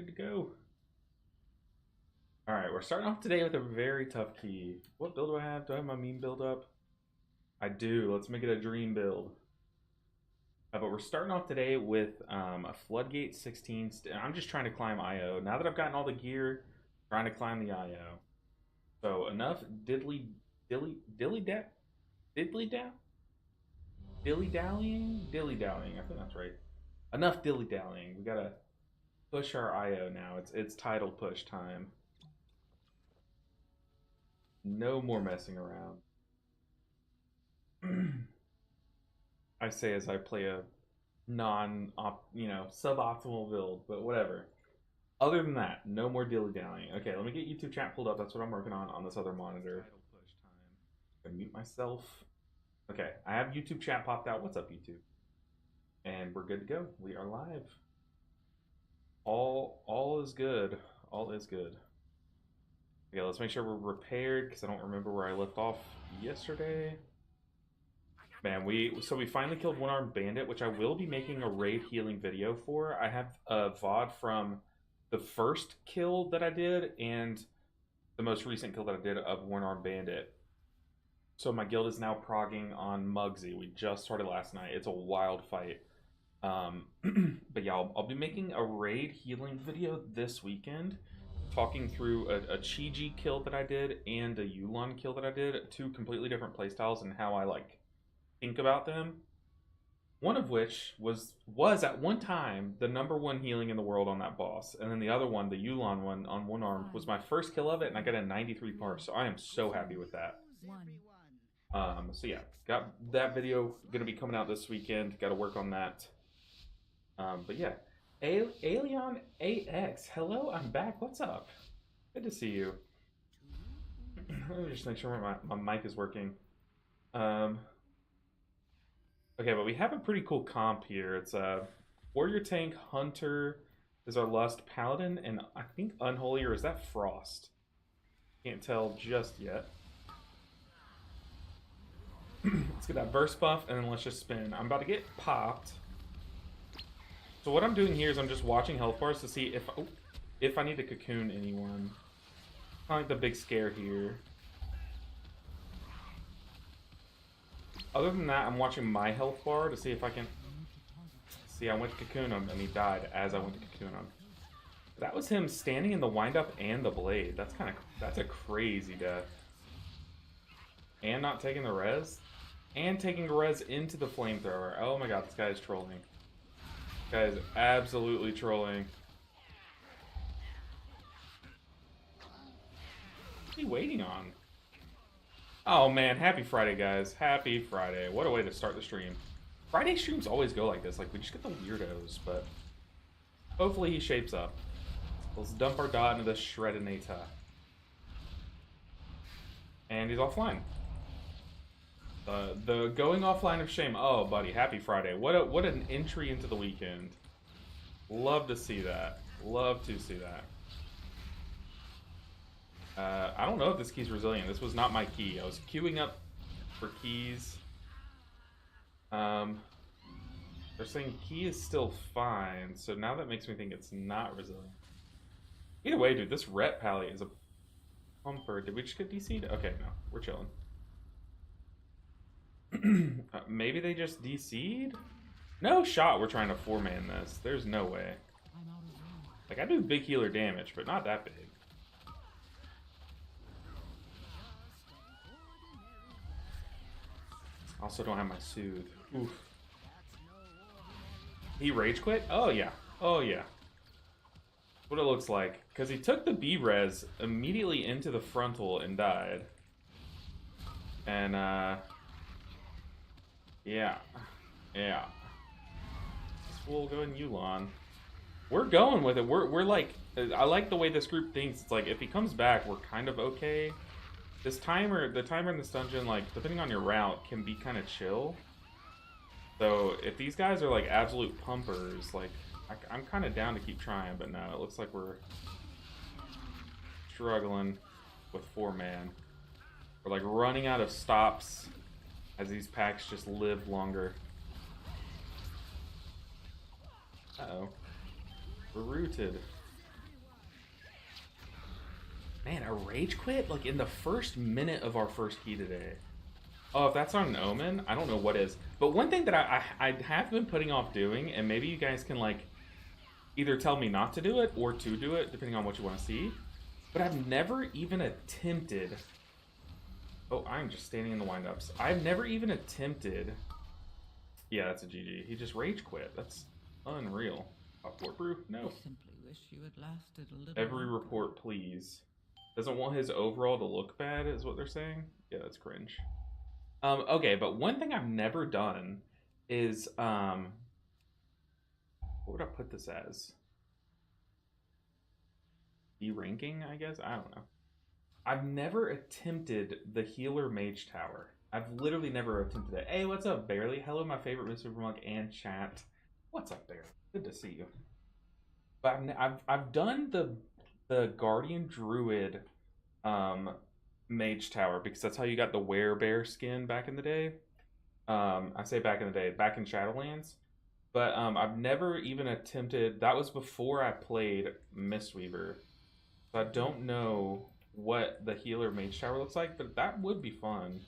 good to go. Alright, we're starting off today with a very tough key. What build do I have? Do I have my meme build up? I do. Let's make it a dream build. But we're starting off today with a Floodgate 16. I'm just trying to climb IO. Now that I've gotten all the gear, trying to climb the IO. So enough dilly dallying? I think that's right. Enough dilly dallying. We gotta push our IO now. It's title push time. No more messing around. I say as I play a suboptimal build, but whatever. Other than that, no more dilly-dallying. Okay, let me get YouTube chat pulled up. That's what I'm working on this other monitor. I'm gonna mute myself. Okay, I have YouTube chat popped out. What's up, YouTube? And we're good to go. We are live. All is good. All is good. Okay, let's make sure we're repaired because I don't remember where I left off yesterday. Man, we finally killed one-armed bandit, which I will be making a raid healing video for. I have a VOD from the first kill that I did and the most recent kill that I did of one-armed bandit. So my guild is now progging on Muggsy. We just started last night. It's a wild fight. But yeah, I'll be making a raid healing video this weekend, talking through a Chi-Ji kill that I did and a Yu'lon kill that I did. Two completely different playstyles and how I think about them. One of which was at one time the #1 healing in the world on that boss, and then the other one, the Yu'lon one on one arm, was my first kill of it, and I got a 93 par. So I am so happy with that. So yeah, got that video gonna be coming out this weekend. Got to work on that. But yeah, Alien AX, hello, I'm back. What's up? Good to see you. Let me just make sure my mic is working. Okay, but we have a pretty cool comp here. It's Warrior Tank, Hunter is our Lust, Paladin, and I think Unholy, or is that Frost? Can't tell just yet. Let's get that burst buff, and then let's just spin. I'm about to get popped. So what I'm doing here is I'm just watching health bars to see if I need to cocoon anyone. Kind of like the big scare here. Other than that, I'm watching my health bar to see if I can... See, I went to cocoon him, and he died as I went to cocoon him. That was him standing in the windup and the blade. That's a crazy death. And not taking the res. And taking the res into the flamethrower. Oh my god, this guy is trolling. This guy is absolutely trolling. What's he waiting on? Oh man, happy Friday, guys. Happy Friday. What a way to start the stream. Friday streams always go like this. We just get the weirdos, but hopefully he shapes up. Let's dump our dot into the Shredinator. And he's offline. The going offline of shame. Oh, buddy, happy Friday. What an entry into the weekend. Love to see that. Love to see that. I don't know if this key's resilient. This was not my key. I was queuing up for keys. They're saying key is still fine, so now that makes me think it's not resilient. Either way, dude, this ret pally is a pumper. Did we just get DC'd? Okay, no, we're chilling. Maybe they just DC'd? No shot we're trying to 4-man this. There's no way. I do big healer damage, but not that big. Also don't have my soothe. Oof. He rage quit? Oh yeah. Oh yeah. What it looks like. Because he took the B-res immediately into the frontal and died. And yeah. Yeah. This fool going Yu'lon. We're going with it. We're like, I like the way this group thinks. It's like if he comes back, we're kind of okay. The timer in this dungeon, depending on your route, can be kind of chill. So if these guys are absolute pumpers, I'm kind of down to keep trying, but no, it looks like we're struggling with 4-man. We're running out of stops as these packs just live longer. Uh-oh. We're rooted. Man, a rage quit like in the first minute of our first key today. Oh, if that's not an omen, I don't know what is. But one thing that I have been putting off doing, and maybe you guys can like either tell me not to do it or to do it, depending on what you want to see. But I've never even attempted. Oh, I'm just standing in the windups. I've never even attempted. Yeah, that's a GG. He just rage quit. That's unreal. Port brew? No. I simply wish you had lasted a little Every longer. report, please. Doesn't want his overall to look bad, is what they're saying. Yeah, that's cringe. Okay, but one thing I've never done is what would I put this as? E-ranking, I guess? I don't know. I've never attempted the healer mage tower. I've literally never attempted it. Hey, what's up, Barely? Hello, my favorite Mistweaver monk and chat. What's up, Barely? Good to see you. But I've done the Guardian Druid mage tower because that's how you got the werebear skin back in the day. I say back in the day, back in Shadowlands. But I've never even attempted. That was before I played Mistweaver, so I don't know what the healer mage tower looks like, but that would be fun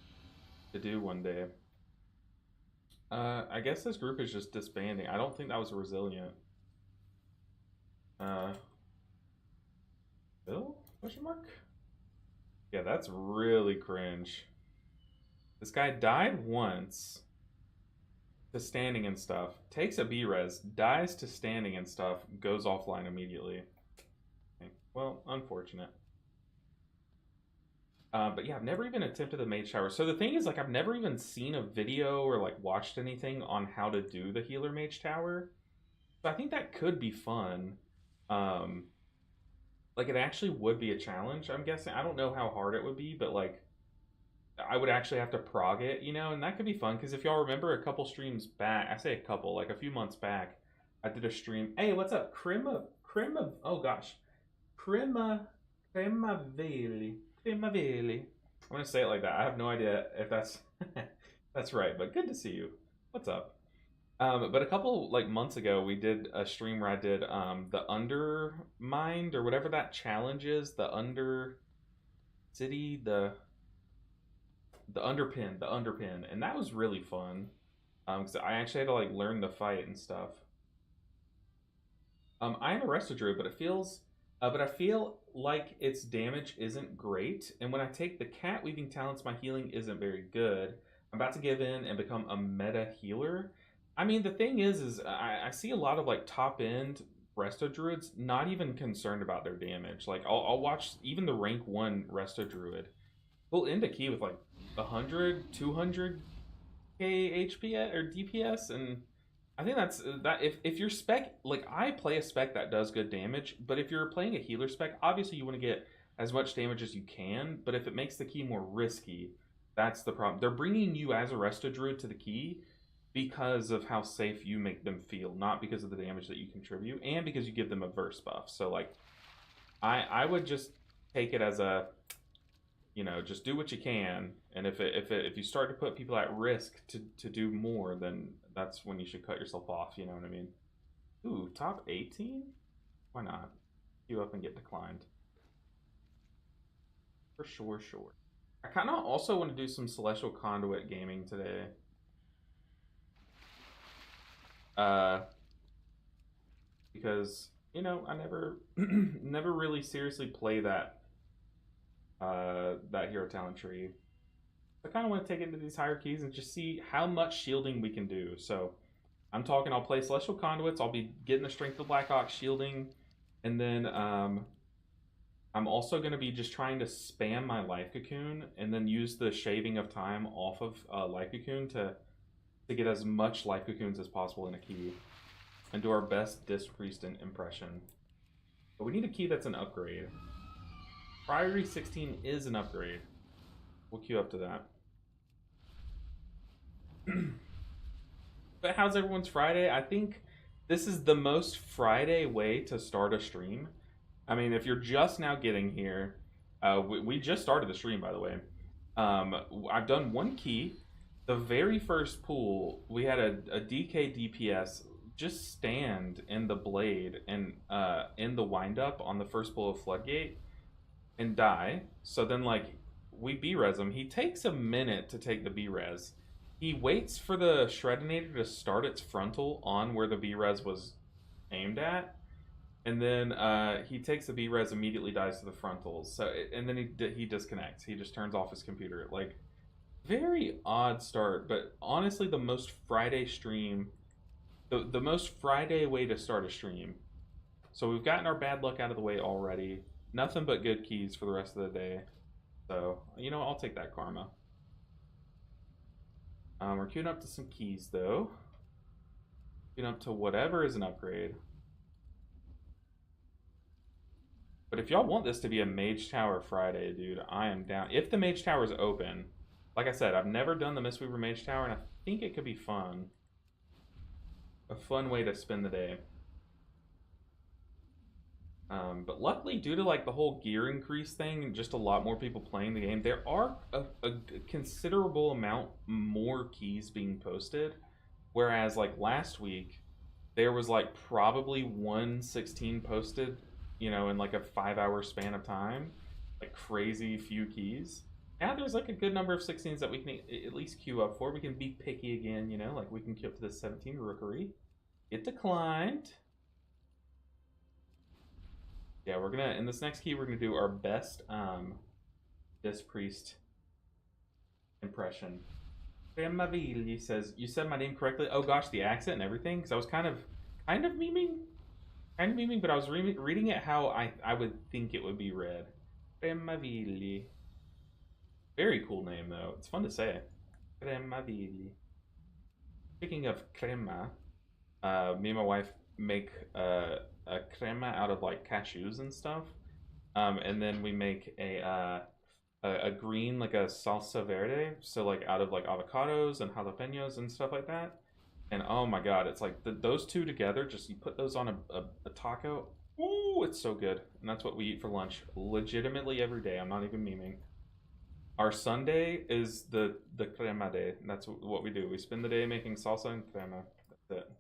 to do one day. I guess this group is just disbanding. I don't think that was resilient. Bill? Question mark? Yeah, that's really cringe. This guy died once to standing and stuff, takes a B-res, dies to standing and stuff, goes offline immediately. Okay. Well, unfortunate. But yeah, I've never even attempted the mage tower. So the thing is, like, I've never even seen a video or like watched anything on how to do the healer mage tower. So I think that could be fun. Like, it actually would be a challenge, I'm guessing. I don't know how hard it would be, but like, I would actually have to prog it, you know, and that could be fun. Because if y'all remember a couple streams back, I say a couple, like a few months back, I did a stream. Hey, what's up? Oh gosh. Cremaveli. I'm gonna say it like that. I have no idea if that's that's right, but good to see you. What's up? But a couple like months ago, we did a stream where I did the Undermined or whatever that challenge is, the Under City, the underpin, and that was really fun. Because I actually had to like learn the fight and stuff. I am a Resto Druid, but I feel like its damage isn't great, and when I take the cat weaving talents, my healing isn't very good. I'm about to give in and become a meta healer. I mean, the thing is I see a lot of like top end Resto Druids not even concerned about their damage. Like I'll watch even the rank 1 Resto Druid. We'll end a key with like 100, 200k HP or DPS, and I think that's that. If your spec, like I play a spec that does good damage, but if you're playing a healer spec, obviously you want to get as much damage as you can. But if it makes the key more risky, that's the problem. They're bringing you as a Resto Druid to the key because of how safe you make them feel, not because of the damage that you contribute, and because you give them a verse buff. So like, I would just take it as a, you know, just do what you can, and if you start to put people at risk to do more, then that's when you should cut yourself off. You know what I mean? Ooh, top 18? Why not? Queue up and get declined. For sure, sure. I kind of also want to do some Celestial Conduit gaming today. Because, you know, I never never really seriously play that hero talent tree. I kind of want to take it into these higher keys and just see how much shielding we can do. So I'm talking, I'll play Celestial Conduits, I'll be getting the Strength of Black Ox shielding, and then I'm also going to be just trying to spam my Life Cocoon and then use the Shaving of Time off of Life Cocoon to get as much Life Cocoons as possible in a key and do our best Disc Priest impression. But we need a key that's an upgrade. Priority 16 is an upgrade. We'll queue up to that. But how's everyone's Friday? I think this is the most Friday way to start a stream. I mean, if you're just now getting here, we just started the stream, by the way. I've done one key. The very first pool, we had a DK DPS just stand in the blade and in the windup on the first pull of Floodgate. and die. So then, like, we B-res him. He takes a minute to take the B-res. He waits for the Shredinator to start its frontal on where the B-res was aimed at. And then he takes the B-res, immediately dies to the frontals. So, and then he disconnects. He just turns off his computer. Like, very odd start, but honestly, the most Friday stream, the most Friday way to start a stream. So we've gotten our bad luck out of the way already. Nothing but good keys for the rest of the day. So, you know, I'll take that karma. We're queuing up to some keys, though. Queuing up to whatever is an upgrade. But if y'all want this to be a Mage Tower Friday, dude, I am down. If the Mage Tower is open, like I said, I've never done the Mistweaver Mage Tower, and I think it could be fun. A fun way to spend the day. But luckily, due to like the whole gear increase thing and just a lot more people playing the game, there are a considerable amount more keys being posted. Whereas like last week, there was like probably 116 posted, you know, in like a 5-hour span of time. Like crazy few keys. Now there's like a good number of 16s that we can at least queue up for. We can be picky again, you know, like we can queue up to the 17 Rookery. It declined. Yeah, we're gonna, in this next key, we're gonna do our best Disc Priest impression. He says, you said my name correctly. Oh gosh, the accent and everything, because I was kind of memeing, but I was reading it how I would think it would be read. Cremavilli. Very cool name though. It's fun to say. Cremavilli. Speaking of crema, me and my wife make a crema out of like cashews and stuff, and then we make a green, like a salsa verde, so like out of like avocados and jalapenos and stuff like that. And oh my god, it's like those two together, just you put those on a taco. Ooh, it's so good. And that's what we eat for lunch legitimately every day. I'm not even memeing. Our Sunday is the crema day. And that's what we do. We spend the day making salsa and crema. That's it.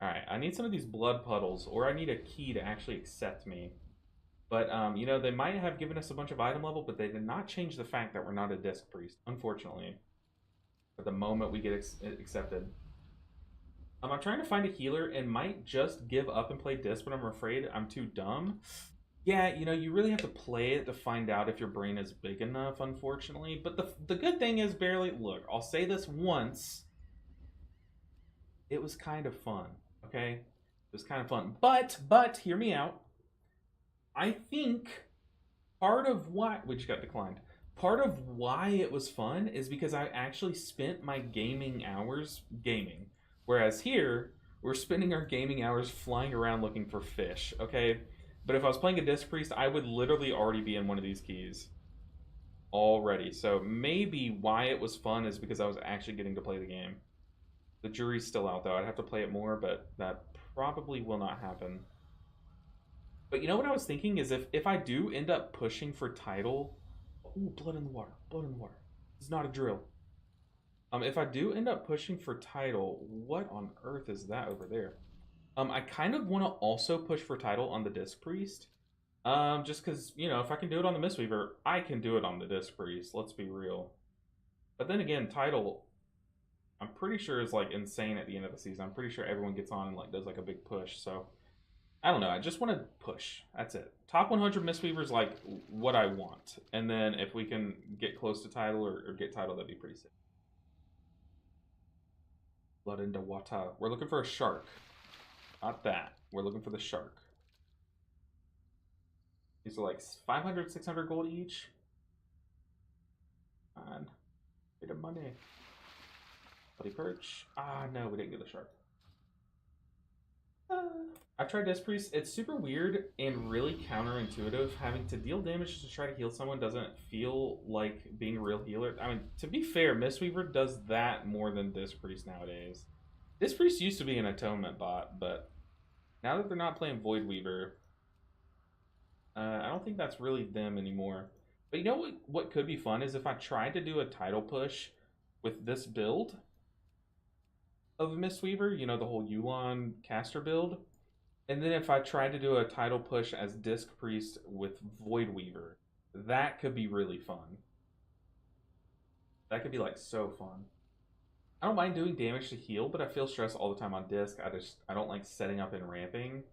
Alright, I need some of these blood puddles, or I need a key to actually accept me. But, you know, they might have given us a bunch of item level, but they did not change the fact that we're not a Disc Priest, unfortunately. At the moment we get accepted. I'm trying to find a healer and might just give up and play Disc, but I'm afraid I'm too dumb. Yeah, you know, you really have to play it to find out if your brain is big enough, unfortunately. But the good thing is, barely, look, I'll say this once. It was kind of fun, okay? It was kind of fun. But, hear me out. I think part of why, which got declined, part of why it was fun is because I actually spent my gaming hours gaming. Whereas here, we're spending our gaming hours flying around looking for fish, okay? But if I was playing a Disc Priest, I would literally already be in one of these keys. Already. So maybe why it was fun is because I was actually getting to play the game. The jury's still out though. I'd have to play it more, but that probably will not happen. But you know what I was thinking is if I do end up pushing for title... Ooh, blood in the water. Blood in the water. It's not a drill. If I do end up pushing for title, what on earth is that over there? I kind of want to also push for title on the Disc Priest. Just because, you know, if I can do it on the Mistweaver, I can do it on the Disc Priest. Let's be real. But then again, title, I'm pretty sure is like insane at the end of the season. I'm pretty sure everyone gets on and like does like a big push. So I don't know. I just want to push. That's it. Top 100 Mistweaver is like what I want. And then if we can get close to title or get title, that'd be pretty sick. Blood into water. We're looking for a shark. Not that. We're looking for the shark. These are like 500, 600 gold each. And bit of money. Bloody perch. Ah, no, we didn't get the shark. I've tried Disc Priest. It's super weird and really counterintuitive. Having to deal damage to try to heal someone doesn't feel like being a real healer. I mean, to be fair, Mistweaver does that more than Disc Priest nowadays. Disc Priest used to be an atonement bot, but now that they're not playing Void Weaver, I don't think that's really them anymore. But you know what could be fun is if I tried to do a title push with this build of Mistweaver, you know, the whole Yulon caster build, And then if I tried to do a title push as Disc Priest with Void Weaver, that could be really fun. That could be like so fun. I don't mind doing damage to heal, but I feel stressed all the time on Disc. I don't like setting up and ramping.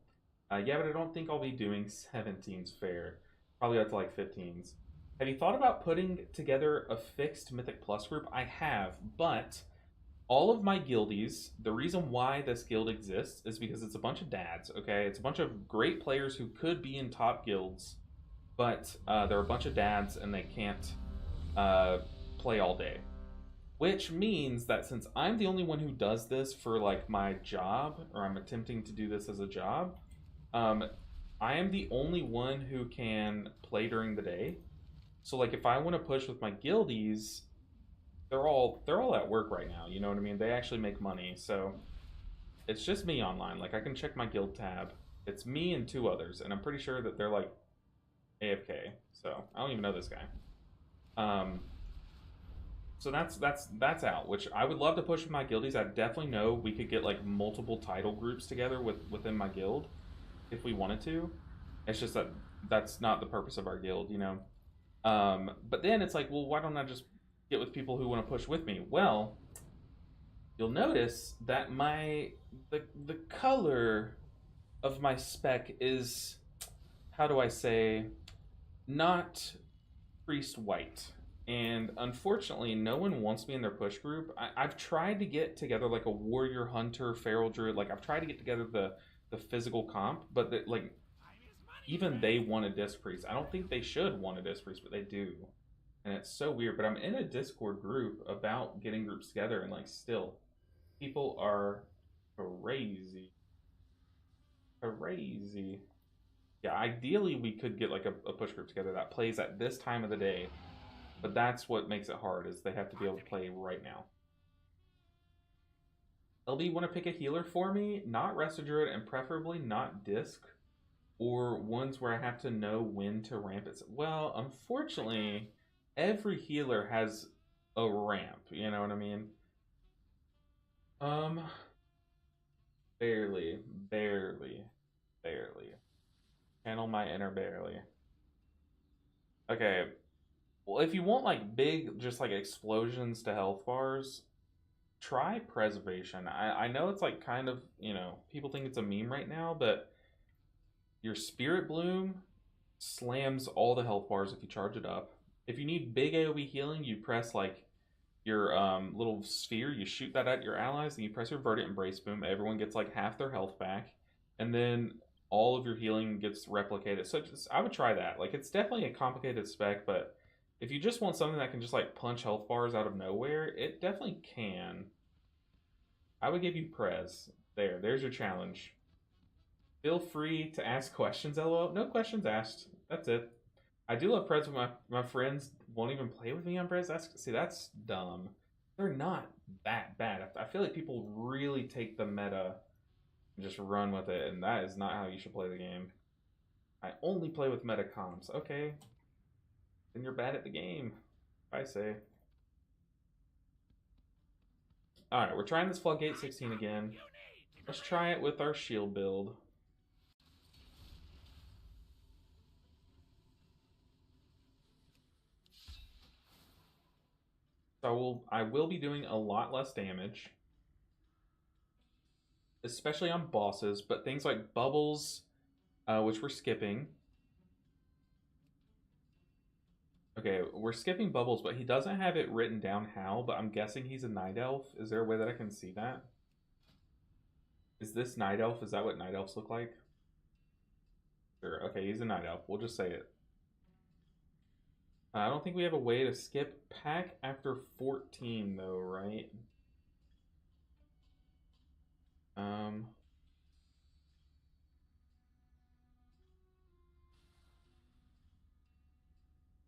Yeah, but I don't think I'll be doing 17s fair. Probably up to like 15s. Have you thought about putting together a fixed Mythic Plus group? I have, but all of my guildies, the reason why this guild exists is because it's a bunch of dads, okay? It's a bunch of great players who could be in top guilds, but they're a bunch of dads and they can't play all day. Which means that since I'm the only one who does this for like my job, or I'm attempting to do this as a job, I am the only one who can play during the day. So like if I want to push with my guildies, they're all at work right now, you know what I mean? They actually make money. So it's just me online. Like I can check my guild tab. It's me and 2 others, and I'm pretty sure that they're like AFK. So I don't even know this guy. So that's out, which I would love to push with my guildies. I definitely know we could get like multiple title groups together within my guild if we wanted to. It's just that that's not the purpose of our guild, you know. But then it's like, well, why don't I just get with people who want to push with me? Well, you'll notice that the color of my spec is, how do I say, not priest white. And unfortunately, no one wants me in their push group. I've tried to get together like a warrior, hunter, feral druid. Like I've tried to get together the physical comp, but like even they want a disc priest. I don't think they should want a disc priest, but they do, and it's so weird. But I'm in a Discord group about getting groups together, and like still, people are crazy, crazy. Yeah, ideally we could get like a push group together that plays at this time of the day. But that's what makes it hard, is they have to be able to play right now. LB, want to pick a healer for me? Not Resto Druid, and preferably not Disc. Or ones where I have to know when to ramp it. Well, unfortunately, every healer has a ramp. You know what I mean? Barely. Channel my inner barely. Okay. Well, if you want like big, just like explosions to health bars, try Preservation. I know it's like kind of, you know, people think it's a meme right now, but your Spirit Bloom slams all the health bars if you charge it up. If you need big AoE healing, you press like your little sphere, you shoot that at your allies, and you press your Verdant Embrace Boom. Everyone gets like half their health back, and then all of your healing gets replicated. So I would try that. Like it's definitely a complicated spec, but if you just want something that can just like punch health bars out of nowhere, it definitely can. I would give you Prez. There's your challenge. Feel free to ask questions, LOL. No questions asked. That's it. I do love Prez, but my friends won't even play with me on Prez. See, that's dumb. They're not that bad. I feel like people really take the meta and just run with it, and that is not how you should play the game. I only play with meta comps. Okay. Then you're bad at the game, I say. Alright, we're trying this Floodgate 16 again. Let's try it with our shield build. So I will be doing a lot less damage, especially on bosses, but things like bubbles, which we're skipping. Okay, we're skipping bubbles, but he doesn't have it written down how, but I'm guessing he's a night elf. Is there a way that I can see that? Is this night elf? Is that what night elves look like? Sure, okay, he's a night elf. We'll just say it. I don't think we have a way to skip pack after 14, though, right?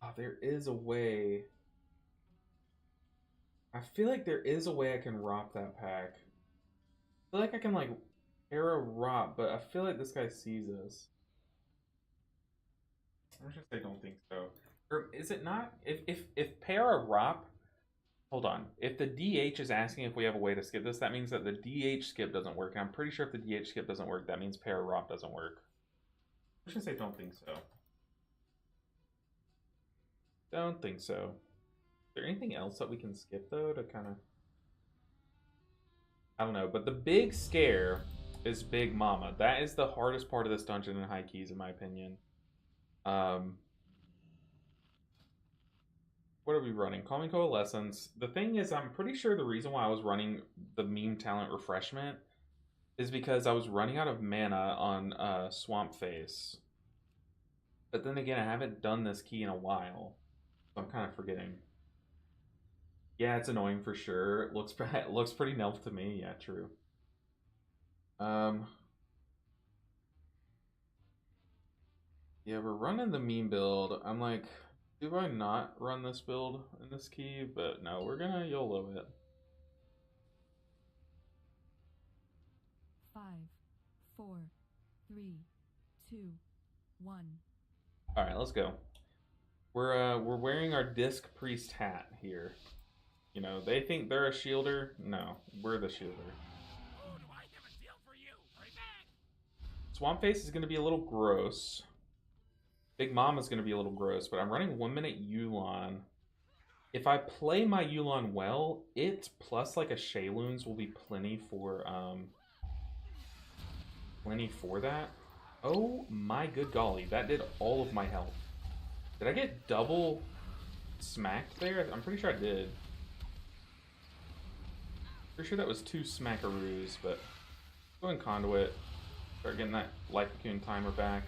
Oh, there is a way. I feel like there is a way I can ROP that pack. I feel like I can, like, arrow ROP, but I feel like this guy sees us. I don't think so. Or is it not? If para ROP Hold on. If the DH is asking if we have a way to skip this, that means that the DH skip doesn't work. And I'm pretty sure if the DH skip doesn't work, that means Para Rop doesn't work. I'm just gonna say don't think so. Don't think so. Is there anything else that we can skip though to kind of... I don't know, but the big scare is Big Mama. That is the hardest part of this dungeon in High Keys, in my opinion. What are we running? Calming Coalescence. The thing is, I'm pretty sure the reason why I was running the Meme Talent Refreshment is because I was running out of mana on Swamp Face. But then again, I haven't done this key in a while, so I'm kind of forgetting. Yeah, it's annoying for sure. It looks pretty nelf to me. Yeah, true. Yeah, we're running the meme build. I'm like, do I not run this build in this key? But no, we're gonna YOLO it. 5, 4, 3, 2, 1. All right, let's go. We're wearing our Disc Priest hat here. You know, they think they're a shielder. No, we're the shielder. Who do I have a deal for you? Right back. Swamp Face is gonna be a little gross. Big Mom is going to be a little gross, but I'm running 1 minute Yulon. If I play my Yulon well, it plus like a Shayloons will be plenty for that. Oh my good golly, that did all of my health. Did I get double smacked there? I'm pretty sure I did. Pretty sure that was 2 smackaroos, but go in Conduit. Start getting that Life Cocoon timer back.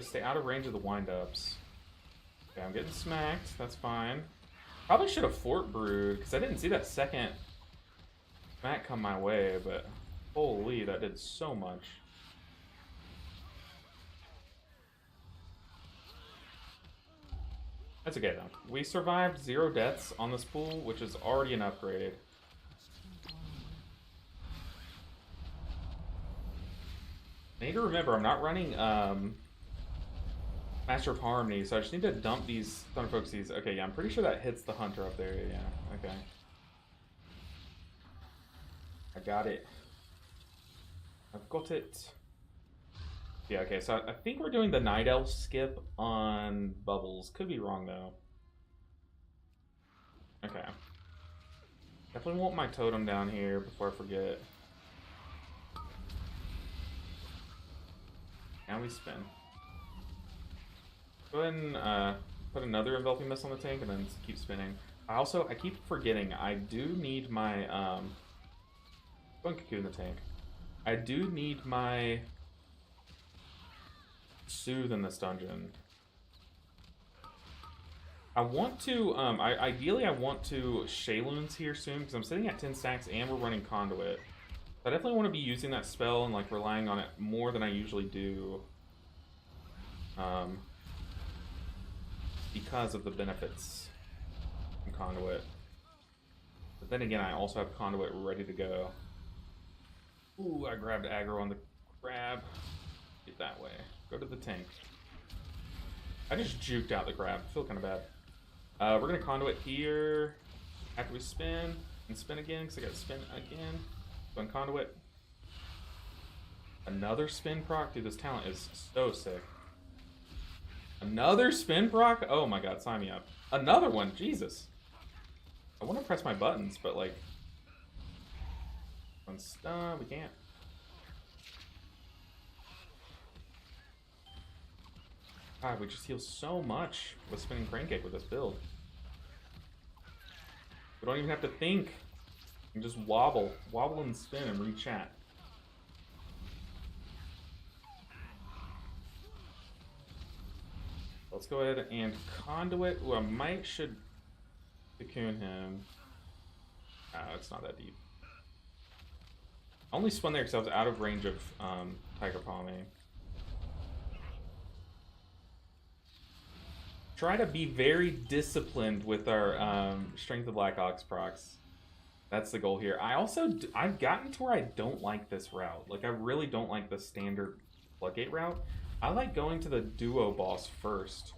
Stay out of range of the wind-ups. Okay, I'm getting smacked. That's fine. Probably should have Fort Brewed, because I didn't see that second smack come my way, but holy, that did so much. That's okay, though. We survived 0 deaths on this pool, which is already an upgrade. I need to remember, I'm not running, Master of Harmony, so I just need to dump these Thunder Focuses. Okay, yeah, I'm pretty sure that hits the Hunter up there. Yeah, okay. I got it. I've got it. Yeah, okay, so I think we're doing the Night Elf skip on Bubbles. Could be wrong, though. Okay. Definitely want my totem down here before I forget. Now we spin. Go ahead and put another Enveloping Mist on the tank and then keep spinning. I keep forgetting, I do need my, go and Cocoon the tank. I do need my Soothe in this dungeon. I want to, ideally I want to Shayloons here soon because I'm sitting at 10 stacks and we're running Conduit. I definitely want to be using that spell and like relying on it more than I usually do. Because of the benefits from Conduit. But then again, I also have Conduit ready to go. Ooh, I grabbed aggro on the crab. Get that way. Go to the tank. I just juked out the crab. I feel kind of bad. We're going to Conduit here after we spin. And spin again, because I got to spin again. Go on Conduit. Another spin proc? Dude, this talent is so sick. Another spin proc? Oh my god, sign me up. Another one, Jesus. I want to press my buttons, but like... we can't. God, we just heal so much with spinning Crane Cake with this build. We don't even have to think. We can just wobble. Wobble and spin and read chat. Let's go ahead and Conduit. Ooh, I should Cocoon him. Oh, it's not that deep. I only spun there because I was out of range of Tiger Palming. Try to be very disciplined with our Strength of Black Ox procs. That's the goal here. I've gotten to where I don't like this route. Like, I really don't like the standard Floodgate route. I like going to the duo boss first.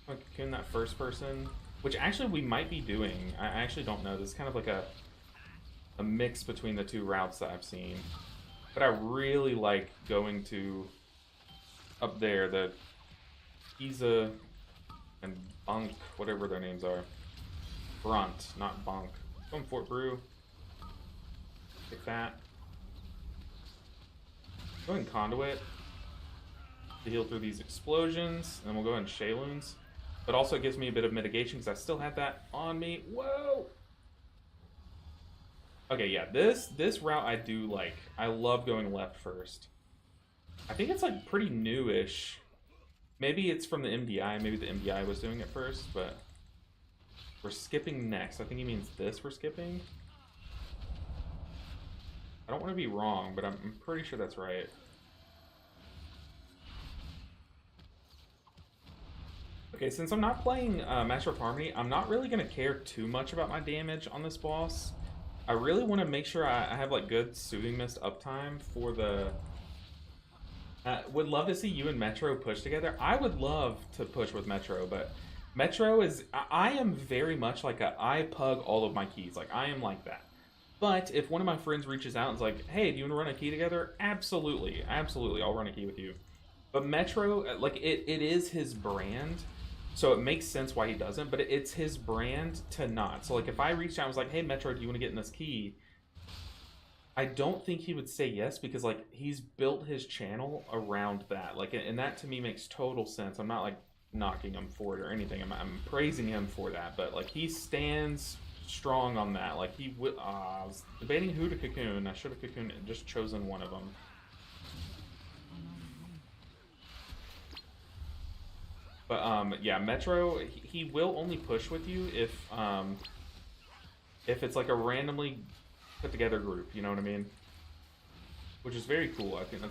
Like cocoon that first person, which actually we might be doing. I actually don't know. This is kind of like a mix between the two routes that I've seen. But I really like going to up there, the Giza and Bunk, whatever their names are. Brunt, not Bunk. Going Fort Brew. Take that. Going Conduit to heal through these explosions, and then we'll go ahead and Shayloons. But also it gives me a bit of mitigation because I still have that on me. Whoa! Okay, yeah, this route I do like. I love going left first. I think it's like pretty newish. Maybe it's from the MDI. Maybe the MDI was doing it first, but we're skipping next. I think he means this we're skipping. I don't want to be wrong, but I'm pretty sure that's right. Okay, since I'm not playing Master of Harmony, I'm not really going to care too much about my damage on this boss. I really want to make sure I have like good Soothing Mist uptime for the... would love to see you and Metro push together. I would love to push with Metro, but Metro is... I am very much like I pug all of my keys. Like, I am like that. But if one of my friends reaches out and is like, hey, do you want to run a key together? Absolutely. Absolutely, I'll run a key with you. But Metro, like, it is his brand. So it makes sense why he doesn't, but it's his brand to not. So like if I reached out and was like, hey Metro, do you want to get in this key? I don't think he would say yes because like he's built his channel around that. Like, and that to me makes total sense. I'm not like knocking him for it or anything. I'm praising him for that, but like he stands strong on that. Like he would, I was debating who to cocoon. I should have cocooned just chosen one of them. But yeah, Metro, he will only push with you if it's like a randomly put together group, you know what I mean? Which is very cool. I think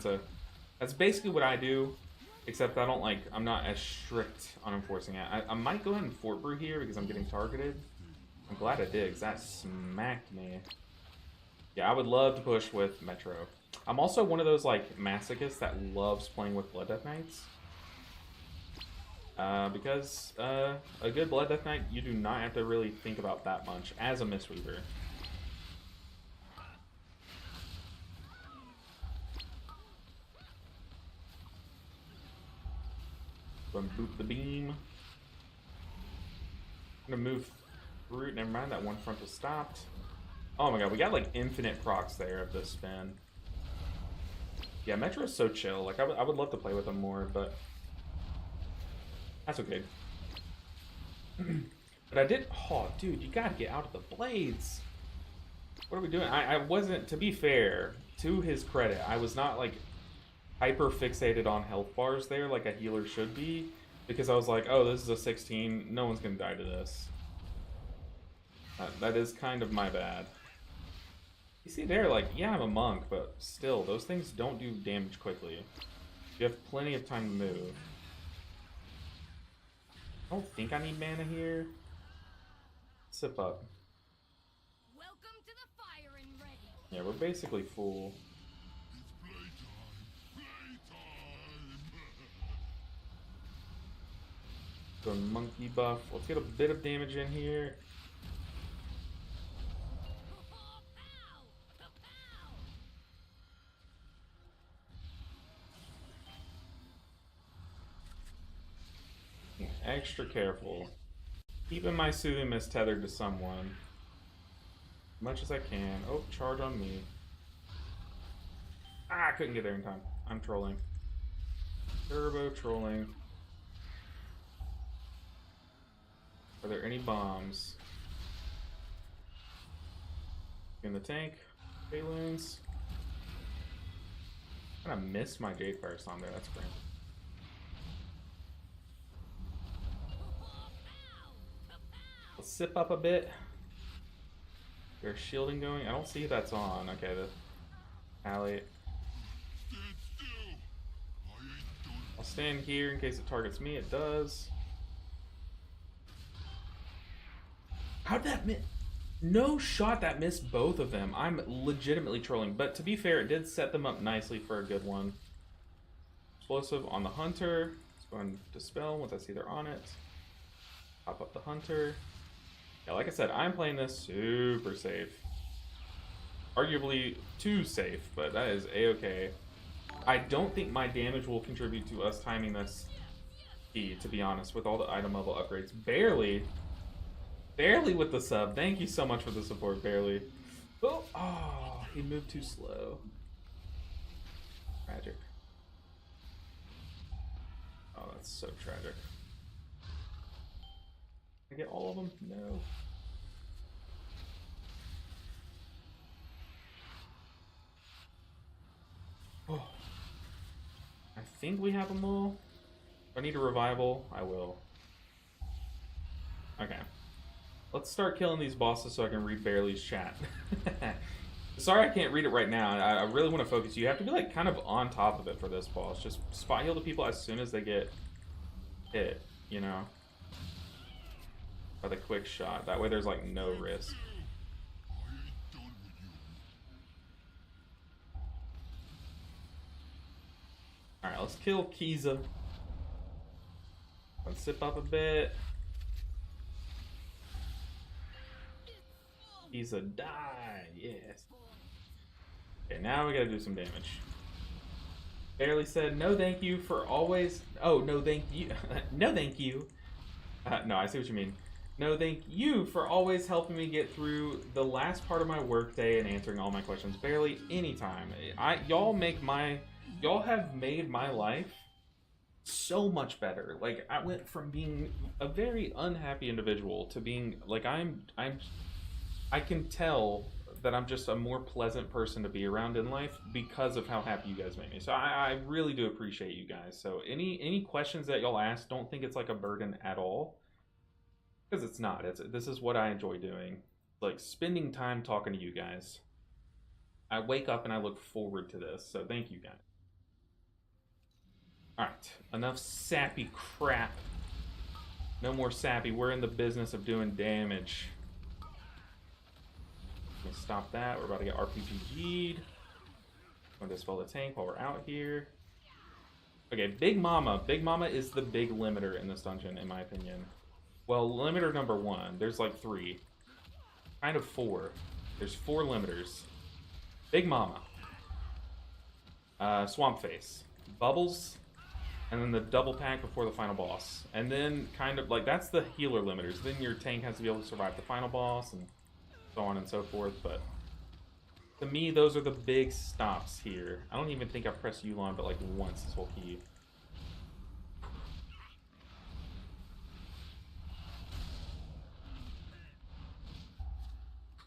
that's basically what I do, except I'm not as strict on enforcing it. I might go ahead and Fort Brew here because I'm getting targeted. I'm glad I did, because that smacked me. Yeah, I would love to push with Metro. I'm also one of those like masochists that loves playing with Blood Death Knights. Because a good Blood Death Knight, you do not have to really think about that much as a Mistweaver. Gonna boot the beam. I'm gonna move through. Never mind, that one front was stopped. Oh my god, we got like infinite procs there of this spin. Yeah, Metro is so chill. Like I would love to play with him more, but that's okay. But I did... Oh, dude, you gotta get out of the blades. What are we doing? I wasn't... To be fair, to his credit, I was not, like, hyper fixated on health bars there like a healer should be. Because I was like, oh, this is a 16. No one's gonna die to this. That is kind of my bad. You see there, like, yeah, I'm a monk, but still, those things don't do damage quickly. You have plenty of time to move. I don't think I need mana here. Sip up. Welcome to the firing range. Yeah, we're basically full. Go monkey buff. Let's get a bit of damage in here. Extra careful. Keeping my Soothing Mist tethered to someone. As much as I can. Oh, charge on me. Ah, I couldn't get there in time. I'm trolling. Turbo trolling. Are there any bombs? In the tank. Balloons. I kind of missed my Jade Fire Song there. That's great. Let's sip up a bit. There's shielding going. I don't see if that's on. Okay, the alley. I'll stand here in case it targets me. It does. How did that miss? No shot that missed both of them. I'm legitimately trolling. But to be fair, it did set them up nicely for a good one. explosive on the hunter. Let's go and dispel once I see they're on it. Pop up the hunter. Yeah, like I said, I'm playing this super safe. Arguably too safe, but that is a-okay. I don't think my damage will contribute to us timing this key, to be honest, with all the item level upgrades. Barely. Barely with the sub. Thank you so much for the support, Barely. Oh, he moved too slow. Tragic. Oh, that's so tragic. Can I get all of them? No. Oh. I think we have them all. If I need a revival, I will. Okay. Let's start killing these bosses so I can read Barely's chat. Sorry I can't read it right now. I really want to focus. You have to be like kind of on top of it for this boss. Just spot heal the people as soon as they get hit, you know? By the quick shot. That way there's like no risk. Alright, let's kill Kiza. Let's sip up a bit. Kiza, die! Yes. Okay, now we gotta do some damage. Barely said, no thank you for always... Oh, no thank you. No thank you. No, I see what you mean. No thank you for always helping me get through the last part of my workday and answering all my questions. Barely anytime. Y'all have made my life so much better. Like, I went from being a very unhappy individual to being, like, I can tell that I'm just a more pleasant person to be around in life because of how happy you guys make me. So I really do appreciate you guys. So any questions that y'all ask, don't think it's like a burden at all. Because it's not. This is what I enjoy doing. Like, spending time talking to you guys. I wake up and I look forward to this. So thank you guys. Alright, enough sappy crap. No more sappy. We're in the business of doing damage. Let's stop that. We're about to get RPG'd. I'm going to dispel the tank while we're out here. Okay, Big Mama. Big Mama is the big limiter in this dungeon, in my opinion. Well, limiter number 1. There's like 3. Kind of 4. There's 4 limiters. Big Mama. Swamp Face. Bubbles. And then the double pack before the final boss. And then kind of like, that's the healer limiters. Then your tank has to be able to survive the final boss and so on and so forth. But to me, those are the big stops here. I don't even think I've pressed Yulon but like once this whole key.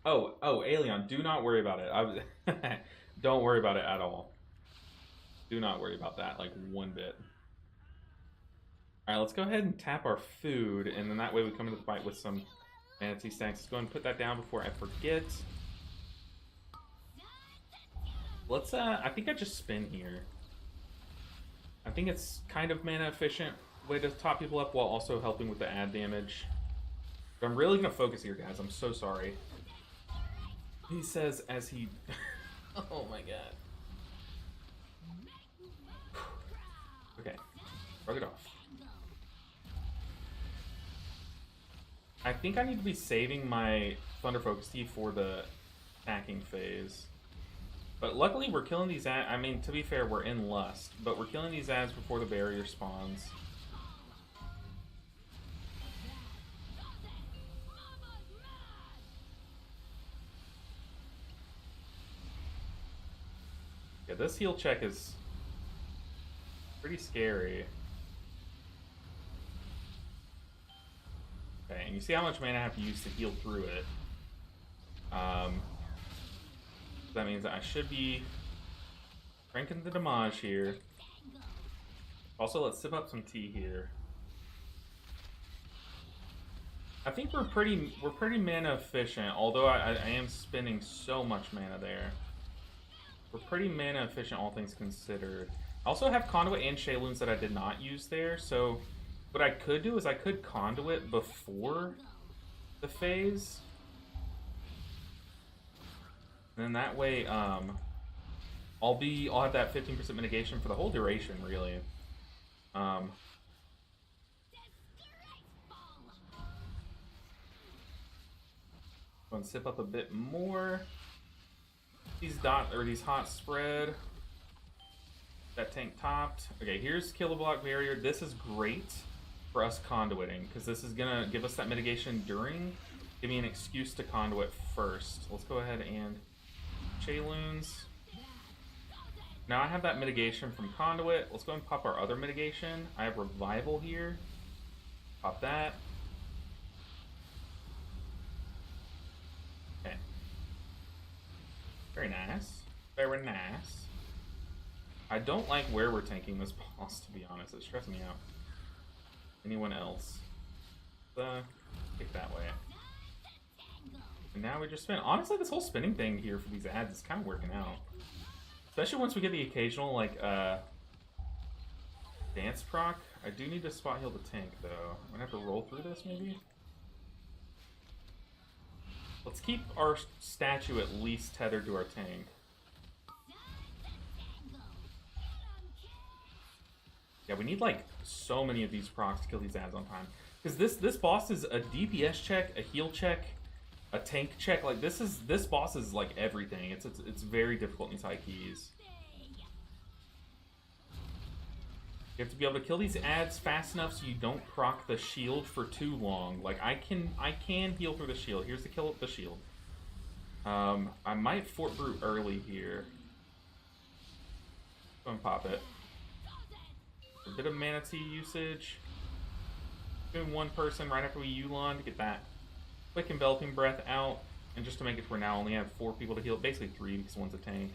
Oh, Aelion, do not worry about it. Don't worry about it at all. Do not worry about that, like, one bit. Alright, let's go ahead and tap our food, and then that way we come into the fight with some fancy stacks. Let's go ahead and put that down before I forget. Let's, I think I just spin here. I think it's kind of mana efficient way to top people up while also helping with the ad damage. But I'm really going to focus here, guys. I'm so sorry. He says as he... Oh my god. Okay. Shrug it off. I think I need to be saving my Thunder Focus Tea for the attacking phase. But luckily we're killing these ads. I mean, to be fair, we're in Lust. But we're killing these ads before the barrier spawns. Yeah, this heal check is pretty scary. Okay, and you see how much mana I have to use to heal through it. That means I should be cranking the damage here. Also, let's sip up some tea here. I think we're pretty mana efficient, although I am spending so much mana there. We're pretty mana efficient, all things considered. I also have Conduit and Shayloons that I did not use there, so what I could do is I could Conduit before the phase. And then that way, I'll have that 15% mitigation for the whole duration, really. Go and sip up a bit more. These hot spread. That tank topped. Okay, here's Kiloblock Barrier. This is great for us conduiting, because this is gonna give us that mitigation during. Give me an excuse to conduit first. Let's go ahead and Chaloons. Now I have that mitigation from conduit. Let's go and pop our other mitigation. I have revival here. Pop that. Okay. Very nice. Very nice. I don't like where we're tanking this boss, to be honest. It's stressing me out. Anyone else? Take that way. And now we just spin. Honestly, this whole spinning thing here for these ads is kind of working out. Especially once we get the occasional, like, dance proc. I do need to spot heal the tank, though. I'm gonna have to roll through this, maybe? Let's keep our statue at least tethered to our tank. Yeah, we need, like, so many of these procs to kill these ads on time. Because this boss is a DPS check, a heal check, a tank check. Like, this boss is, like, everything. It's very difficult in these high keys. You have to be able to kill these ads fast enough so you don't proc the shield for too long. Like, I can heal through the shield. Here's the kill with the shield. I might Fort Brute early here. Go and pop it. A bit of Mana Tea usage. Doing one person right after we Yulon to get that quick enveloping breath out, and just to make it to where now I only have 4 people to heal. Basically 3 because one's a tank.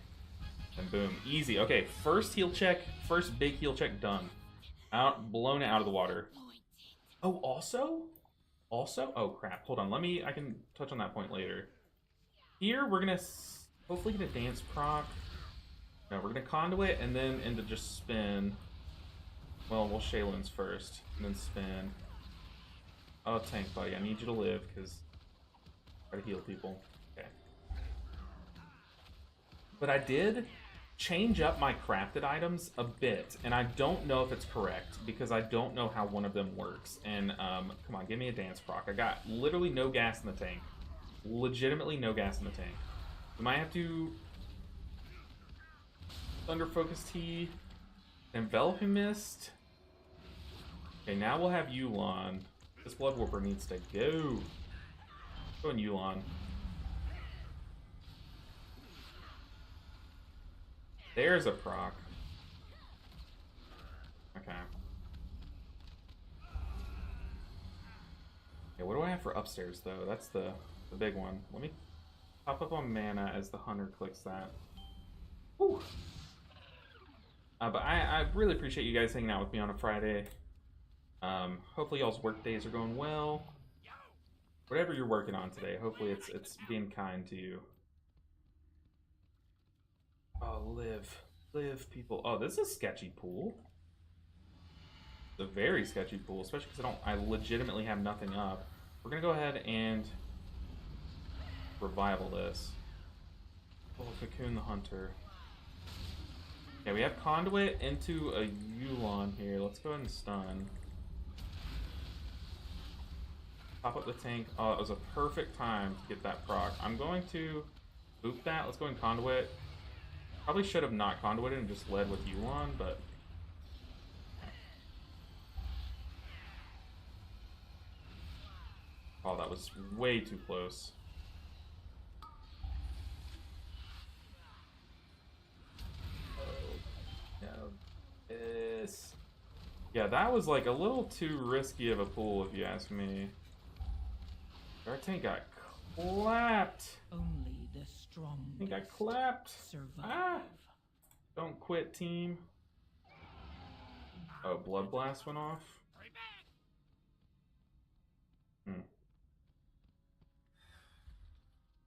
And boom, easy. Okay, first heal check, first big heal check done. Blown it out of the water. Oh, also? Oh crap, hold on, I can touch on that point later. Here, we're gonna hopefully get a dance proc. No, we're gonna conduit and then into just spin. Well, we'll Shaylin's first, and then spin. Oh, tank buddy, I need you to live, because I try to heal people. Okay. But I did change up my crafted items a bit, and I don't know if it's correct, because I don't know how one of them works. And, come on, give me a dance proc. I got literally no gas in the tank. Legitimately no gas in the tank. We might have to Thunder Focus Tea, Enveloping Mist. Okay, now we'll have Yulon. This Blood Warper needs to go. Go in Yulon. There's a proc. Okay. Yeah, what do I have for upstairs, though? That's the big one. Let me pop up on mana as the hunter clicks that. Whew. But I really appreciate you guys hanging out with me on a Friday. Hopefully y'all's work days are going well. Whatever you're working on today, hopefully it's being kind to you. Oh, live people. Oh, this is a sketchy pool. It's a very sketchy pool, especially because I legitimately have nothing up. We're gonna go ahead and revival this. Oh, Cocoon the Hunter. Okay, we have Conduit into a Yulon here. Let's go ahead and stun. Pop up the tank. Oh, it was a perfect time to get that proc. I'm going to boop that. Let's go and Conduit. Probably should have not Conduited and just led with Yulon, but... Oh, that was way too close. Yeah, that was like a little too risky of a pull, if you ask me. Our tank got clapped. Only the strong. I think I clapped. Survive. Ah! Don't quit, team. Oh, Blood Blast went off.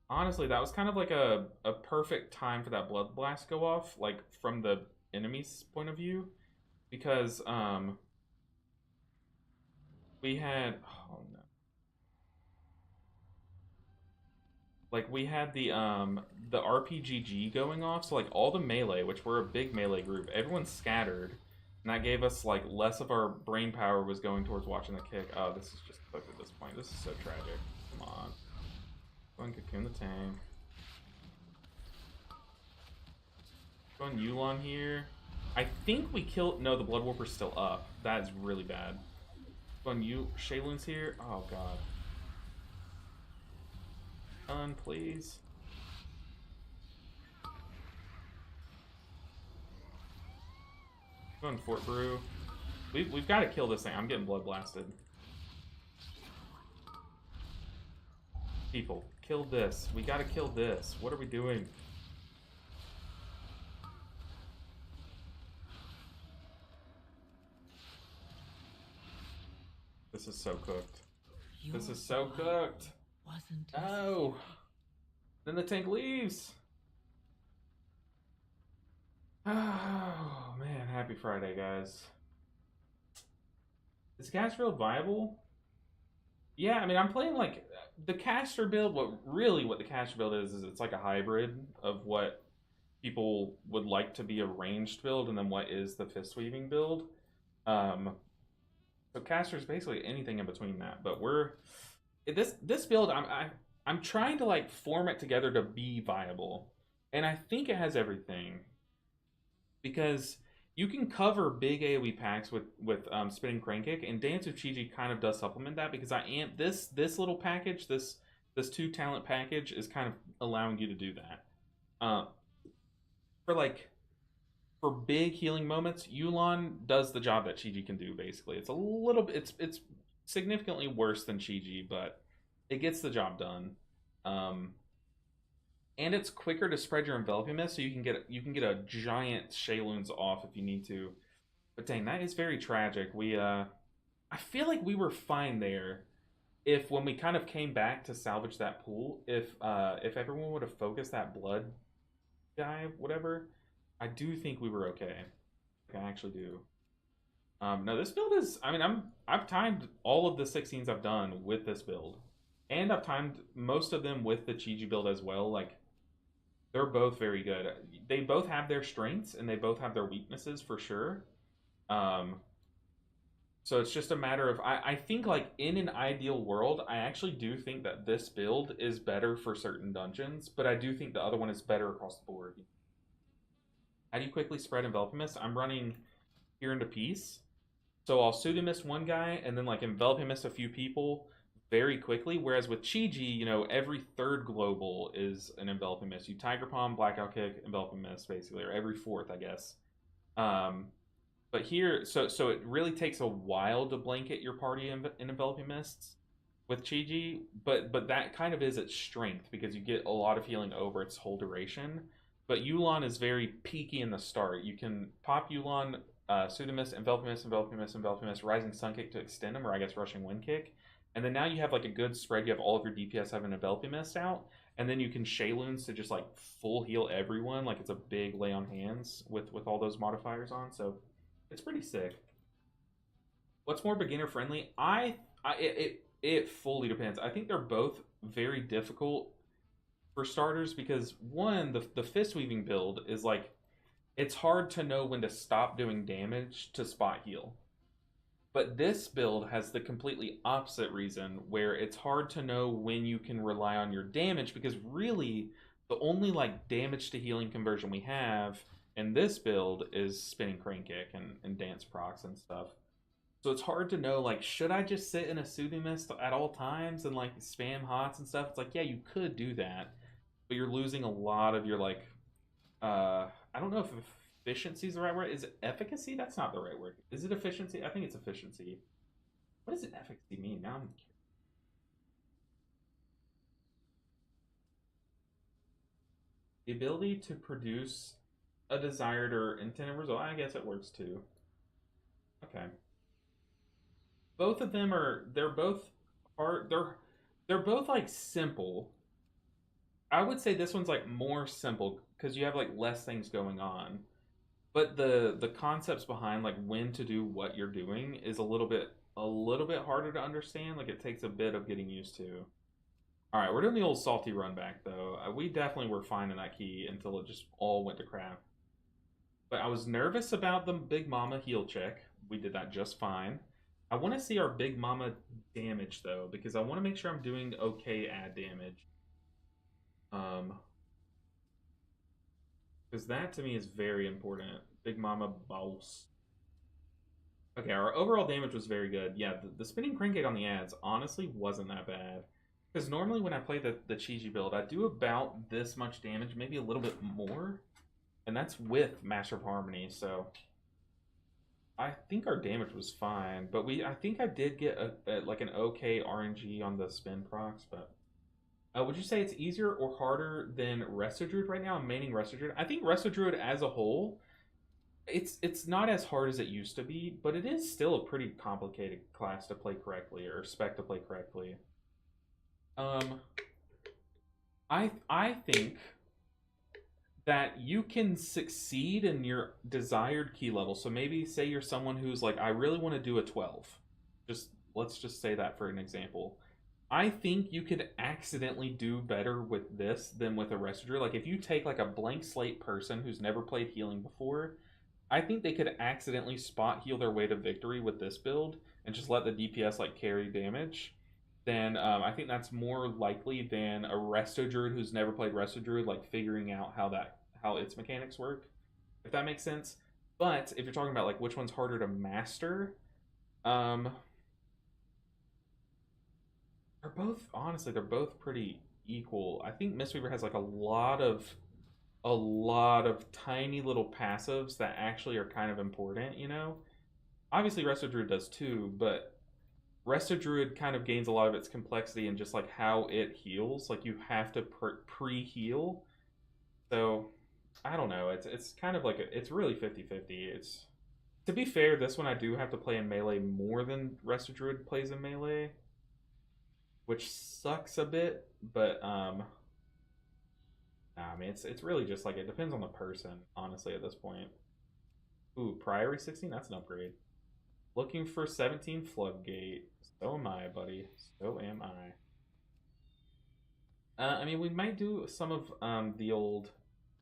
Honestly, that was kind of like a perfect time for that Blood Blast go off, like from the enemy's point of view, because we had we had the the RPGG going off, so like all the melee, which we're a big melee group, everyone's scattered, and that gave us like less of our brain power was going towards watching the kick. Oh, this is just cooked at this point. This is so tragic. Come on. Go and cocoon the tank. Go on Yulon here. I think we killed... No, the Blood Warper's still up. That is really bad. Go on Shaylun's here. Oh, God. Done, please. Go on Fort Brew. We've got to kill this thing. I'm getting blood blasted. People, kill this. We got to kill this. What are we doing? This is so cooked. This is so cooked. No. Then the tank leaves. Oh, man. Happy Friday, guys. Is Caster viable? Yeah, I mean, I'm playing like the caster build. What the caster build is it's like a hybrid of what people would like to be a ranged build and then what is the fist weaving build. So caster is basically anything in between that. But this build, I'm trying to like form it together to be viable, and I think it has everything because you can cover big AoE packs with spinning crane kick, and Dance with Chi-Ji kind of does supplement that because this little package, this 2 talent package is kind of allowing you to do that. For big healing moments, Yulon does the job that Chi-Ji can do. Basically, it's a little bit, it's significantly worse than Chi-Ji, but it gets the job done. And it's quicker to spread your enveloping mist, so you can get a giant Shaylun's off if you need to. But dang, that is very tragic. I feel like we were fine there if when we kind of came back to salvage that pool, if everyone would have focused that blood guy, whatever, I do think we were okay. I actually do. No, this build is, I mean, I've timed all of the 16s I've done with this build. And I've timed most of them with the Chi-Ji build as well. Like, they're both very good. They both have their strengths and they both have their weaknesses for sure. So it's just a matter of, I think like in an ideal world, I actually do think that this build is better for certain dungeons, but I do think the other one is better across the board. How do you quickly spread Enveloping Mist? I'm running here into Peace. So I'll Pseudo Mist one guy and then like Enveloping Mist a few people very quickly, whereas with Chi-Ji, you know, every third global is an Enveloping Mist. You Tiger Palm, Blackout Kick, Enveloping Mist, basically, or every fourth, I guess. But here, so it really takes a while to blanket your party in Enveloping Mists with Chi-Ji, but that kind of is its strength, because you get a lot of healing over its whole duration. But Yulon is very peaky in the start. You can pop Yulon, Pseudo Mist, Enveloping Mist, Enveloping Mist, Enveloping Mist, Rising Sun Kick to extend them, or I guess Rushing Wind Kick. And then now you have like a good spread. You have all of your DPS have an Enveloping Mist out. And then you can Shayluns to just like full heal everyone. Like it's a big lay on hands with all those modifiers on. So it's pretty sick. What's more beginner friendly? It fully depends. I think they're both very difficult for starters because one, the fist weaving build is like, it's hard to know when to stop doing damage to spot heal. But this build has the completely opposite reason, where it's hard to know when you can rely on your damage, because really the only like damage to healing conversion we have in this build is spinning crane kick and dance procs and stuff. So it's hard to know, like, should I just sit in a Soothing Mist at all times and like spam hots and stuff? It's like, yeah, you could do that, but you're losing a lot of your like I don't know if efficiency is the right word. Is it efficacy? That's not the right word. Is it efficiency? I think it's efficiency. What does it efficacy mean? Now I'm curious. The ability to produce a desired or intended result. I guess it works too. Okay. Both of them they're both hard. They're both like simple. I would say this one's like more simple because you have like less things going on. But the concepts behind like when to do what you're doing is a little bit harder to understand. Like it takes a bit of getting used to. All right, we're doing the old salty run back though. We definitely were finding that key until it just all went to crap. But I was nervous about the Big Mama heal check. We did that just fine. I want to see our Big Mama damage though, because I want to make sure I'm doing okay ad damage. Because that to me is very important. Big Mama boss. Okay, our overall damage was very good. Yeah, the spinning crankgate on the ads honestly wasn't that bad. Because normally when I play the Chi-Ji build, I do about this much damage, maybe a little bit more. And that's with Master of Harmony, so I think our damage was fine. But I think I did get like an okay RNG on the spin procs, but would you say it's easier or harder than Resto Druid right now? I'm maining Resto Druid. I think Resto Druid as a whole, it's not as hard as it used to be, but it is still a pretty complicated class to play correctly, or spec to play correctly. I think that you can succeed in your desired key level. So maybe say you're someone who's like, I really want to do a 12. Let's just say that for an example. I think you could accidentally do better with this than with a Resto Druid. Like if you take like a blank slate person who's never played healing before, I think they could accidentally spot heal their way to victory with this build and just let the DPS like carry damage. Then I think that's more likely than a Resto Druid who's never played Resto Druid, like figuring out how its mechanics work, if that makes sense. But if you're talking about like which one's harder to master, they're both pretty equal. I think Mistweaver has like a lot of tiny little passives that actually are kind of important, you know? Obviously Resto Druid does too, but Resto Druid kind of gains a lot of its complexity in just like how it heals. Like you have to pre-heal. So I don't know. It's kind of like it's really 50-50. It's, to be fair, this one I do have to play in melee more than Resto Druid plays in melee, which sucks a bit, but I mean it's really just like it depends on the person, honestly, at this point. Ooh, Priory 16, that's an upgrade. Looking for 17 Floodgate. So am I, buddy. So am I. I mean, we might do some of the old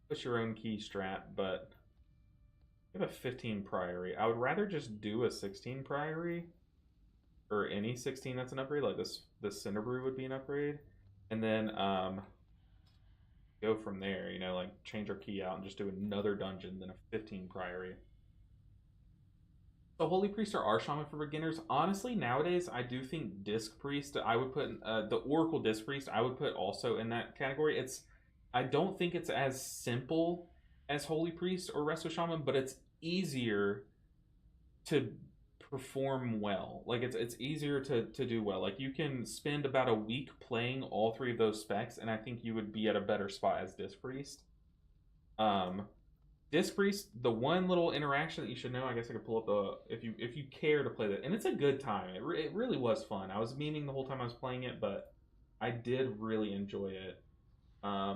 push your own key strat, but we have a 15 Priory. I would rather just do a 16 Priory, or any 16 that's an upgrade. Like this Cinder Brew would be an upgrade, and then go from there. You know, like change our key out and just do another dungeon than a 15 Priory. The Holy Priest or Arshaman for beginners. Honestly, nowadays, I do think Disc Priest, I would put, the Oracle Disc Priest, I would put also in that category. I don't think it's as simple as Holy Priest or Resto Shaman, but it's easier to perform well. Like, it's easier to do well. Like, you can spend about a week playing all three of those specs, and I think you would be at a better spot as Disc Priest. Disc Priest, the one little interaction that you should know, I guess I could pull up if you care to play that, and it's a good time. It really was fun. I was memeing the whole time I was playing it, but I did really enjoy it. I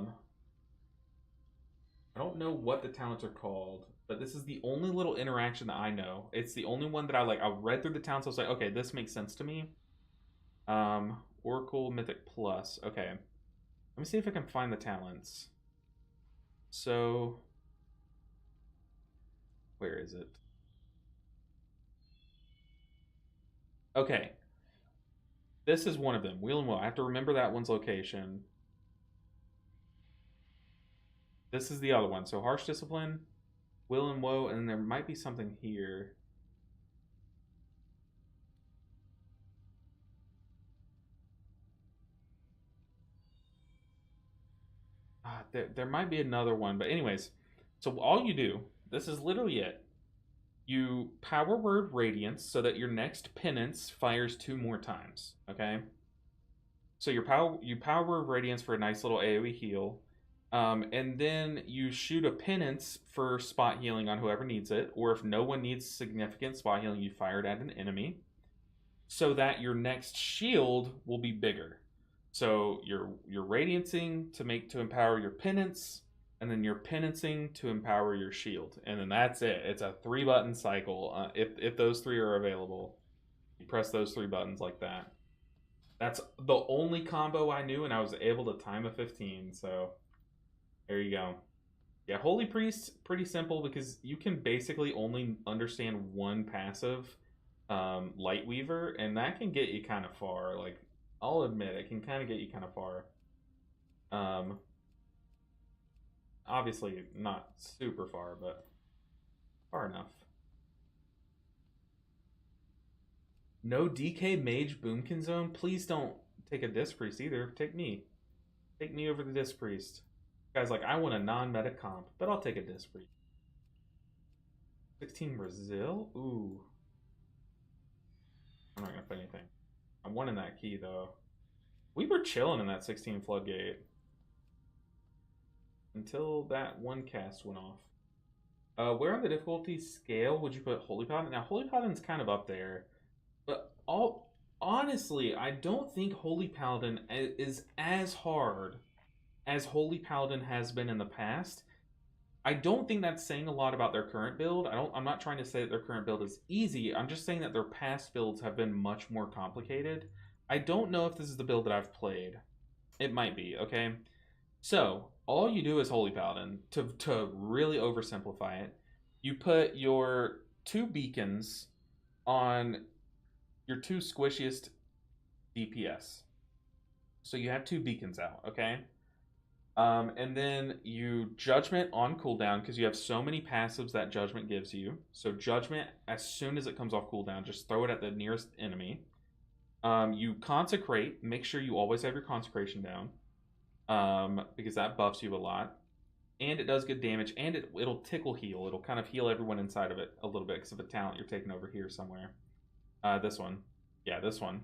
don't know what the talents are called, but this is the only little interaction that I know. It's the only one that I like. I read through the talents, I was like, okay, this makes sense to me. Oracle Mythic Plus. Okay, let me see if I can find the talents. So, where is it? Okay. This is one of them. Wheel and Woe. I have to remember that one's location. This is the other one. So Harsh Discipline, Will and Woe, and there might be something here. There might be another one, but anyways. So all you do, this is literally it. You power word Radiance so that your next penance fires 2 more times. Okay. So you power word Radiance for a nice little AoE heal, and then you shoot a penance for spot healing on whoever needs it, or if no one needs significant spot healing, you fire it at an enemy, so that your next shield will be bigger. So you're radiancing to empower your penance, and then you're penancing to empower your shield, and then that's it. It's a 3-button cycle. If those 3 are available, you press those 3 buttons like that. That's the only combo I knew, and I was able to time a 15, so there you go. Yeah, Holy Priest, pretty simple because you can basically only understand one passive, Lightweaver, and that can get you kind of far. Like, I'll admit, it can kind of get you kind of far. Obviously not super far, but far enough. No DK Mage Boomkin Zone. Please don't take a Disc Priest either. Take me. Take me over the Disc Priest. Guys, like, I want a non-meta comp, but I'll take a Disc Priest. 16 Brazil? Ooh. I'm not gonna play anything. I'm wanting that key, though. We were chilling in that 16 Floodgate. Until that one cast went off. Where on the difficulty scale would you put Holy Paladin? Now, Holy Paladin's kind of up there. But honestly, I don't think Holy Paladin is as hard as Holy Paladin has been in the past. I don't think that's saying a lot about their current build. I'm not trying to say that their current build is easy. I'm just saying that their past builds have been much more complicated. I don't know if this is the build that I've played. It might be, okay? So, all you do is Holy Paladin. To really oversimplify it, you put your 2 beacons on your 2 squishiest DPS. So you have 2 beacons out, okay? And then you Judgment on cooldown because you have so many passives that Judgment gives you. So Judgment, as soon as it comes off cooldown, just throw it at the nearest enemy. You Consecrate. Make sure you always have your Consecration down because that buffs you a lot. And it does good damage, and it'll tickle heal. It'll kind of heal everyone inside of it a little bit because of a talent you're taking over here somewhere. This one. Yeah, this one.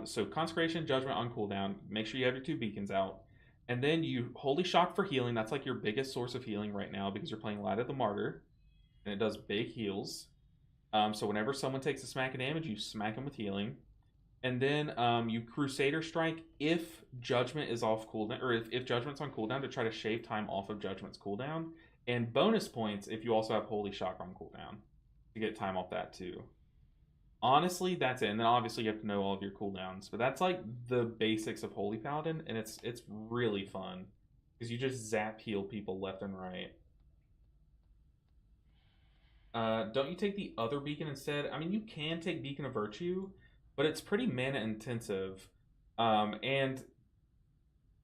So Consecration, Judgment on cooldown. Make sure you have your 2 beacons out. And then you Holy Shock for healing. That's like your biggest source of healing right now because you're playing Light of the Martyr. And it does big heals. So whenever someone takes a smack of damage, you smack them with healing. And then you Crusader Strike if Judgment is off cooldown, or if Judgment's on cooldown, to try to shave time off of Judgment's cooldown. And bonus points if you also have Holy Shock on cooldown to get time off that too. Honestly, that's it. And then obviously you have to know all of your cooldowns. But that's like the basics of Holy Paladin, and it's really fun. Because you just zap heal people left and right. Don't you take the other beacon instead? I mean, you can take Beacon of Virtue, but it's pretty mana intensive. And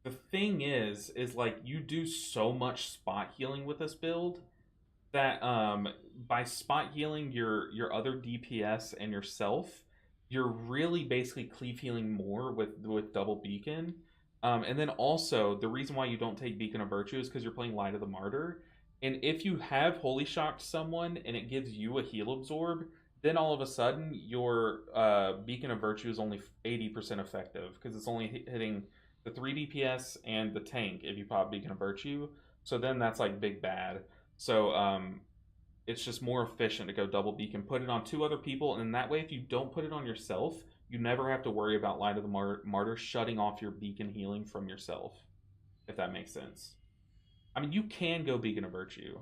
the thing is like you do so much spot healing with this build that by spot healing your other DPS and yourself, you're really basically cleave healing more with double beacon. And then also the reason why you don't take Beacon of Virtue is because you're playing Light of the Martyr. And if you have Holy Shocked someone and it gives you a heal absorb, then all of a sudden your Beacon of Virtue is only 80% effective because it's only hitting the 3 DPS and the tank if you pop Beacon of Virtue. So then that's like big bad. So it's just more efficient to go double beacon, put it on 2 other people, and that way if you don't put it on yourself, you never have to worry about Light of the Martyr shutting off your beacon healing from yourself, if that makes sense. I mean, you can go Beacon of Virtue,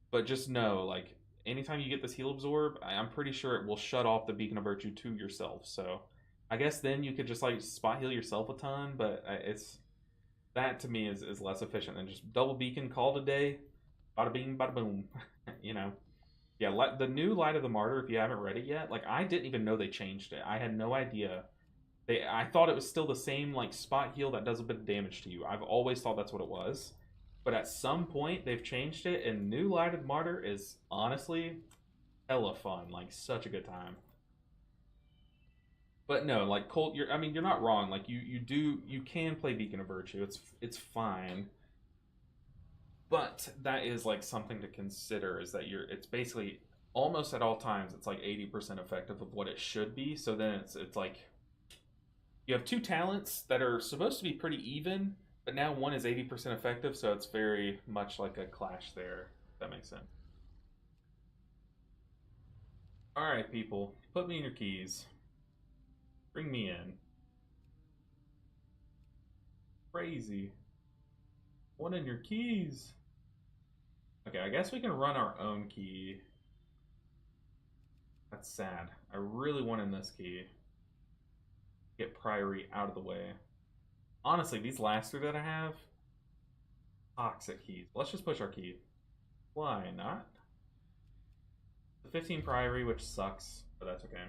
but just know, like, anytime you get this heal absorb, I'm pretty sure it will shut off the Beacon of Virtue to yourself. So I guess then you could just like spot heal yourself a ton, but it's that to me is less efficient than just double beacon, call it a day. Bada bing, bada boom. You know? Yeah, the new Light of the Martyr, if you haven't read it yet, like, I didn't even know they changed it. I had no idea. I thought it was still the same, like, spot heal that does a bit of damage to you. I've always thought that's what it was. But at some point, they've changed it, and new Light of the Martyr is, honestly, hella fun. Like, such a good time. But no, like, Colt, you're not wrong. Like, you can play Beacon of Virtue. It's fine. But that is like something to consider, is that it's basically almost at all times it's like 80% effective of what it should be. So then it's like you have 2 talents that are supposed to be pretty even, but now one is 80% effective, so it's very much like a clash there, if that makes sense. Alright, people, put me in your keys. Bring me in. Crazy. One in your keys. Okay, I guess we can run our own key. That's sad. I really wanted this key. get Priory out of the way. Honestly, these last 3 that I have, toxic keys. Let's just push our key. Why not? The 15 Priory, which sucks, but that's okay.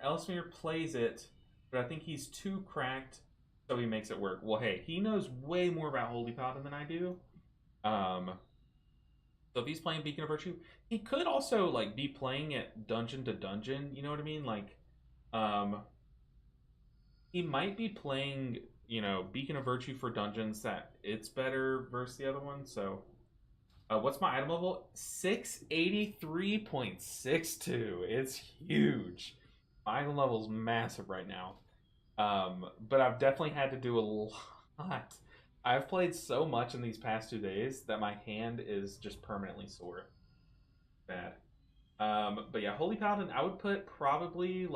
Ellesmere plays it, but I think he's too cracked, so he makes it work. Well, hey, he knows way more about Holy Paladin than I do. So if he's playing Beacon of Virtue, he could also like be playing it dungeon to dungeon. You know what I mean? Like, he might be playing, you know, Beacon of Virtue for dungeons that it's better versus the other one. So, what's my item level? 683.62. It's huge. My item level's massive right now. But I've definitely had to do a lot. I've played so much in these past 2 days that my hand is just permanently sore. Bad. But yeah, Holy Paladin, I would put probably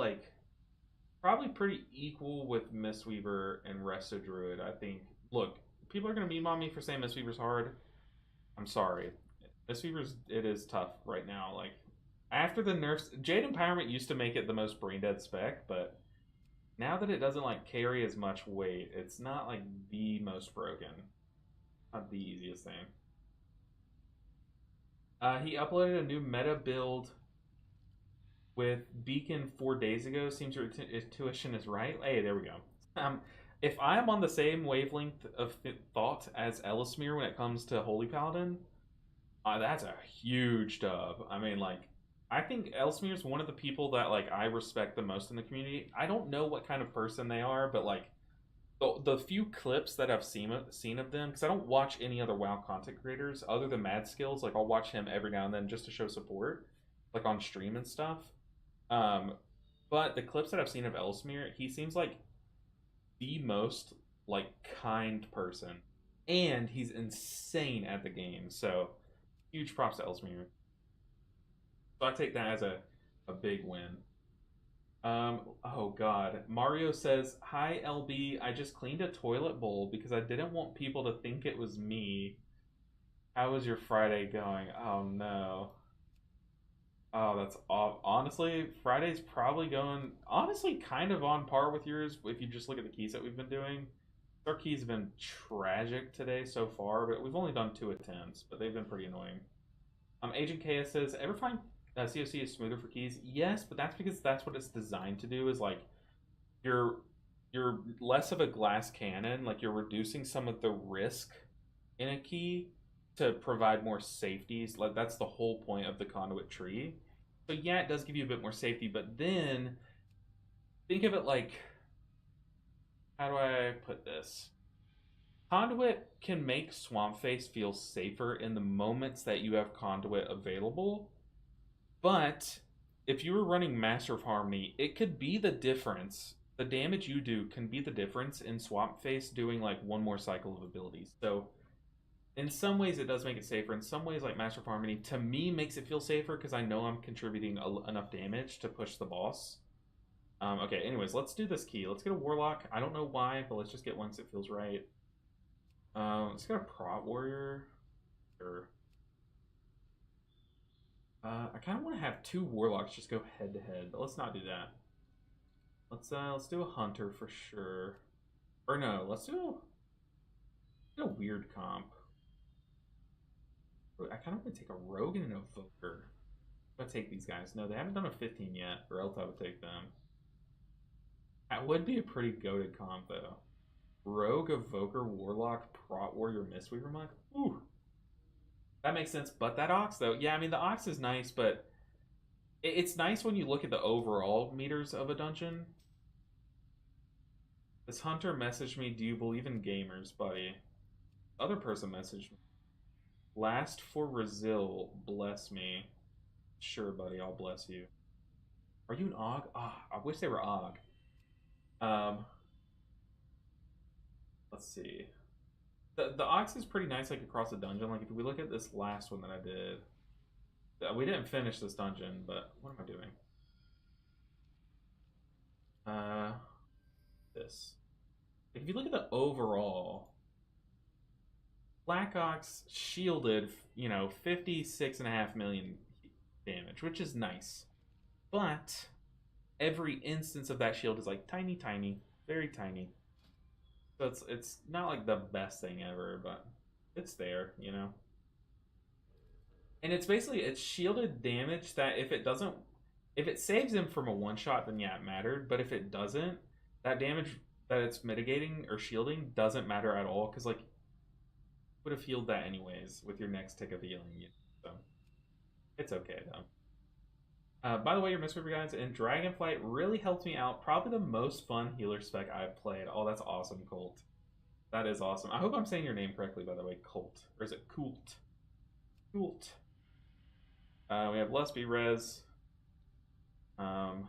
pretty equal with Mistweaver and Resto Druid. I think, look, people are going to meme on me for saying Mistweaver's hard. I'm sorry. Mistweaver's, it is tough right now. Like, after the nerfs, Jade Empowerment used to make it the most brain dead spec, but now that it doesn't like carry as much weight, it's not like the most broken. Not the easiest thing. He uploaded a new meta build with Beacon 4 days ago. Seems your intuition is right. Hey, there we go. If I'm on the same wavelength of thought as Ellesmere when it comes to Holy Paladin, that's a huge dub. I mean, like, I think Ellesmere is one of the people that like I respect the most in the community. I don't know what kind of person they are, but like the few clips that I've seen of them, because I don't watch any other WoW content creators other than Mad Skills. Like, I'll watch him every now and then just to show support, like on stream and stuff. But the clips that I've seen of Ellesmere, he seems like the most like kind person, and he's insane at the game. So huge props to Ellesmere. So I take that as a big win. Oh god. Mario says, "Hi LB, I just cleaned a toilet bowl because I didn't want people to think it was me. How was your Friday going?" Oh no. Oh, that's off. Honestly, Friday's probably going, honestly, kind of on par with yours if you just look at the keys that we've been doing. Our keys have been tragic today so far, but we've only done 2 attempts, but they've been pretty annoying. Agent KS says, "Ever find COC is smoother for keys?" Yes, but that's because that's what it's designed to do. Is like you're less of a glass cannon. Like, you're reducing some of the risk in a key to provide more safeties. Like, that's the whole point of the conduit tree. So yeah, it does give you a bit more safety, but then think of it like, how do I put this? Conduit can make Swamp Face feel safer in the moments that you have Conduit available. But if you were running Master of Harmony, it could be the difference. The damage you do can be the difference in Swamp Face doing like 1 more cycle of abilities. So in some ways it does make it safer. In some ways, like Master of Harmony, to me, makes it feel safer because I know I'm contributing enough damage to push the boss. Okay, anyways, let's do this key. Let's get a Warlock. I don't know why, but let's just get one because it feels right. Let's get a Prot Warrior. Sure. I kind of want to have 2 Warlocks just go head to head, but let's not do that. Let's do a Hunter for sure. Or no, let's do a weird comp. I kind of want to take a Rogue and an Evoker. I'm gonna take these guys. No, they haven't done a 15 yet, or else I would take them. That would be a pretty goated comp though. Rogue, Evoker, Warlock, Prot Warrior, Mistweaver Monk. Ooh. That makes sense, but that Ox, though, yeah, I mean, the Ox is nice, but it's nice when you look at the overall meters of a dungeon. This Hunter messaged me, "Do you believe in gamers, buddy?" Other person messaged me, "Last for Brazil, bless me." Sure, buddy, I'll bless you. Are you an Og? Ah, I wish they were Og. Let's see. The Ox is pretty nice, like, across the dungeon. Like, if we look at this last one that I did, we didn't finish this dungeon, but what am I doing? This. If you look at the overall, Black Ox shielded, 56.5 million damage, which is nice. But every instance of that shield is like tiny, tiny, very tiny. So it's not like the best thing ever, but it's there, you know. And it's basically it's shielded damage that if it saves him from a one shot, then yeah, it mattered. But if it doesn't, that damage that it's mitigating or shielding doesn't matter at all because like would have healed that anyways with your next tick of healing. So it's okay though. By the way, your Mistweaver guys and Dragonflight really helped me out. Probably the most fun healer spec I've played. Oh, that's awesome, Colt. That is awesome. I hope I'm saying your name correctly, by the way, Colt. Or is it Coult? Coult. We have Lusby Res. What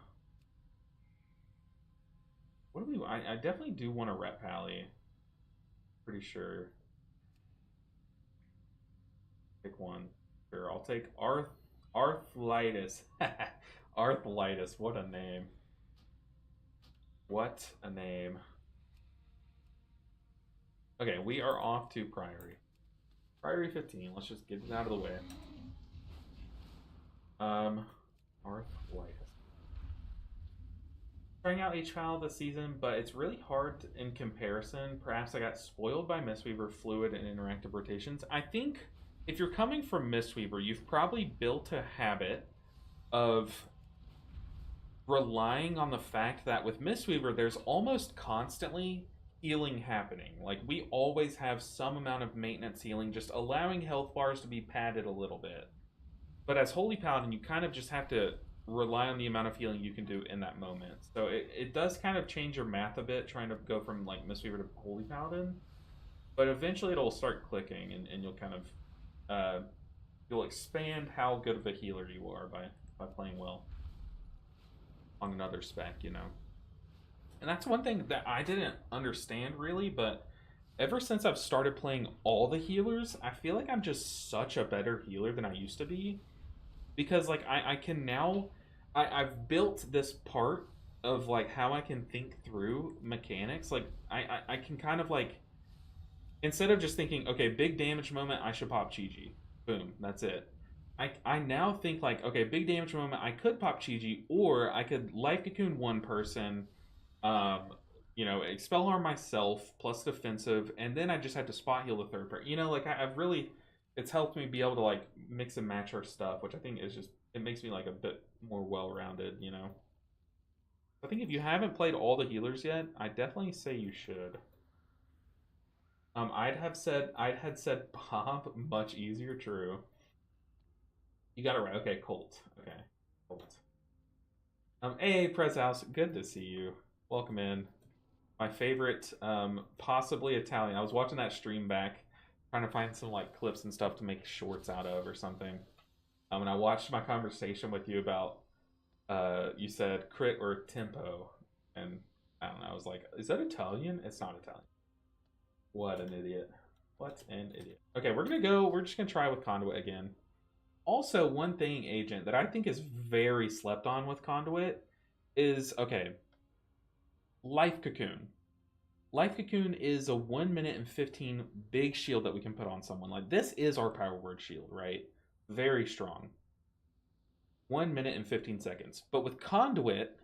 do we... I definitely do want a rep Pally. Pretty sure. Pick one. Sure, I'll take Arthlitis. Arthlitis, what a name. What a name. Okay, we are off to Priory. Priory 15, let's just get it out of the way. Arthlitis. Trying out HPAL this season, but it's really hard in comparison. Perhaps I got spoiled by Mistweaver, Fluid, and Interactive Rotations. I think if you're coming from Mistweaver, you've probably built a habit of relying on the fact that with Mistweaver, there's almost constantly healing happening. Like, we always have some amount of maintenance healing, just allowing health bars to be padded a little bit. But as Holy Paladin, you kind of just have to rely on the amount of healing you can do in that moment. So it does kind of change your math a bit, trying to go from, like, Mistweaver to Holy Paladin. But eventually it'll start clicking, and you'll kind of... you'll expand how good of a healer you are by playing well on another spec, you know. And that's one thing that I didn't understand really, but ever since I've started playing all the healers, I feel like I'm just such a better healer than I used to be. Because like I can now I've built this part of like how I can think through mechanics. Like I can kind of like, instead of just thinking, okay, big damage moment, I should pop Chi-Chi. Boom, that's it. I now think like, okay, big damage moment, I could pop Chi-Chi, or I could Life Cocoon one person, you know, Expel Arm myself, plus defensive, and then I just have to spot heal the third person. You know, like I've really, it's helped me be able to like mix and match our stuff, which I think is just, it makes me like a bit more well-rounded, you know. I think if you haven't played all the healers yet, I definitely say you should. I'd had said Bob, much easier, true. You got it right. Okay, Colt. Okay, Colt. Hey, Prez House, good to see you. Welcome in. My favorite, possibly Italian. I was watching that stream back, trying to find some like clips and stuff to make shorts out of or something. And I watched my conversation with you about, you said crit or tempo, and I don't know. I was like, is that Italian? It's not Italian. What an idiot. What an idiot. Okay, we're just gonna try with Conduit again. Also, one thing, Agent, that I think is very slept on with Conduit is, okay, Life Cocoon. Life Cocoon is a 1 minute and 15 big shield that we can put on someone. Like, this is our power word shield, right? Very strong. 1 minute and 15 seconds. But with Conduit,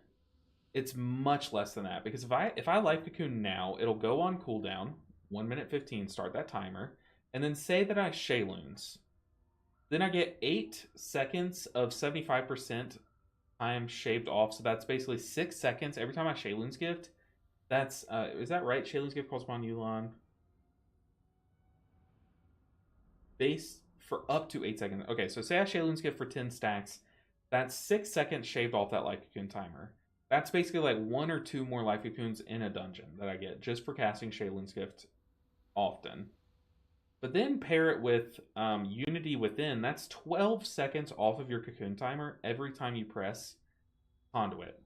it's much less than that. Because if I Life Cocoon now, it'll go on cooldown, 1 minute 15, start that timer, and then say that I Shayloons. Then I get 8 seconds of 75% time shaved off. So that's basically 6 seconds every time I Shayloon's Gift. That's, is that right? Shayloon's Gift calls upon Yulon. Base for up to 8 seconds. Okay, so say I Shayloon's Gift for 10 stacks. That's 6 seconds shaved off that Life Cocoon timer. That's basically like 1 or 2 more Life Cocoons in a dungeon that I get just for casting Shayloon's Gift often. But then pair it with Unity Within. That's 12 seconds off of your Cocoon timer every time you press Conduit.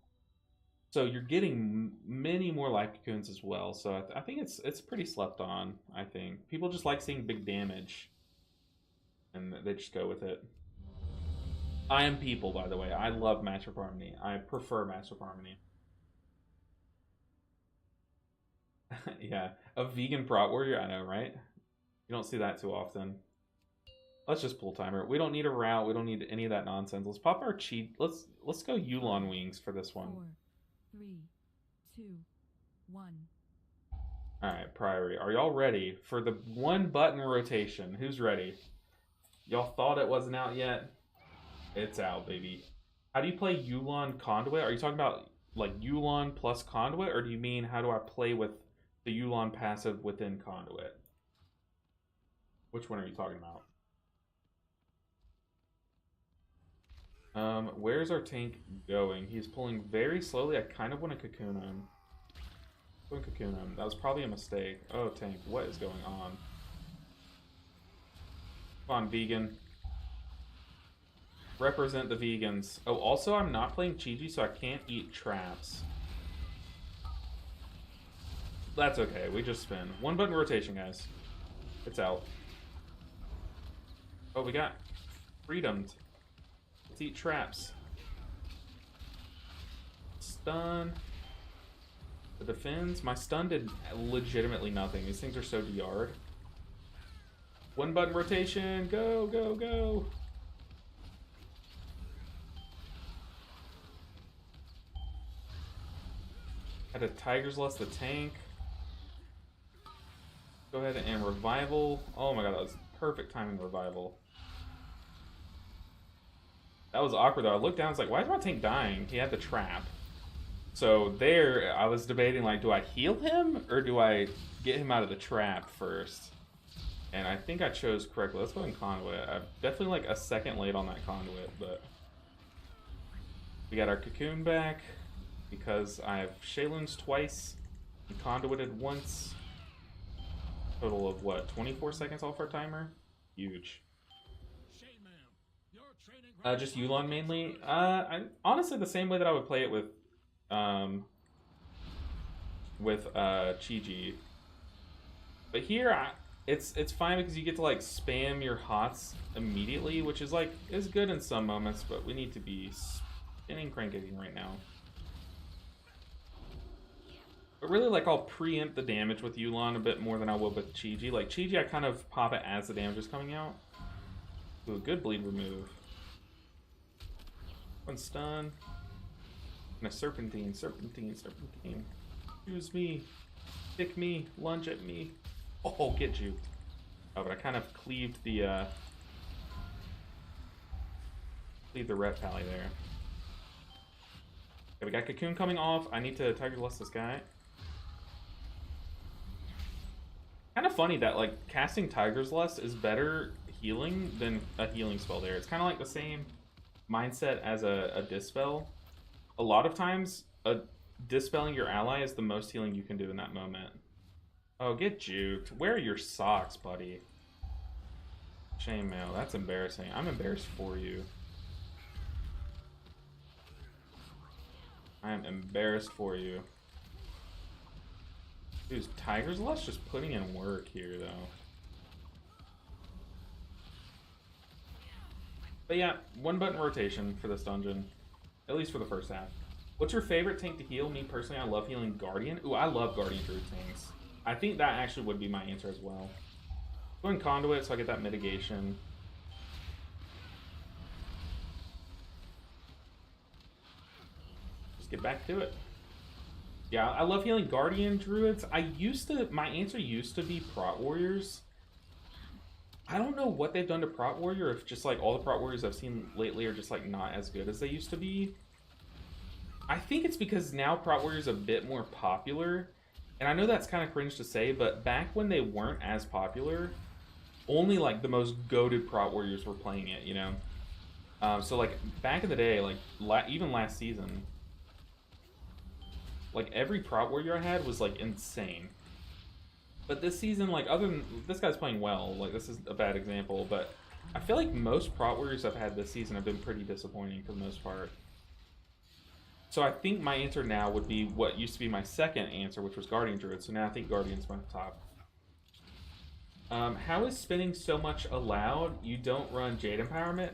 So you're getting many more Life Cocoons as well. So I think it's pretty slept on, I think. People just like seeing big damage, and they just go with it. I am people, by the way. I love Matchup Harmony. I prefer Matchup Harmony. Yeah, a vegan prot warrior, I know, right? You don't see that too often. Let's just pull timer. We don't need a route. We don't need any of that nonsense. Let's pop our cheat. Let's go Yulon wings for this one. 4, 3, 2, 1. All right, priority. Are y'all ready for the one button rotation? Who's ready? Y'all thought it wasn't out yet? It's out, baby. How do you play Yulon Conduit? Are you talking about like Yulon plus Conduit, or do you mean how do I play with the Yulon passive within Conduit? Which one are you talking about? Where's our tank going? He's pulling very slowly. I kind of want to cocoon him. Cocoon him. That was probably a mistake. Oh, tank, what is going on? Come on, vegan. Represent the vegans. Oh, also, I'm not playing Chi-Ji, so I can't eat traps. That's okay. We just spin. One button rotation, guys. It's out. Oh, we got freedomed. Let's eat traps. Stun. The defends. My stun did legitimately nothing. These things are so DR'd. One button rotation. Go, go, go. Had a Tiger's Lust the tank. Go ahead and revival. Oh my god, that was perfect timing revival. That was awkward though. I looked down, I was like, why is my tank dying? He had the trap. So there, I was debating, like, do I heal him or do I get him out of the trap first? And I think I chose correctly. Let's go in Conduit. I'm definitely like a second late on that Conduit, but we got our Cocoon back because I have Shaylun's twice and Conduited once. Total of what, 24 seconds off our timer? Huge. Just Yulon mainly. Honestly, the same way that I would play it with Chi-Ji. But here, it's fine because you get to like spam your hots immediately, which is like is good in some moments, but we need to be spinning cranking right now. But really, like, I'll preempt the damage with Yulon a bit more than I will with Chi-Ji. Like, Chi-Ji, I kind of pop it as the damage is coming out. Ooh, good bleed remove. One stun. And a serpentine, serpentine, serpentine. Use me. Pick me. Lunge at me. Oh, get juked. Oh, but I kind of cleaved the ret pally there. Okay, we got Cocoon coming off. I need to Tiger's Lust this guy. Kind of funny that like casting Tiger's Lust is better healing than a healing spell there. It's kind of like the same mindset as a dispel. A lot of times, dispelling your ally is the most healing you can do in that moment. Oh, get juked. Where are your socks, buddy? Chainmail, that's embarrassing. I'm embarrassed for you. I am embarrassed for you. Dude, Tiger's Lust just putting in work here, though. But yeah, one button rotation for this dungeon. At least for the first half. What's your favorite tank to heal? Me, personally, I love healing Guardian. Ooh, I love Guardian Druid tanks. I think that actually would be my answer as well. Going Conduit so I get that mitigation. Just get back to it. Yeah, I love healing Guardian Druids. My answer used to be Prot Warriors. I don't know what they've done to Prot Warrior, if just like all the Prot Warriors I've seen lately are just like not as good as they used to be. I think it's because now Prot Warrior is a bit more popular. And I know that's kind of cringe to say, but back when they weren't as popular, only like the most goated Prot Warriors were playing it, you know? So like back in the day, like even last season, like every Prot Warrior I had was like insane. But this season, like other than this guy's playing well, like this is a bad example, but I feel like most Prot Warriors I've had this season have been pretty disappointing for the most part. So I think my answer now would be what used to be my second answer, which was Guardian Druid. So now I think Guardian's my top. How is spinning so much allowed? You don't run Jade Empowerment?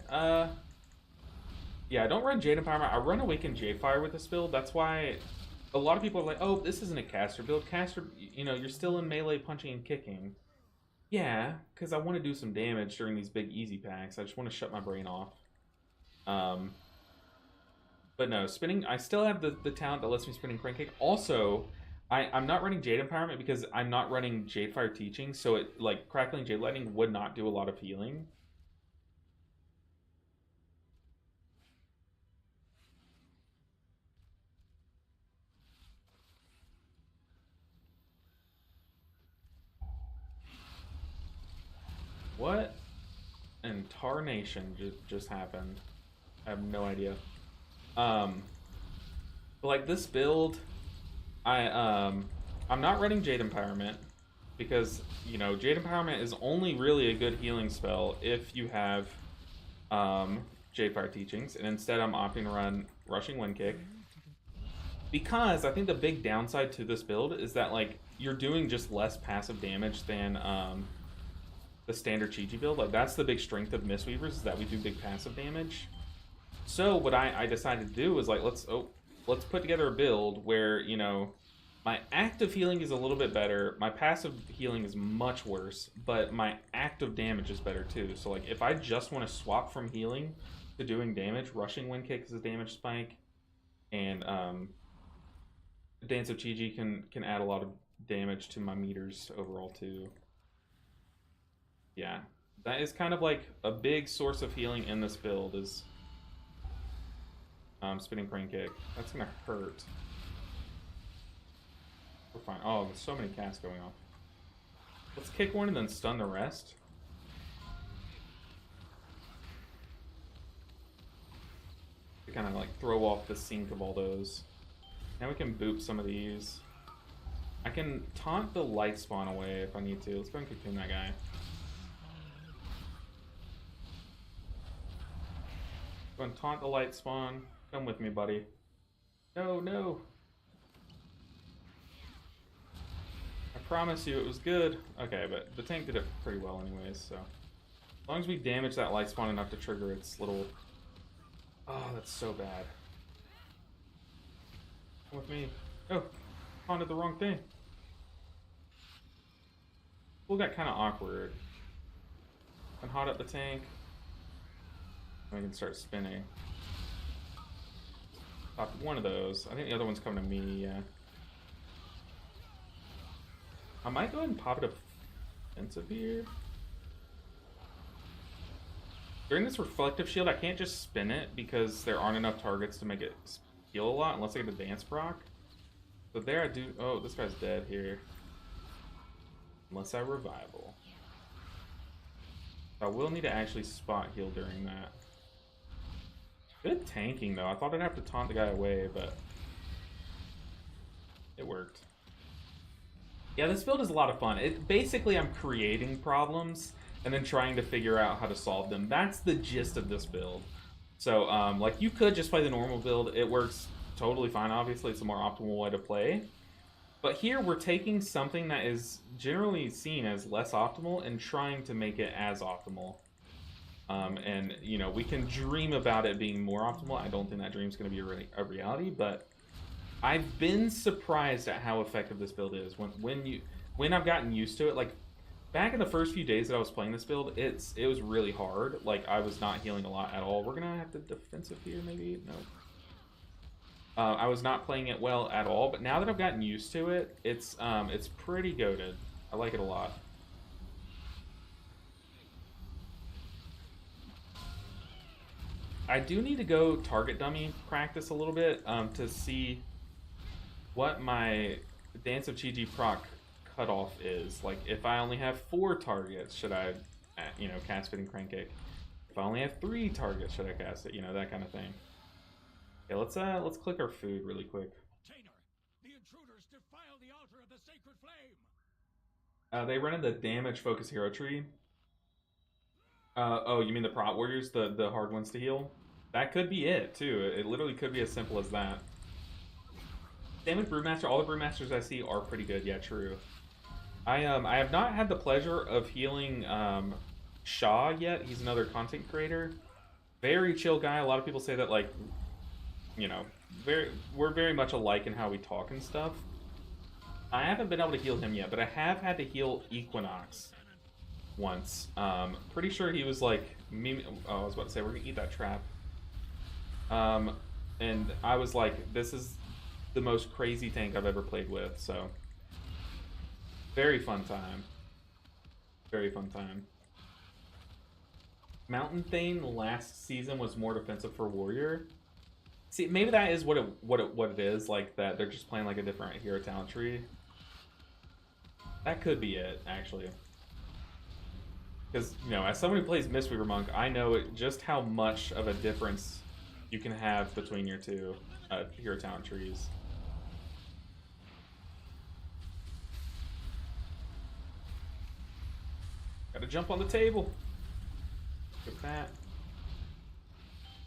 Yeah, I don't run Jade Empowerment. I run Awakened Jade Fire with this build. That's why a lot of people are like, oh, this isn't a caster build. Caster, you know, you're still in melee punching and kicking. Yeah, because I want to do some damage during these big easy packs. I just want to shut my brain off. Um, but no, spinning. I still have the talent that lets me spinning crank. Also, I'm not running Jade Empowerment because I'm not running Jade Fire Teaching. So it like crackling Jade Lightning would not do a lot of healing. What in tarnation just happened? I have no idea. But like this build, I'm not running Jade Empowerment because you know Jade Empowerment is only really a good healing spell if you have Jade Fire Teachings, and instead I'm opting to run Rushing Wind Kick because I think the big downside to this build is that like you're doing just less passive damage than the standard Chi-Chi build. Like that's the big strength of Mistweavers is that we do big passive damage. So what I decided to do was like let's put together a build where you know my active healing is a little bit better, my passive healing is much worse, but my active damage is better too. So like if I just want to swap from healing to doing damage, Rushing Wind Kick is a damage spike, and Dance of Chi-Chi can add a lot of damage to my meters overall too. Yeah, that is kind of like a big source of healing in this build is spinning crane kick. That's gonna hurt. We're fine. Oh, there's so many casts going on. Let's kick one and then stun the rest. To kind of like throw off the sync of all those. Now we can boop some of these. I can taunt the light spawn away if I need to. Let's go and cocoon that guy. Go and taunt the light spawn. Come with me, buddy. No, no. I promise you it was good. Okay, but the tank did it pretty well anyways, so. As long as we damage that light spawn enough to trigger its little... Oh, that's so bad. Come with me. Oh, taunted the wrong thing. Pool got kind of awkward. And hot up the tank. We can start spinning. Pop one of those. I think the other one's coming to me, yeah. I might go ahead and pop it offensive here. During this reflective shield, I can't just spin it because there aren't enough targets to make it heal a lot unless I get a dance proc. So there I do. Oh, this guy's dead here. Unless I revival. I will need to actually spot heal during that. Good tanking though. I thought I'd have to taunt the guy away, but it worked. Yeah, this build is a lot of fun. Basically I'm creating problems and then trying to figure out how to solve them. That's the gist of this build. So like you could just play the normal build. It works totally fine. Obviously it's a more optimal way to play. But here we're taking something that is generally seen as less optimal and trying to make it as optimal. And, you know, we can dream about it being more optimal. I don't think that dream's going to be a reality, but I've been surprised at how effective this build is. When I've gotten used to it, like, back in the first few days that I was playing this build, it was really hard. Like, I was not healing a lot at all. We're going to have to defensive here, maybe? No. I was not playing it well at all, but now that I've gotten used to it, it's pretty goated. I like it a lot. I do need to go target dummy practice a little bit to see what my Dance of Chi-Chi proc cutoff is. Like, if I only have 4 targets, should I, you know, cast Spinning Crank Kick? If I only have 3 targets, should I cast it? You know, that kind of thing. Okay, let's click our food really quick. Tainer, the intruders defile the altar of the sacred flame. They run in the damage focus hero tree. Oh, you mean the prot warriors, the hard ones to heal? That could be it too. It literally could be as simple as that. Same with Brewmaster. All the Brewmasters I see are pretty good. Yeah, true. I have not had the pleasure of healing Shaw yet. He's another content creator. Very chill guy. A lot of people say that, like, you know, we're very much alike in how we talk and stuff. I haven't been able to heal him yet, but I have had to heal Equinox. once. Pretty sure he was like, oh, I was about to say, we're gonna eat that trap. And I was like, this is the most crazy tank I've ever played with, so. Very fun time. Very fun time. Mountain Thane last season was more defensive for Warrior. See, maybe that is what it is, like that they're just playing like a different hero talent tree. That could be it, actually. Because, you know, as someone who plays Mistweaver Monk, I know just how much of a difference you can have between your two hero talent trees. Gotta jump on the table. Get that.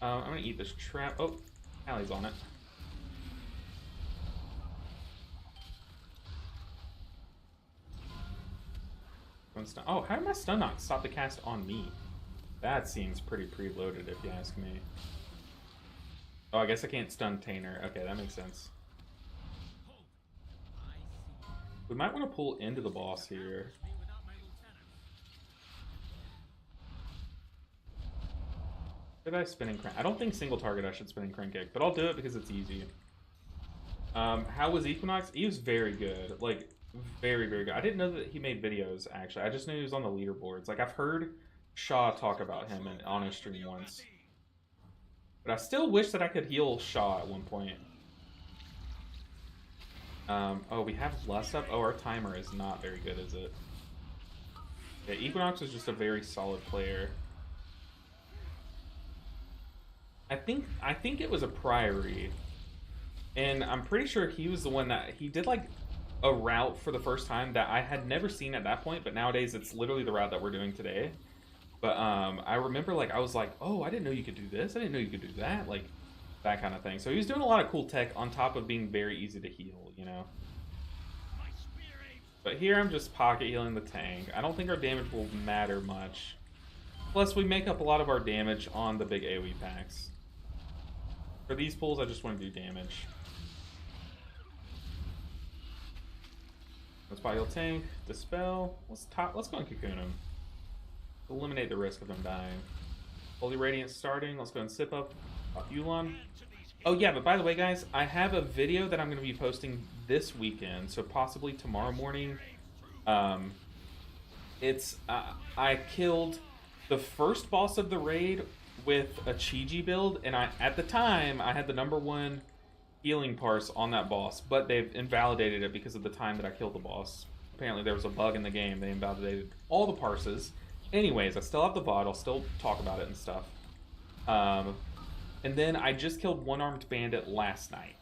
I'm gonna eat this trap. Oh, Allie's on it. Oh, how did my stun not stop the cast on me? That seems pretty preloaded if you ask me. Oh, I guess I can't stun Tainer. Okay, that makes sense. We might want to pull into the boss here. Should I spin and crank? I don't think single target I should spin and crank kick, but I'll do it because it's easy. How was Equinox? He was very good. Like, very, very good. I didn't know that he made videos, actually. I just knew he was on the leaderboards. Like, I've heard Shaw talk about him on his stream once. But I still wish that I could heal Shaw at one point. Oh, we have Lust up? Oh, our timer is not very good, is it? Yeah, Equinox is just a very solid player. I think it was a Priory. And I'm pretty sure he was the one that... He did, like, a route for the first time that I had never seen at that point, but nowadays it's literally the route that we're doing today. But I remember, like, I was like, oh, I didn't know you could do this. I didn't know you could do that. Like, that kind of thing. So he was doing a lot of cool tech on top of being very easy to heal, you know? But here I'm just pocket healing the tank. I don't think our damage will matter much. Plus, we make up a lot of our damage on the big AoE packs. For these pulls, I just want to do damage. Let's body heal tank, dispel. Let's go and cocoon him. Eliminate the risk of him dying. Holy Radiance starting. Let's go and sip up Yulon. Oh yeah, but by the way, guys, I have a video that I'm going to be posting this weekend, so possibly tomorrow morning. I killed the first boss of the raid with a Chi-Ji build, and at the time I had the #1 healing parse on that boss, but they've invalidated it because of the time that I killed the boss. Apparently there was a bug in the game. They invalidated all the parses. Anyways, I still have the VOD. I'll still talk about it and stuff. And then I just killed One-Armed Bandit last night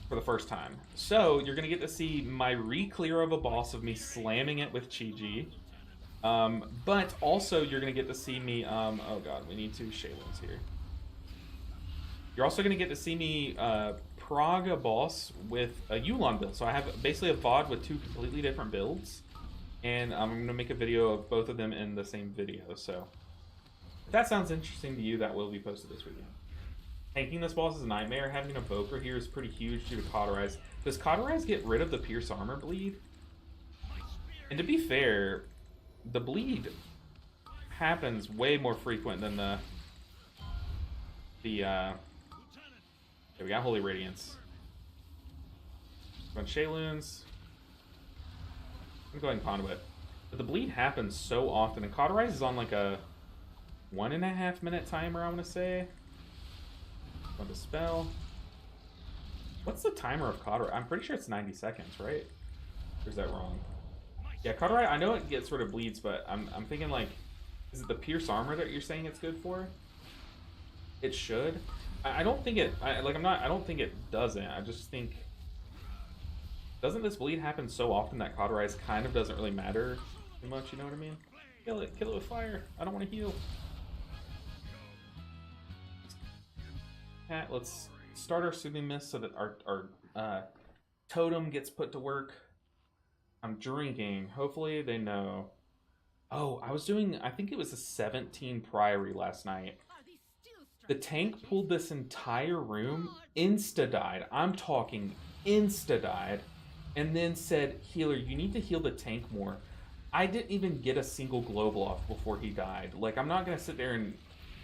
for the first time. So you're going to get to see my re-clear of a boss of me slamming it with Chi-Ji. But also you're going to get to see me... oh god, we need 2 Shaylins here. You're also going to get to see me prog a boss with a Yulon build. So I have basically a VOD with 2 completely different builds. And I'm going to make a video of both of them in the same video. So if that sounds interesting to you, that will be posted this weekend. Tanking this boss is a nightmare. Having an Evoker here is pretty huge due to Cauterize. Does Cauterize get rid of the Pierce Armor bleed? And to be fair, the bleed happens way more frequent than yeah, we got Holy Radiance. Run Shayloons. I'm going Conduit. But the bleed happens so often, and Cauterize is on like a 1.5 minute timer, I want to say. Going to Dispel. What's the timer of Cauterize? I'm pretty sure it's 90 seconds, right? Or is that wrong? Yeah, Cauterize, I know it gets rid of bleeds, but I'm thinking like, is it the Pierce Armor that you're saying it's good for? It should. I don't think it. I don't think it doesn't. I just think. Doesn't this bleed happen so often that Cauterize kind of doesn't really matter too much? You know what I mean? Kill it with fire. I don't want to heal. Let's start our Soothing Mist so that our totem gets put to work. I'm drinking. Hopefully they know. Oh, I think it was a 17 Priory last night. The tank pulled this entire room, insta-died. I'm talking insta-died. And then said, healer, you need to heal the tank more. I didn't even get a single glow off before he died. Like, I'm not gonna sit there and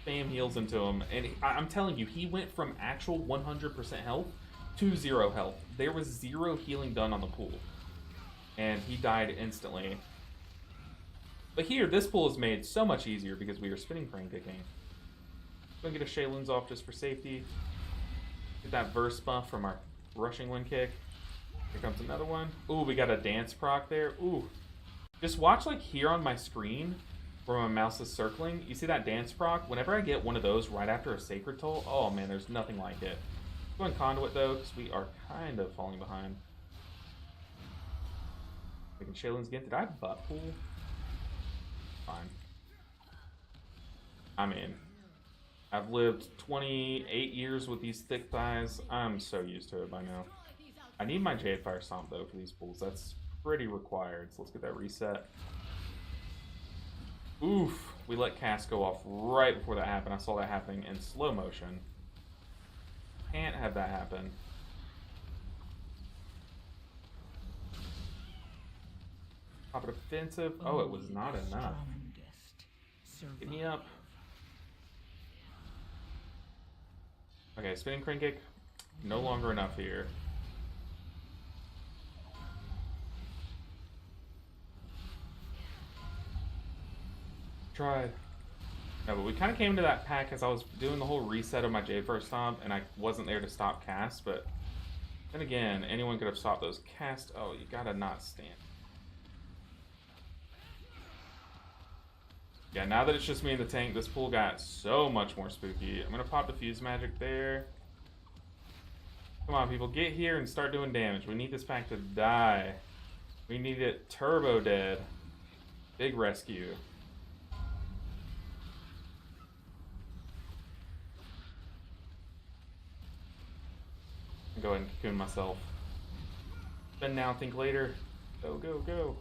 spam heals into him. And I'm telling you, he went from actual 100% health to 0 health. There was 0 healing done on the pool. And he died instantly. But here, this pool is made so much easier because we are spinning crane kicking. Gonna get a Shaylin's off just for safety. Get that verse buff from our rushing wind kick. Here comes another one. Ooh, we got a dance proc there. Ooh. Just watch like here on my screen where my mouse is circling. You see that dance proc? Whenever I get one of those right after a sacred toll, oh man, there's nothing like it. Going conduit though, because we are kind of falling behind. Taking Shaylin's again. Did I butt pool? Fine. I mean, I've lived 28 years with these thick thighs. I'm so used to it by now. I need my Jade Fire Stomp though for these pools. That's pretty required. So let's get that reset. Oof. We let Cass go off right before that happened. I saw that happening in slow motion. Can't have that happen. Pop it offensive. Oh, it was not enough. Get me up. Okay, spinning crane kick. No longer enough here. Tried. No, but we kind of came to that pack as I was doing the whole reset of my Jade First Stomp, and I wasn't there to stop cast, but then again, anyone could have stopped those cast. Oh, you gotta not stand. Yeah, now that it's just me and the tank, this pool got so much more spooky. I'm gonna pop the fuse magic there. Come on, people, get here and start doing damage. We need this pack to die. We need it turbo dead. Big rescue. Go ahead and cocoon myself. Spend now, think later. Go, go, go.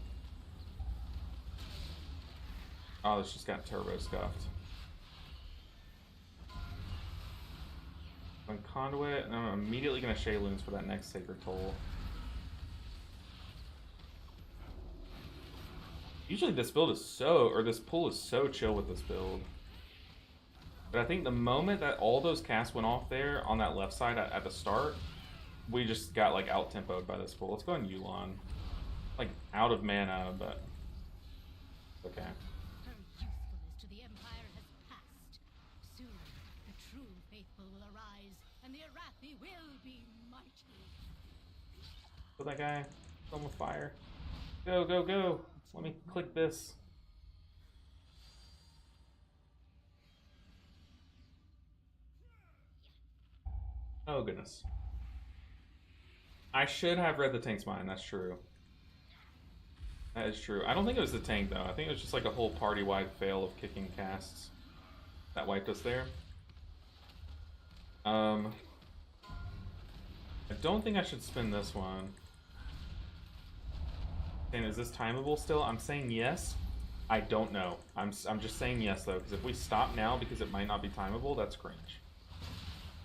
Oh, this just got turbo scuffed. One conduit, and I'm immediately gonna Shaylin's for that next sacred toll. Usually this build is this pool is so chill with this build. But I think the moment that all those casts went off there on that left side at the start, we just got like out-tempoed by this pool. Let's go on Yulon. Like out of mana, but okay. Her usefulness to the Empire has passed. Soon, the true faithful will arise, and the Arathi will be mighty. Kill that guy. Kill him with fire. Go, go, go. Let me click this. Oh, goodness. I should have read the tank's mind, that's true. That is true. I don't think it was the tank, though. I think it was just like a whole party-wide fail of kicking casts that wiped us there. I don't think I should spin this one. And is this timeable still? I'm saying yes. I don't know. I'm just saying yes, though, because if we stop now because it might not be timeable, that's cringe.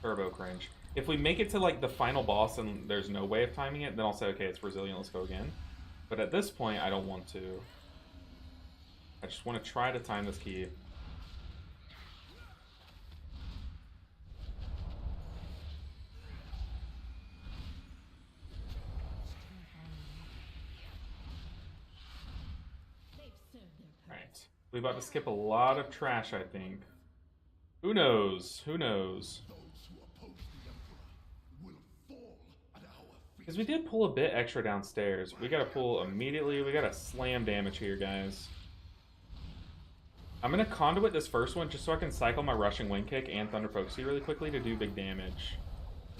Turbo cringe. If we make it to like the final boss and there's no way of timing it, then I'll say, okay, it's resilient, let's go again. But at this point, I don't want to. I just want to try to time this key. Alright. We're about to skip a lot of trash, I think. Who knows? Who knows? Because we did pull a bit extra downstairs. We gotta pull immediately. We gotta slam damage here, guys. I'm gonna conduit this first one just so I can cycle my rushing wind kick and thunder focus really quickly to do big damage.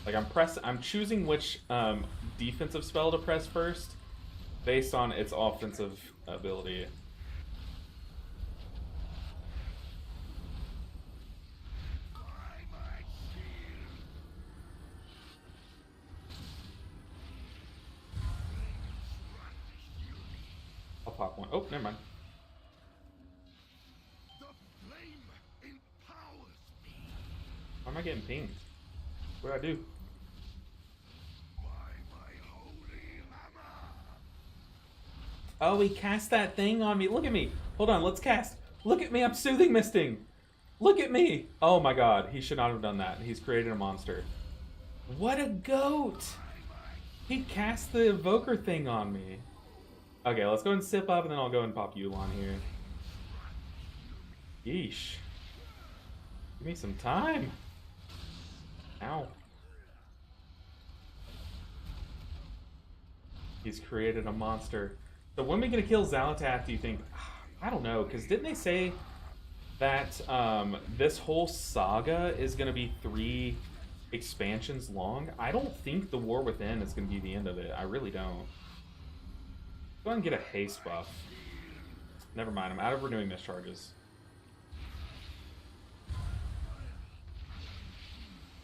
Like I'm choosing which defensive spell to press first based on its offensive ability. I'll pop one. Oh, never mind. Why am I getting pinged? What did I do? Oh, he cast that thing on me. Look at me. Hold on, let's cast. Look at me, I'm soothing misting. Look at me. Oh my god, he should not have done that. He's created a monster. What a goat. He cast the evoker thing on me. Okay, let's go and sip up and then I'll go and pop Yulon here. Yeesh. Give me some time. Ow. He's created a monster. So when are we gonna kill Xalatath, do you think? I don't know, because didn't they say that this whole saga is gonna be 3 expansions long? I don't think the War Within is gonna be the end of it. I really don't. Go ahead and get a haste buff. Never mind, I'm out of renewing mischarges.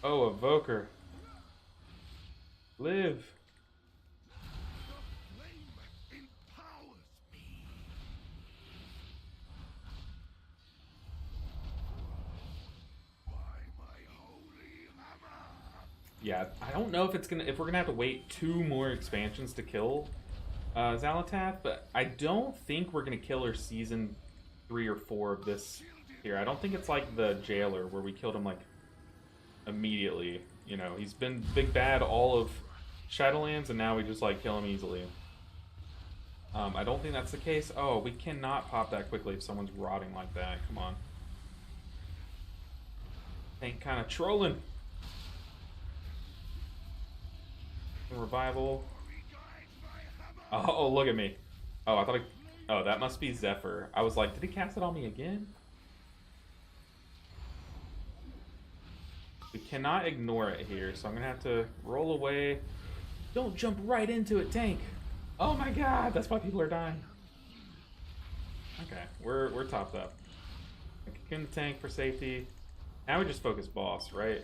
Oh, evoker. Live. Yeah, I don't know if we're gonna have to wait 2 more expansions to kill Xalatath, but I don't think we're gonna kill her season 3 or 4 of this here. I don't think it's like the Jailer where we killed him like immediately. You know, he's been big bad all of Shadowlands, and now we just like kill him easily. I don't think that's the case. Oh, we cannot pop that quickly if someone's rotting like that. Come on. Ain't kind of trolling. Revival. Oh, look at me. Oh, I thought oh, that must be Zephyr. I was like, did he cast it on me again? We cannot ignore it here, so I'm gonna have to roll away. Don't jump right into it, tank. Oh my god, that's why people are dying. Okay, we're topped up. I can tank for safety. Now we just focus boss, right?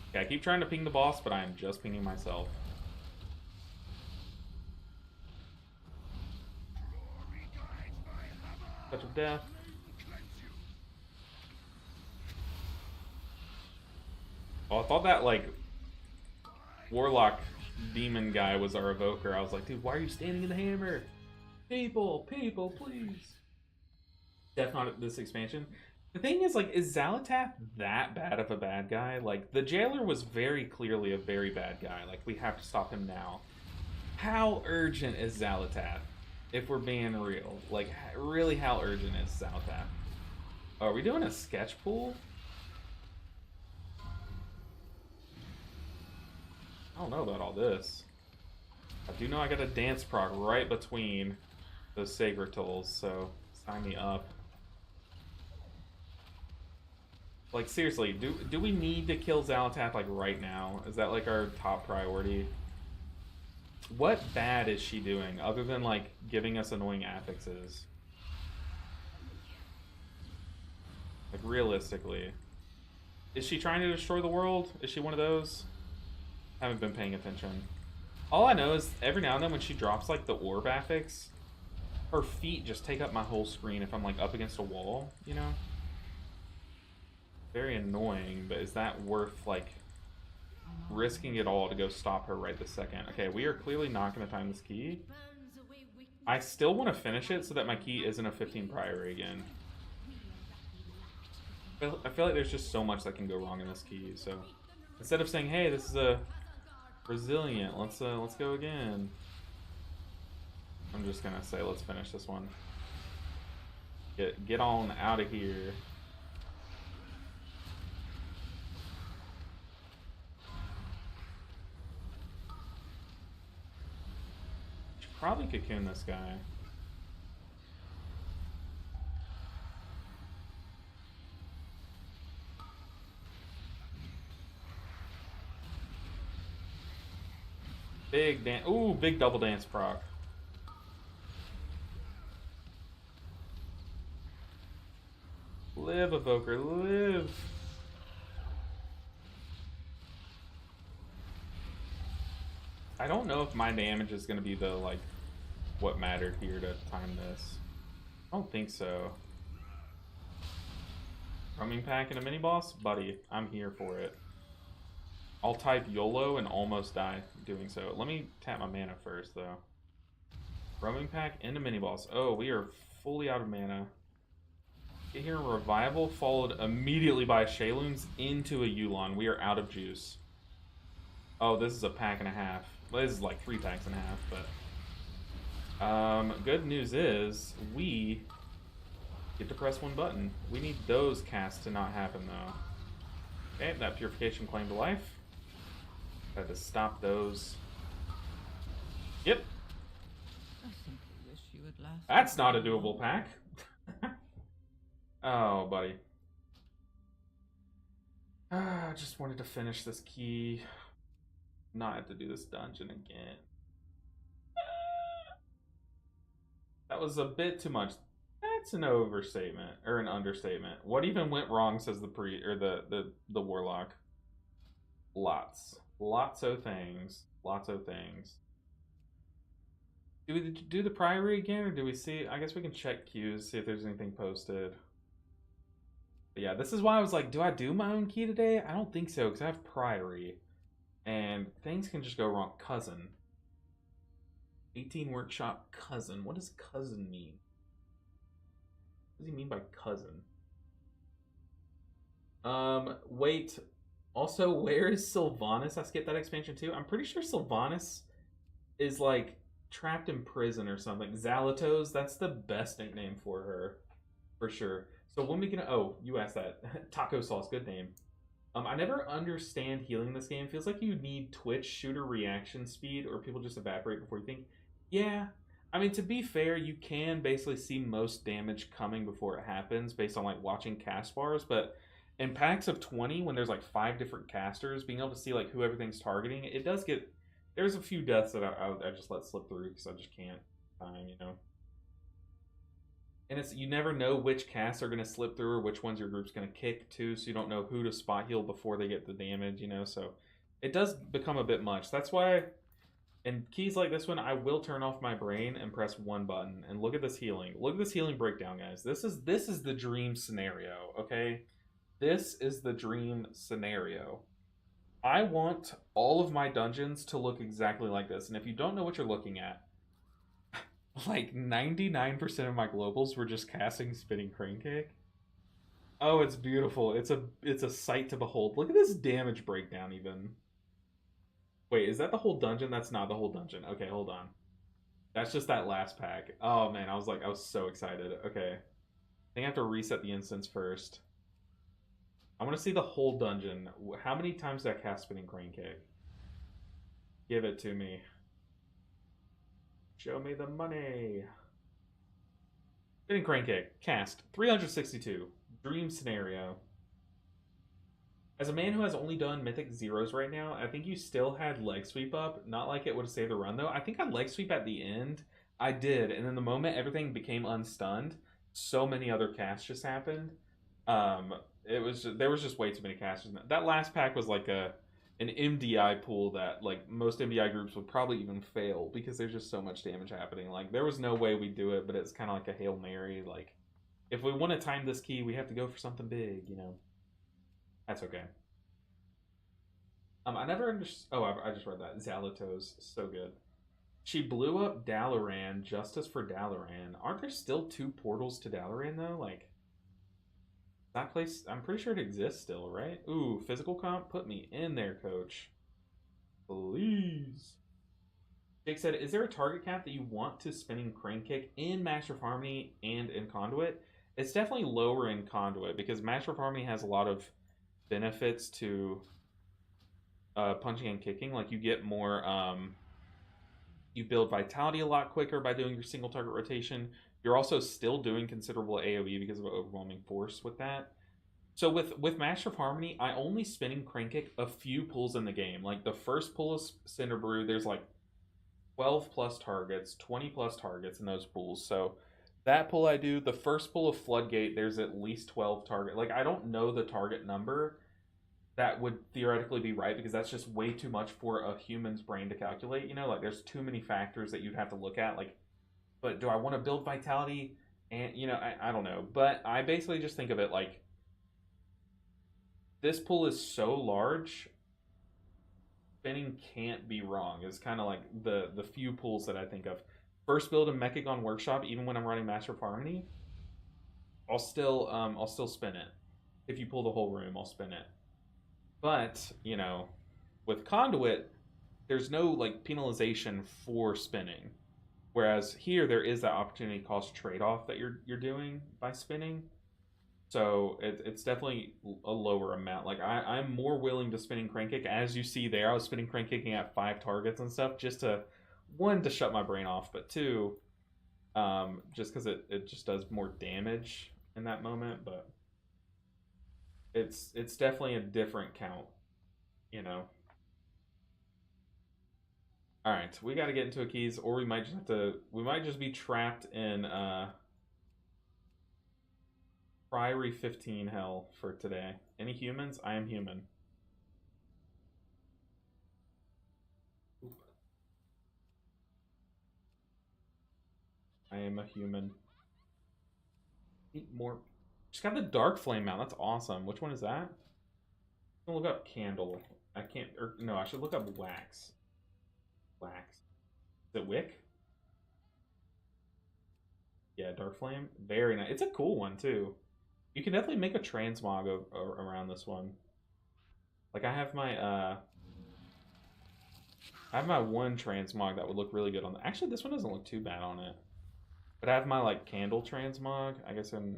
Okay, I keep trying to ping the boss, but I am just pinging myself. Touch of death. Oh, I thought that, like, Warlock demon guy was our evoker. I was like, dude, why are you standing in the hammer? People, please. Definitely not this expansion. The thing is, like, is Xalatath that bad of a bad guy? Like, the Jailer was very clearly a very bad guy. Like, we have to stop him now. How urgent is Xalatath? If we're being real. Like, really, how urgent is Xalatath? Oh, are we doing a sketch pool? I don't know about all this. I do know I got a dance proc right between those Sacred Tools, so sign me up. Like, seriously, do we need to kill Xalatath, like, right now? Is that, like, our top priority? What bad is she doing, other than, like, giving us annoying affixes? Like, realistically. Is she trying to destroy the world? Is she one of those? I haven't been paying attention. All I know is, every now and then when she drops, like, the orb affix, her feet just take up my whole screen if I'm, like, up against a wall, you know? Very annoying, but is that worth, like, risking it all to go stop her right this second? Okay, we are clearly not going to time this key. I still want to finish it so that my key isn't a 15 priory again. I feel like there's just so much that can go wrong in this key, so instead of saying, hey, this is a resilient, let's go again, I'm just gonna say let's finish this one. Get on out of here. Should probably cocoon this guy. Big dance. Ooh, big double dance proc. Live, evoker, live. I don't know if my damage is going to be the, like, what mattered here to time this. I don't think so. Roaming pack and a mini boss? Buddy, I'm here for it. I'll type YOLO and almost die doing so. Let me tap my mana first, though. Roaming pack into mini boss. Oh, we are fully out of mana. Get here, revival followed immediately by Shayloons into a Yulon. We are out of juice. Oh, this is a pack and a half. Well, this is like 3 packs and a half, but good news is we get to press 1 button. We need those casts to not happen though. Okay, that purification claimed to life. Had to stop those. Yep. I simply wish you would last. That's not a doable pack. Oh, buddy. I just wanted to finish this key. Not have to do this dungeon again. That was a bit too much. That's an overstatement or an understatement. What even went wrong, says the warlock. Lots of things. Do we do the priory again, or do we see? I guess we can check queues, see if there's anything posted. But yeah, this is why I was like, do I do my own key today? I don't think so, because I have priory. And things can just go wrong. Cousin. 18 workshop cousin. What does cousin mean? What does he mean by cousin? Wait. Also, where is Sylvanas? I skipped that expansion too. I'm pretty sure Sylvanas is like trapped in prison or something. Zalatos, that's the best nickname for her. For sure. So when we can... Oh, you asked that. Taco sauce, good name. I never understand healing in this game. It feels like you need Twitch shooter reaction speed or people just evaporate before you think. Yeah. I mean, to be fair, you can basically see most damage coming before it happens based on like watching cast bars, but in packs of 20, when there's like 5 different casters, being able to see like who everything's targeting, it does get... There's a few deaths that I just let slip through because I just can't time, you know. And it's, you never know which casts are going to slip through or which ones your group's going to kick too, so you don't know who to spot heal before they get the damage, you know, so it does become a bit much. That's why in keys like this one, I will turn off my brain and press 1 button. And look at this healing. Look at this healing breakdown, guys. This is the dream scenario, okay? This is the dream scenario. I want all of my dungeons to look exactly like this. And if you don't know what you're looking at, like 99% of my globals were just casting spinning crane kick. Oh, it's beautiful. It's a sight to behold. Look at this damage breakdown even. Wait, is that the whole dungeon? That's not the whole dungeon. Okay, hold on. That's just that last pack. Oh man, I was so excited. Okay. I think I have to reset the instance first. I want to see the whole dungeon. How many times did I cast spinning crane kick? Give it to me. Show me the money. Spinning crane kick. Cast. 362. Dream scenario. As a man who has only done Mythic Zeros right now, I think you still had leg sweep up. Not like it would have saved the run, though. I think I leg sweep at the end. I did. And then the moment everything became unstunned, so many other casts just happened. There was just way too many casters. That last pack was like an MDI pool that like most MDI groups would probably even fail because there's just so much damage happening. Like there was no way we'd do it, but it's kind of like a Hail Mary. Like if we want to time this key, we have to go for something big, you know. That's okay. I never understood. Oh, I just read that. Zalatos, so good. She blew up Dalaran. Justice for Dalaran. Aren't there still 2 portals to Dalaran though? Like that place, I'm pretty sure it exists still, right? Ooh, physical comp, put me in there, coach. Please. Jake said, is there a target cap that you want to spinning crane kick in Master of Harmony and in Conduit? It's definitely lower in Conduit because Master of Harmony has a lot of benefits to punching and kicking. Like you get more, you build vitality a lot quicker by doing your single target rotation. You're also still doing considerable AoE because of overwhelming force with that. So with Master of Harmony, I only spinning crane kick a few pulls in the game. Like the first pull is Cinder Brew, there's like 12 plus targets, 20 plus targets in those pulls. So that pull I do, the first pull of Floodgate, there's at least 12 target. Like I don't know the target number that would theoretically be right because that's just way too much for a human's brain to calculate. You know, like there's too many factors that you'd have to look at. Like, but do I want to build vitality? And, you know, I don't know. But I basically just think of it like this pool is so large, spinning can't be wrong. It's kind of like the few pools that I think of. first build in Mechagon Workshop, even when I'm running Master of Harmony, I'll still spin it. If you pull the whole room, I'll spin it. But, you know, with Conduit, there's no like penalization for spinning. Whereas here there is that opportunity cost trade-off that you're doing by spinning. So it's definitely a lower amount. Like I'm more willing to spinning crank kick. As you see there, I was spinning crank kicking at 5 targets and stuff just to, one, to shut my brain off, but two, just because it just does more damage in that moment. But it's definitely a different count, you know. All right, we got to get into a keys, or we might just have to. We might just be trapped in Priory 15 hell for today. Any humans? I am human. Oop. I am a human. Eat more. Just got the dark flame mount. That's awesome. Which one is that? I'm gonna look up candle. I can't. Or no, I should look up wax. Wax. Is it wick? Yeah, dark flame. Very nice. It's a cool one too. You can definitely make a transmog around this one. Like I have my one transmog that would look really good on the. Actually, this one doesn't look too bad on it. But I have my like candle transmog. I guess I'm.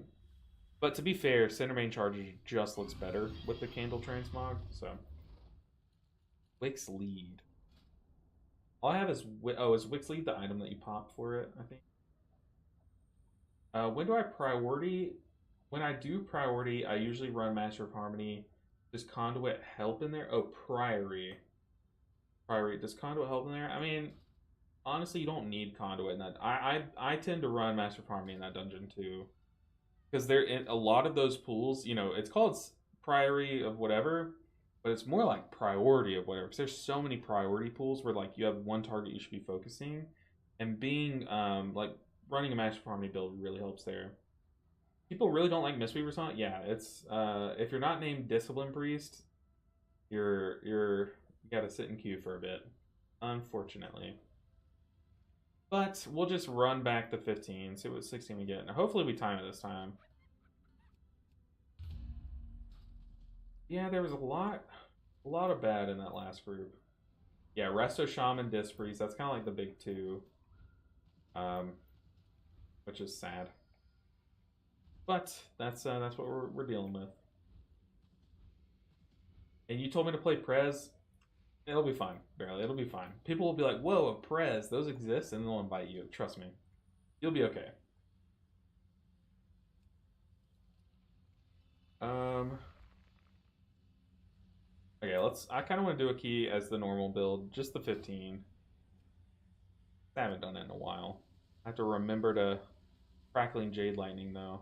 But to be fair, Cindermain Charger just looks better with the candle transmog. So Wix lead. All I have is is Wix lead the item that you pop for it? I think. When do I priority? When I do priority, I usually run Master of Harmony. Does Conduit help in there? Oh, Priory. Priory. Does Conduit help in there? I mean, honestly, you don't need Conduit in that. I tend to run Master of Harmony in that dungeon too. Because there in a lot of those pools, you know, it's called Priory of whatever, but it's more like Priority of whatever. Because there's so many priority pools where like you have one target you should be focusing. And being, like, running a Master of Harmony build really helps there. People really don't like Mistweavers on it. Yeah, it's if you're not named Discipline Priest, you gotta sit in queue for a bit, unfortunately. But we'll just run back to 15, see what 16 we get. Now, hopefully we time it this time. Yeah, there was a lot of bad in that last group. Yeah, Resto Shaman, Disc Priest. That's kind of like the big two, which is sad. But that's what we're dealing with. And you told me to play Prez. It'll be fine, barely. It'll be fine. People will be like, "Whoa, a Prez, those exist," and they'll invite you. Trust me, you'll be okay. Okay, I kind of want to do a key as the normal build, just the 15. I haven't done it in a while. I have to remember to Crackling Jade Lightning though.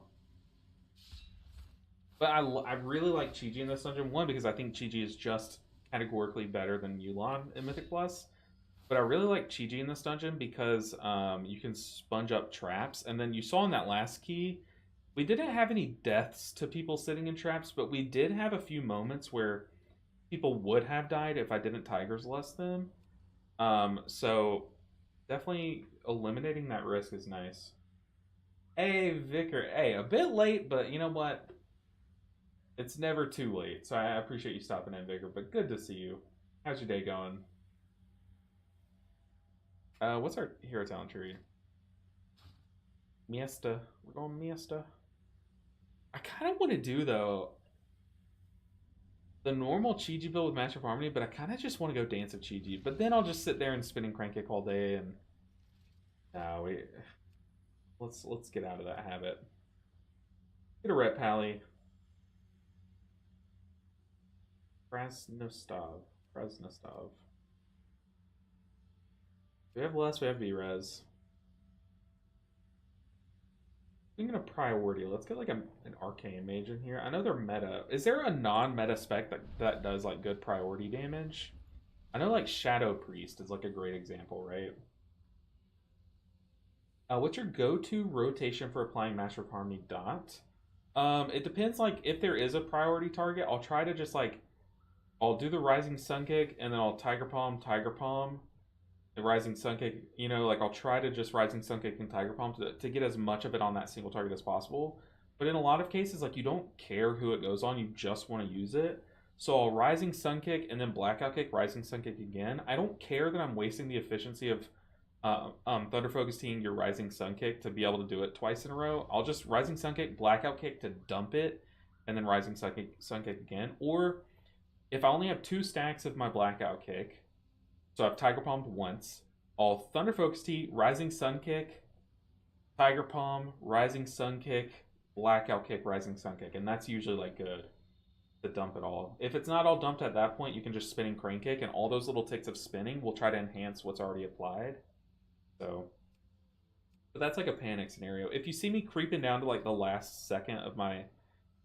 But I really like Chi-Ji in this dungeon. One, because I think Chi-Ji is just categorically better than Yu'lon in Mythic Plus. But I really like Chi-Ji in this dungeon because you can sponge up traps. And then you saw in that last key, we didn't have any deaths to people sitting in traps, but we did have a few moments where people would have died if I didn't Tiger's Lust them. So definitely eliminating that risk is nice. Hey, Vicar. Hey, a bit late, but you know what? It's never too late, so I appreciate you stopping in, Vicar, but good to see you. How's your day going? What's our hero talent tree? Miesta. We're going Miesta. I kind of want to do, though, the normal Chi-Ji build with Master of Harmony, but I kind of just want to go Dance of Chi-Ji. But then I'll just sit there and spinning crank kick all day, and let's get out of that habit. Get a rep, Pally. Krasnostov. Do we have less? We have V-Res. Thinking of priority, let's get like an arcane mage in here. I know they're meta. Is there a non-meta spec that does like good priority damage? I know like Shadow Priest is like a great example, right? What's your go-to rotation for applying Master of Harmony dot? It depends, like if there is a priority target, I'll try to just like I'll do the Rising Sun Kick and then I'll Tiger Palm, the Rising Sun Kick, you know, like I'll try to just Rising Sun Kick and Tiger Palm to get as much of it on that single target as possible. But in a lot of cases, like you don't care who it goes on, you just want to use it. So I'll Rising Sun Kick and then Blackout Kick, Rising Sun Kick again. I don't care that I'm wasting the efficiency of Thunder Focus Teeing your Rising Sun Kick to be able to do it twice in a row. I'll just Rising Sun Kick, Blackout Kick to dump it, and then Rising Sun Kick again. Or if I only have 2 stacks of my Blackout Kick, so I've Tiger Palmed once, I'll Thunder Focus Tee, Rising Sun Kick, Tiger Palm, Rising Sun Kick, Blackout Kick, Rising Sun Kick, and that's usually like good to dump it all. If it's not all dumped at that point, you can just Spinning Crane Kick, and all those little ticks of spinning will try to enhance what's already applied. So, but that's like a panic scenario. If you see me creeping down to like the last second of my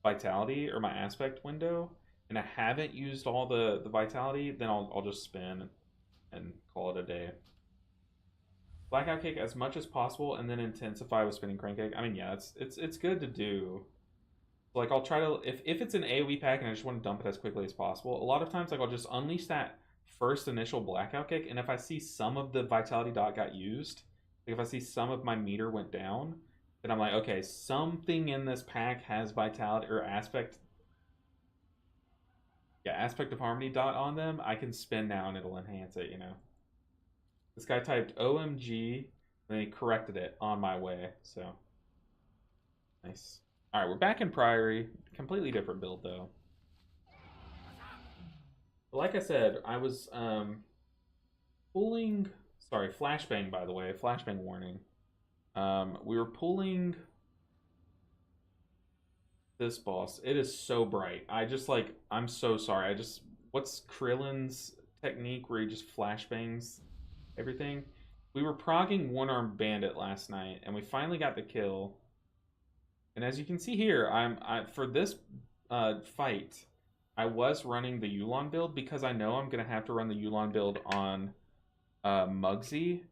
vitality or my aspect window, and I haven't used all the vitality, then I'll just spin and call it a day. Blackout Kick as much as possible, and then intensify with Spinning Crane Kick. I mean, yeah, it's good to do. Like I'll try to if it's an AoE pack and I just want to dump it as quickly as possible. A lot of times, like I'll just unleash that first initial Blackout Kick, and if I see some of the vitality dot got used, like if I see some of my meter went down, then I'm like, okay, something in this pack has vitality or aspect of harmony dot on them. I can spin now and it'll enhance it, you know. This guy typed OMG and he corrected it on my way, so nice. Alright, we're back in Priory. Completely different build though. Like I said, I was pulling, sorry, flashbang by the way, flashbang warning. We were pulling this boss. It is so bright. I'm so sorry. What's Krillin's technique where he just flashbangs everything? We were progging One-Armed Bandit last night, and we finally got the kill. And as you can see here, for this fight, I was running the Yulon build because I know I'm going to have to run the Yulon build on Muggsy,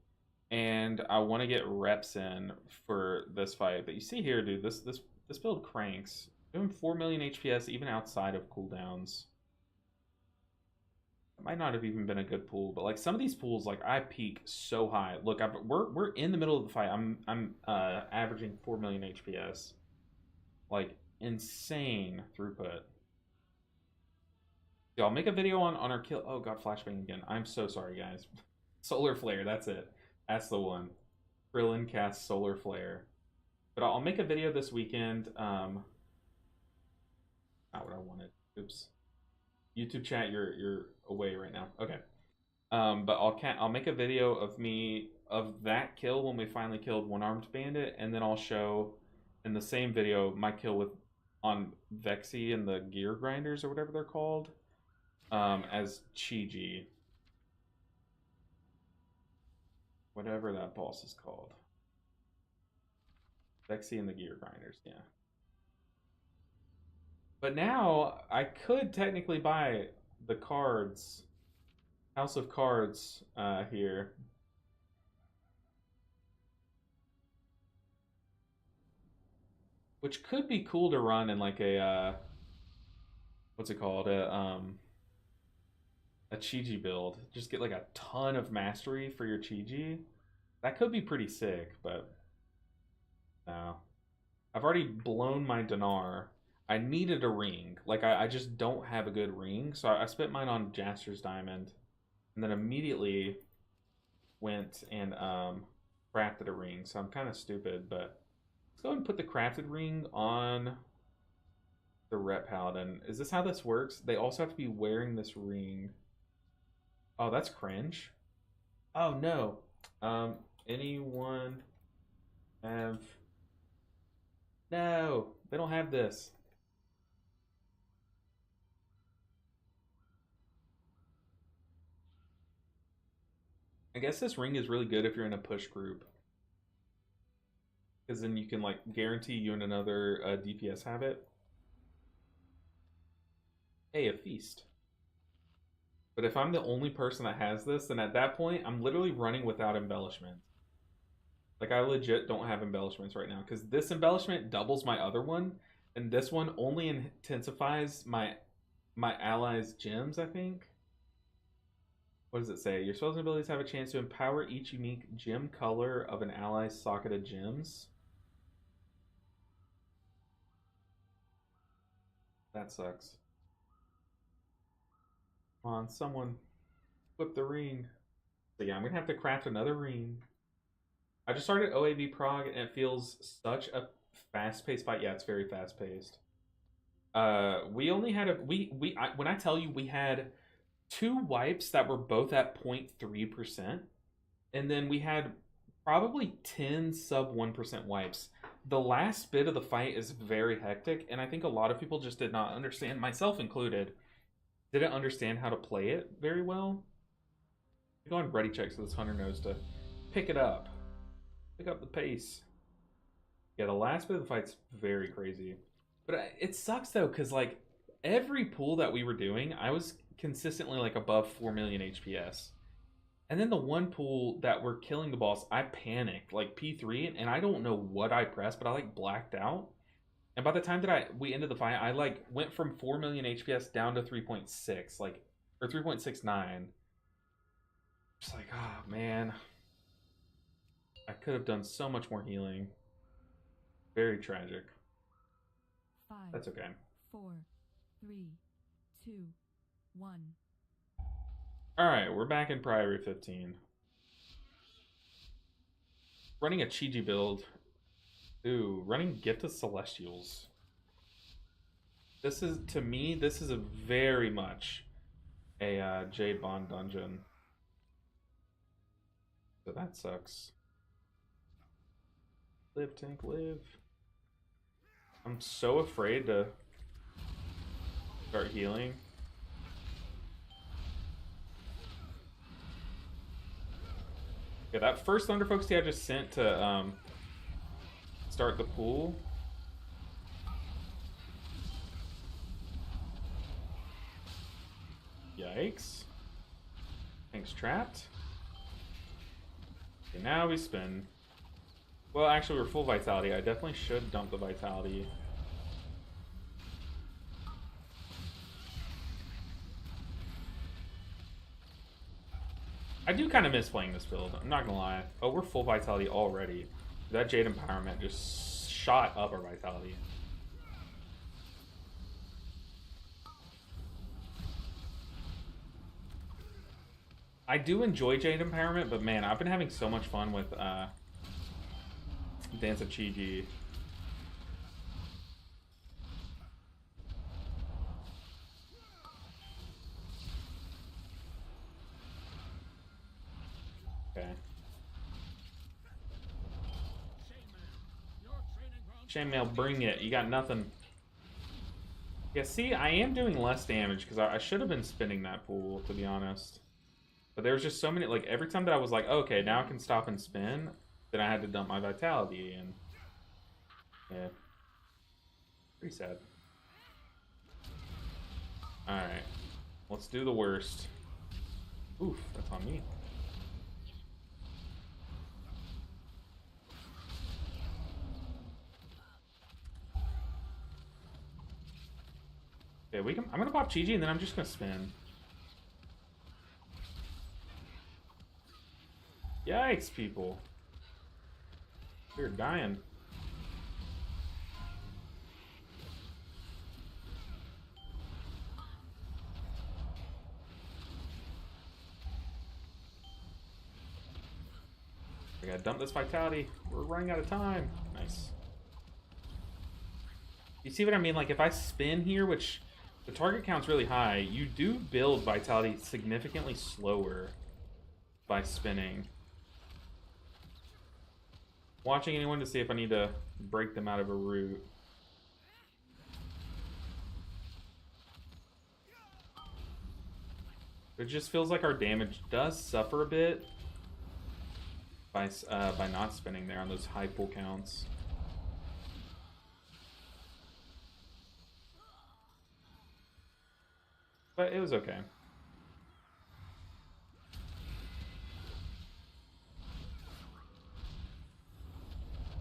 and I want to get reps in for this fight. But you see here, dude, this build cranks. Doing 4 million HPS even outside of cooldowns. It might not have even been a good pool, but like some of these pools, like I peak so high. Look, we're in the middle of the fight. I'm averaging 4 million HPS. Like insane throughput. Yeah, I'll make a video on our kill. Oh god, flashbang again. I'm so sorry, guys. Solar Flare, that's it. That's the one. Krillin casts Solar Flare. But I'll make a video this weekend. Not what I wanted. Oops. YouTube chat, you're away right now. Okay. But I'll make a video of that kill when we finally killed One-Armed Bandit, and then I'll show in the same video my kill on Vexy and the Gear Grinders or whatever they're called, as Chi-Ji. Whatever that boss is called. Vexy and the Gear Grinders, yeah. But now I could technically buy the cards, House of Cards here. Which could be cool to run in like a, what's it called? A Chi-Ji build. Just get like a ton of mastery for your Chi-Ji. That could be pretty sick, but no. I've already blown my Dinar. I needed a ring. Like I just don't have a good ring, so I spent mine on Jaster's Diamond, and then immediately went and crafted a ring. So I'm kind of stupid, but let's go ahead and put the crafted ring on the Ret Paladin. Is this how this works? They also have to be wearing this ring. Oh, that's cringe. Oh no. Anyone have? No, they don't have this. I guess this ring is really good if you're in a push group, because then you can like guarantee you and another DPS have it. Hey, a feast. But if I'm the only person that has this, then at that point I'm literally running without embellishments. Like I legit don't have embellishments right now, because this embellishment doubles my other one, and this one only intensifies my allies' gems, I think. What does it say? Your spells and abilities have a chance to empower each unique gem color of an ally's socketed gems. That sucks. Come on, someone flip the ring. So yeah, I'm gonna have to craft another ring. I just started OAV Prog and it feels such a fast-paced fight. Yeah, it's very fast-paced. We only had when I tell you we had 2 wipes that were both at 0.3%, and then we had probably 10 sub 1% wipes. The last bit of the fight is very hectic, and I think a lot of people just did not understand, myself included, didn't understand how to play it very well. Go on ready check so this hunter knows to pick it up. Pick up the pace. Yeah, the last bit of the fight's very crazy. But it sucks though, because like every pool that we were doing, I was consistently like above 4 million HPS. And then the one pool that we're killing the boss, I panicked, like P3, and I don't know what I pressed, but I like blacked out. And by the time that we ended the fight, I like went from 4 million HPS down to 3.6, like, or 3.69. Just like, oh man. I could have done so much more healing. Very tragic. 5, That's okay. 4, 3, 2, 1. Alright, we're back in Priory 15. Running a Chi-Ji build. Ooh, running Gift of Celestials. This is, to me, this is a very much a Jade Bond dungeon. So that sucks. Live, tank, live. I'm so afraid to start healing. Yeah, that first Thunder Focus I just sent to start the pool. Yikes. Tank's trapped. Okay, now we spin. Well, actually, we're full vitality. I definitely should dump the vitality. I do kind of miss playing this build. I'm not gonna lie. Oh, we're full vitality already. That Jade Empowerment just shot up our vitality. I do enjoy Jade Empowerment, but man, I've been having so much fun with Dance of Chi-Ji. Okay. Chainmail, bring it. You got nothing. Yeah, see, I am doing less damage because I should have been spinning that pool, to be honest. But there was just so many, like, every time that I was like, oh, okay, now I can stop and spin, then I had to dump my vitality, and yeah, pretty sad. Alright, let's do the worst. Oof, that's on me. Okay, I'm gonna pop Chi-Ji and then I'm just gonna spin. Yikes, people. You're dying. We gotta dump this vitality. We're running out of time. Nice. You see what I mean? Like, if I spin here, which the target count's really high, you do build vitality significantly slower by spinning. Watching anyone to see if I need to break them out of a route. It just feels like our damage does suffer a bit by not spinning there on those high pull counts. But it was okay.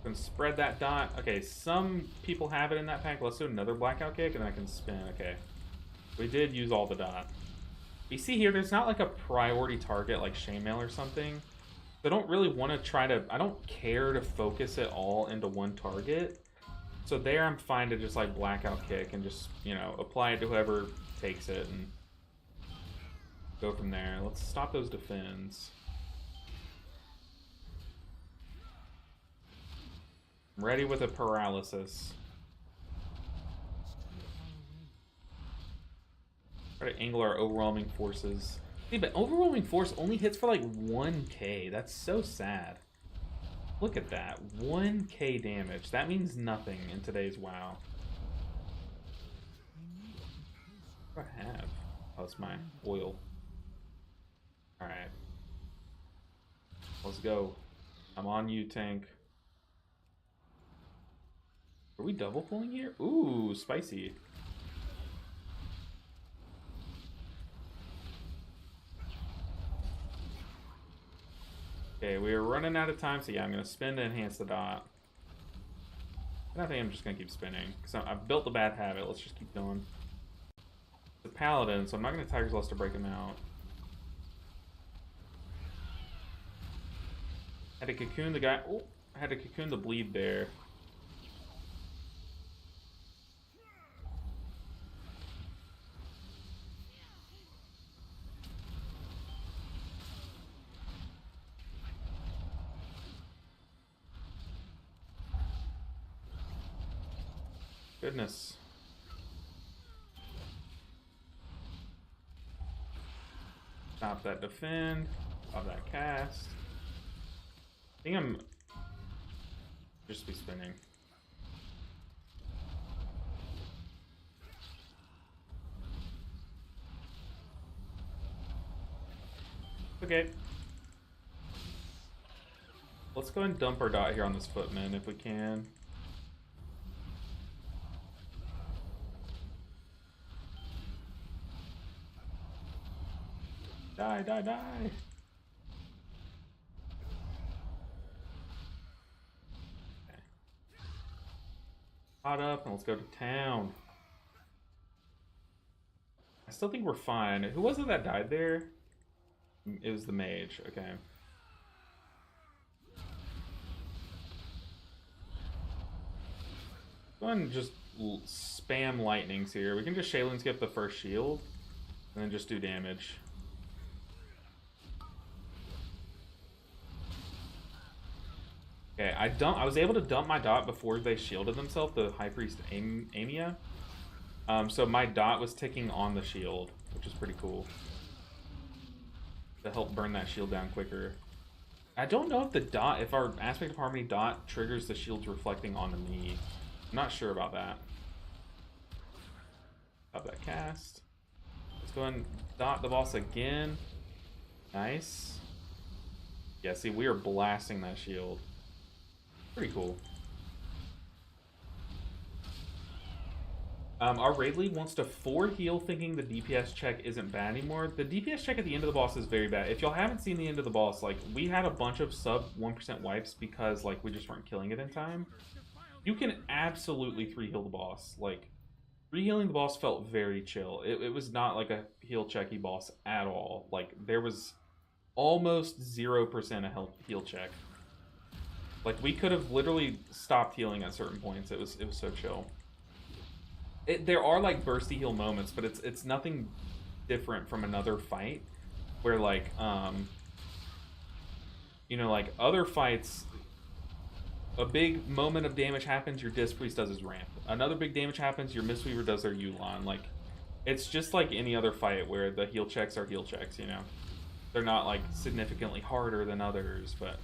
Can spread that dot. Okay, some people have it in that pack. Let's do another blackout kick and I can spin. Okay. We did use all the dot. You see here, there's not like a priority target like chainmail or something. I don't really want to try to, I don't care to focus it all into one target. So there I'm fine to just like blackout kick and just, you know, apply it to whoever takes it and go from there. Let's stop those defends. I'm ready with a paralysis. Try to angle our overwhelming forces. See, but overwhelming force only hits for like 1k. That's so sad. Look at that. 1k damage. That means nothing in today's WoW. What do I have? Oh, it's my oil. Alright. Let's go. I'm on you, tank. Are we double pulling here? Ooh, spicy. Okay, we're running out of time, so yeah, I'm going to spin to enhance the dot. And I think I'm just going to keep spinning, because I've built a bad habit. Let's just keep going. The paladin, so I'm not going to Tiger's Lust to break him out. Had to cocoon the guy. Oh, I had to cocoon the bleed there. Goodness. Stop that defend. Stop that cast. I think I'm just be spinning. Okay. Let's go and dump our dot here on this footman if we can. Die, die, die! Okay. Caught up, and let's go to town. I still think we're fine. Who was it that died there? It was the mage, okay. Go ahead and just spam lightnings here. We can just Shaylin skip the first shield, and then just do damage. Okay, I was able to dump my dot before they shielded themselves, the High Priest Amia. So my dot was ticking on the shield, which is pretty cool. To help burn that shield down quicker. I don't know if the dot, if our Aspect of Harmony dot triggers the shields reflecting onto me. I'm not sure about that. Stop that cast. Let's go ahead and dot the boss again. Nice. Yeah, see, we are blasting that shield. Pretty cool. Our raid lead wants to 4 heal thinking the DPS check isn't bad anymore. The DPS check at the end of the boss is very bad. If y'all haven't seen the end of the boss, like, we had a bunch of sub 1% wipes because, like, we just weren't killing it in time. You can absolutely 3 heal the boss. Like, 3 healing the boss felt very chill. It was not like a heal checky boss at all. Like, there was almost 0% a heal check. Like, we could have literally stopped healing at certain points. It was so chill. There are like bursty heal moments, but it's nothing different from another fight where like you know, like other fights, a big moment of damage happens, your Disc Priest does his ramp. Another big damage happens, your Mistweaver does their Yulon. Like, it's just like any other fight where the heal checks are heal checks, you know. They're not like significantly harder than others, but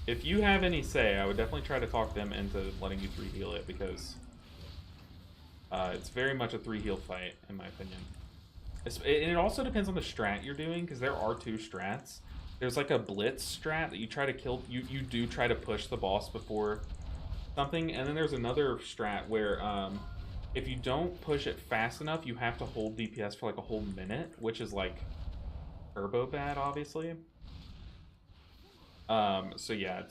if you have any say, I would definitely try to talk them into letting you 3 heal it, because it's very much a 3 heal fight, in my opinion. And it also depends on the strat you're doing, because there are 2 strats. There's like a blitz strat that you try to kill, you do try to push the boss before something, and then there's another strat where if you don't push it fast enough, you have to hold DPS for like a whole minute, which is like turbo bad, obviously. So yeah,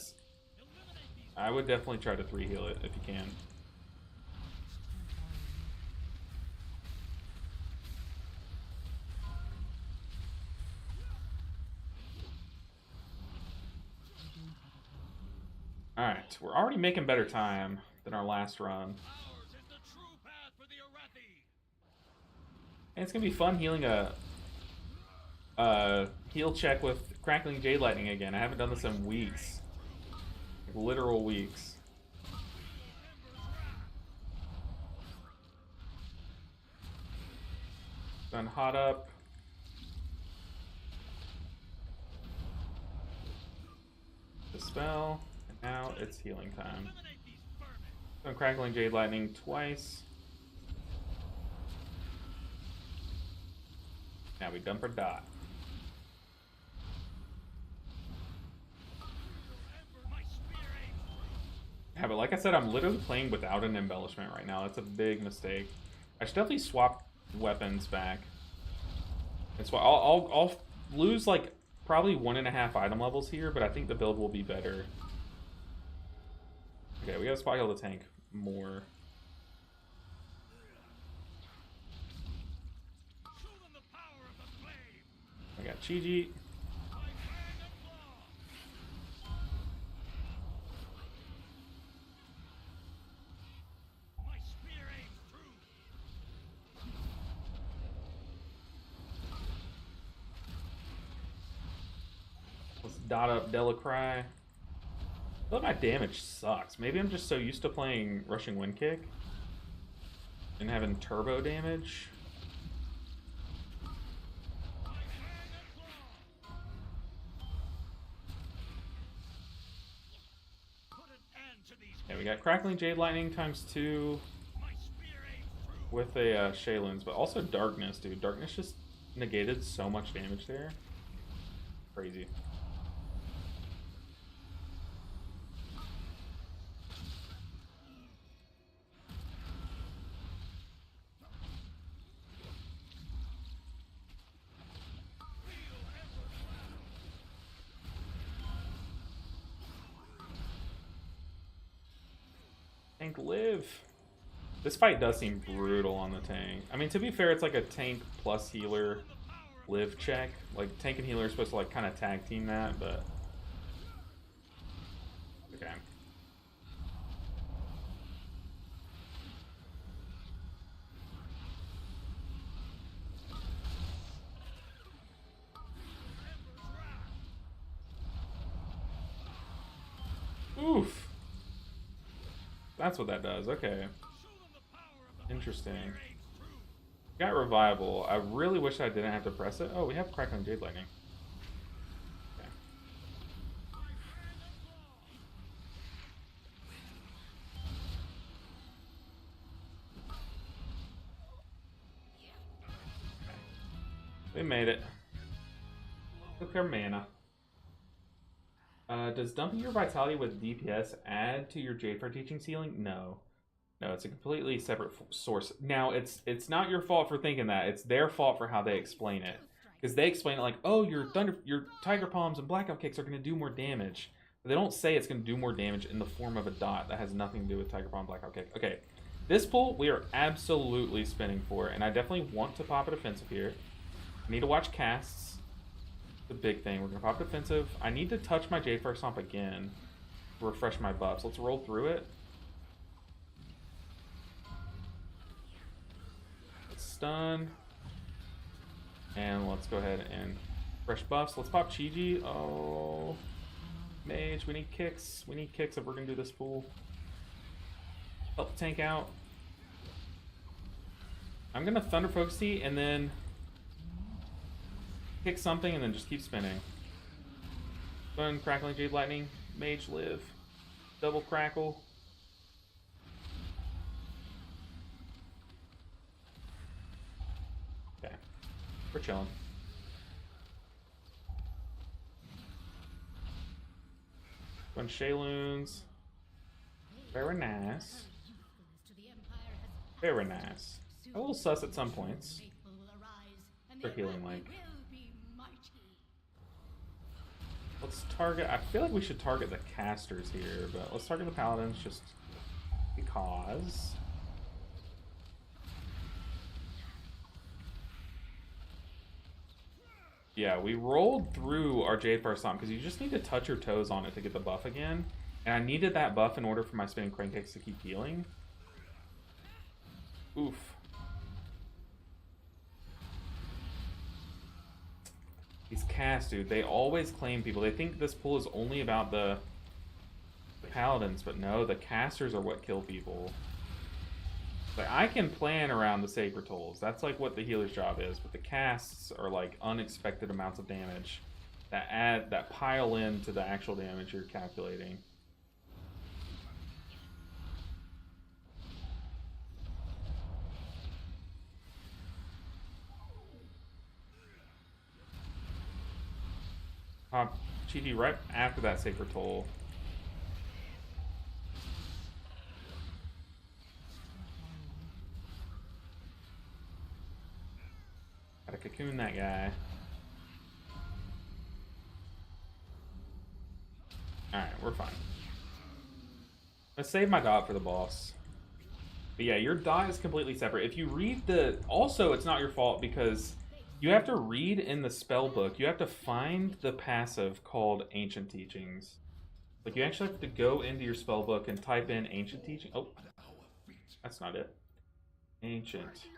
I would definitely try to 3 heal it if you can. Alright, we're already making better time than our last run. Ours is the true path for the Arathi. And it's gonna be fun healing a heal check with Crackling Jade Lightning again. I haven't done this in weeks. Like, literal weeks. Done hot up. Dispel. And now it's healing time. Eliminate these vermin. Done Crackling Jade Lightning twice. Now we done for Dot. My spear aims. Yeah, but like I said, I'm literally playing without an embellishment right now. That's a big mistake. I should definitely swap weapons back. That's why I'll lose like probably 1.5 item levels here, but I think the build will be better. Okay, we gotta spot heal the tank more. Show them the power of the flame. I got Chi-Ji. By fang and claw. My spear aims true. Let's dot up Delacry. I feel like my damage sucks. Maybe I'm just so used to playing Rushing Wind Kick and having turbo damage. By fang and claw. Put an end to these. Yeah, we got Crackling Jade Lightning ×2 My spear aims true. with a Shayluns, but also Darkness, dude. Darkness just negated so much damage there. Crazy. Tank live. This fight does seem brutal on the tank. I mean, to be fair, it's like a tank plus healer live check. Like, tank and healer are supposed to like kind of tag team that, but okay. Oof. That's what that does. Okay. Interesting. Got revival. I really wish I didn't have to press it. Oh, we have Crackling Jade Lightning. Okay. We made it. Took our mana. Does dumping your vitality with DPS add to your Jadefire teaching ceiling? No. No, it's a completely separate source. Now, it's not your fault for thinking that. It's their fault for how they explain it. Because they explain it like, oh, your Tiger Palms and Blackout Kicks are going to do more damage. But they don't say it's going to do more damage in the form of a dot. That has nothing to do with Tiger Palm, Blackout Kick. Okay, this pull, we are absolutely spinning for. And I definitely want to pop a defensive here. I need to watch casts. The big thing. We're going to pop defensive. I need to touch my Jadefire Stomp again to refresh my buffs. Let's roll through it. Let's stun. And let's go ahead and fresh buffs. Let's pop Chi-Ji. Oh, Mage, we need kicks. We need kicks if we're going to do this pool. Help the tank out. I'm going to Thunder Focus and then kick something and then just keep spinning. Fun, Crackling Jade Lightning, Mage live, double crackle. Okay, we're chilling. Fun Shayluns. Very nice. Very nice. A little sus at some points. For healing like. Let's target, I feel like we should target the casters here, but let's target the paladins just because. Yeah, we rolled through our Jadefire Stomp because you just need to touch your toes on it to get the buff again. And I needed that buff in order for my spinning crankcakes to keep healing. Oof. These casts, dude, they always claim people. They think this pull is only about the paladins, but no, the casters are what kill people. Like, I can plan around the sacred tolls. That's like what the healer's job is, but the casts are like unexpected amounts of damage that pile into the actual damage you're calculating. Chi right after that sacred toll. Gotta cocoon that guy. Alright, we're fine. Let's save my dot for the boss. But yeah, your dot is completely separate. If you read the... Also, it's not your fault because you have to read in the spell book. You have to find the passive called Ancient Teachings. Like, you actually have to go into your spell book and type in Ancient Teaching. Oh, that's not it. Ancient.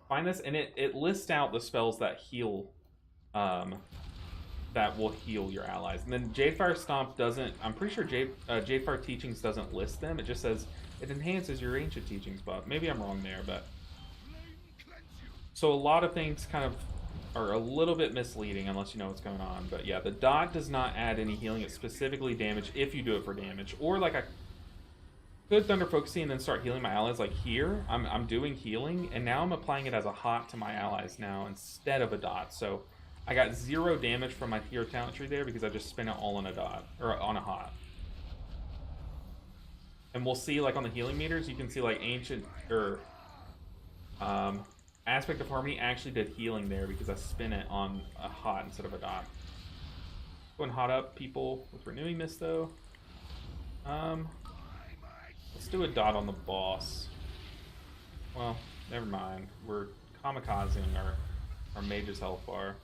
Find this, and it lists out the spells that heal, that will heal your allies. And then Jadefire Stomp doesn't, I'm pretty sure Jadefire Teachings doesn't list them. It just says it enhances your Ancient Teachings buff. Maybe I'm wrong there, but... So a lot of things kind of are a little bit misleading unless you know what's going on. But yeah, the dot does not add any healing. It's specifically damage if you do it for damage. Or like I could Thunder Focusing and then start healing my allies. Like here, I'm doing healing, and now I'm applying it as a hot to my allies now instead of a dot. So I got 0 damage from my hero talent tree there because I just spin it all on a dot, or on a hot. And we'll see, like on the healing meters, you can see like Ancient, or Aspect of Harmony actually did healing there because I spin it on a hot instead of a dot. Go and hot up people with Renewing Mist though. Let's do a dot on the boss. Well, never mind. We're kamikazing our mage's health bar.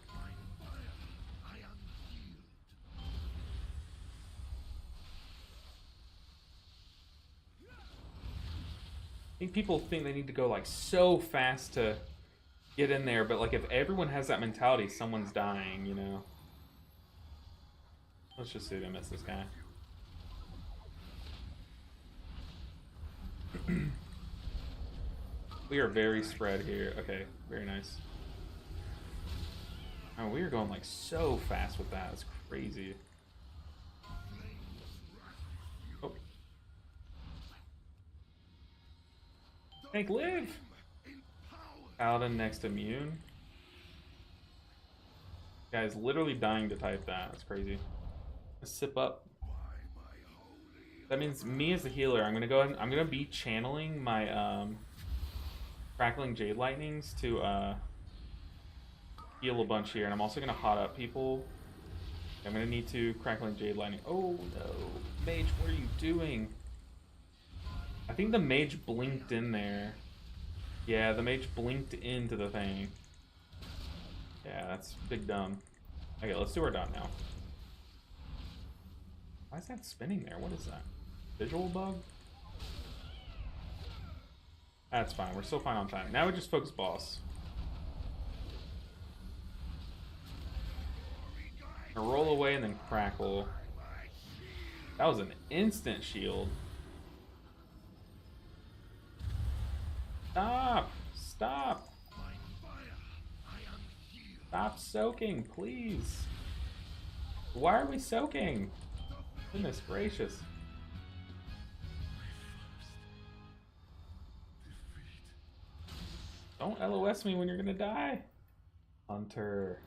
I think people think they need to go like so fast to get in there, but like if everyone has that mentality, someone's dying, you know. Let's just see if I miss this guy. We are very spread here. Okay, very nice. Oh, we are going like so fast with that. It's crazy. Oh. Tank live! Paladin next immune. Guy's literally dying to type that. That's crazy. Let's sip up. That means me as a healer, I'm gonna go ahead and I'm gonna be channeling my crackling jade lightnings to heal a bunch here, and I'm also gonna hot up people. I'm gonna need to crackling jade lightning. Oh no, mage, what are you doing? I think the mage blinked in there. Yeah, the mage blinked into the thing. Yeah, that's big dumb. Okay, let's do our dot now. Why is that spinning there? What is that? Visual bug? That's fine. We're still fine on time. Now we just focus boss. Gonna roll away and then crackle. That was an instant shield. Stop! Stop! Stop soaking, please. Why are we soaking? Goodness gracious. Don't LOS me when you're gonna die. Hunter.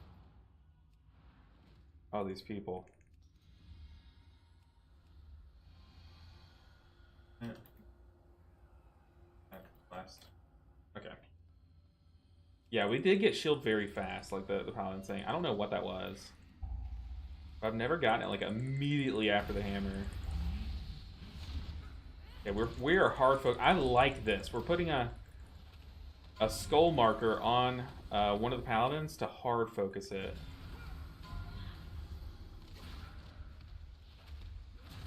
All these people. Last. Okay. Yeah, we did get shield very fast, like the paladin saying. I don't know what that was. I've never gotten it like immediately after the hammer. Yeah, we are hard focused. I like this. We're putting a skull marker on one of the paladins to hard focus it.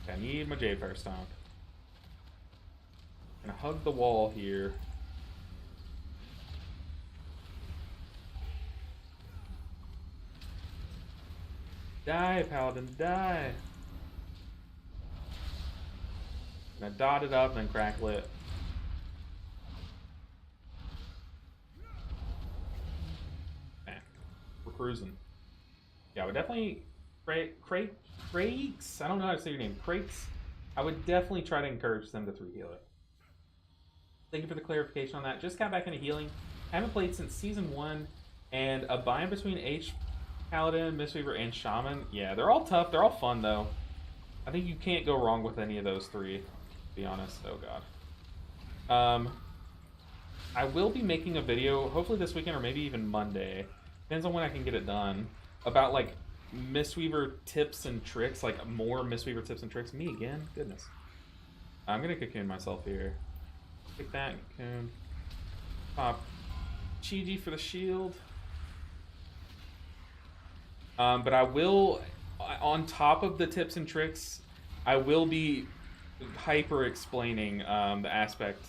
I need my Jade Fire Stomp. Gonna hug the wall here. Die, Paladin, die! Gonna dot it up and then crackle it. Okay. We're cruising. Yeah, we definitely... Crakes? I don't know how to say your name. Crakes? I would definitely try to encourage them to 3-heal it. Thank you for the clarification on that. Just got back into healing. Haven't played since Season 1. And a bind between H, Paladin, Mistweaver, and Shaman. Yeah, they're all tough. They're all fun, though. I think you can't go wrong with any of those three, to be honest. Oh, God. I will be making a video, hopefully this weekend or maybe even Monday. Depends on when I can get it done. About, like, Mistweaver tips and tricks. Like, more Mistweaver tips and tricks. Me again? Goodness. I'm going to cocoon myself here. Take that, cocoon. Pop Chi for the shield. But I will, on top of the tips and tricks, I will be hyper explaining the aspect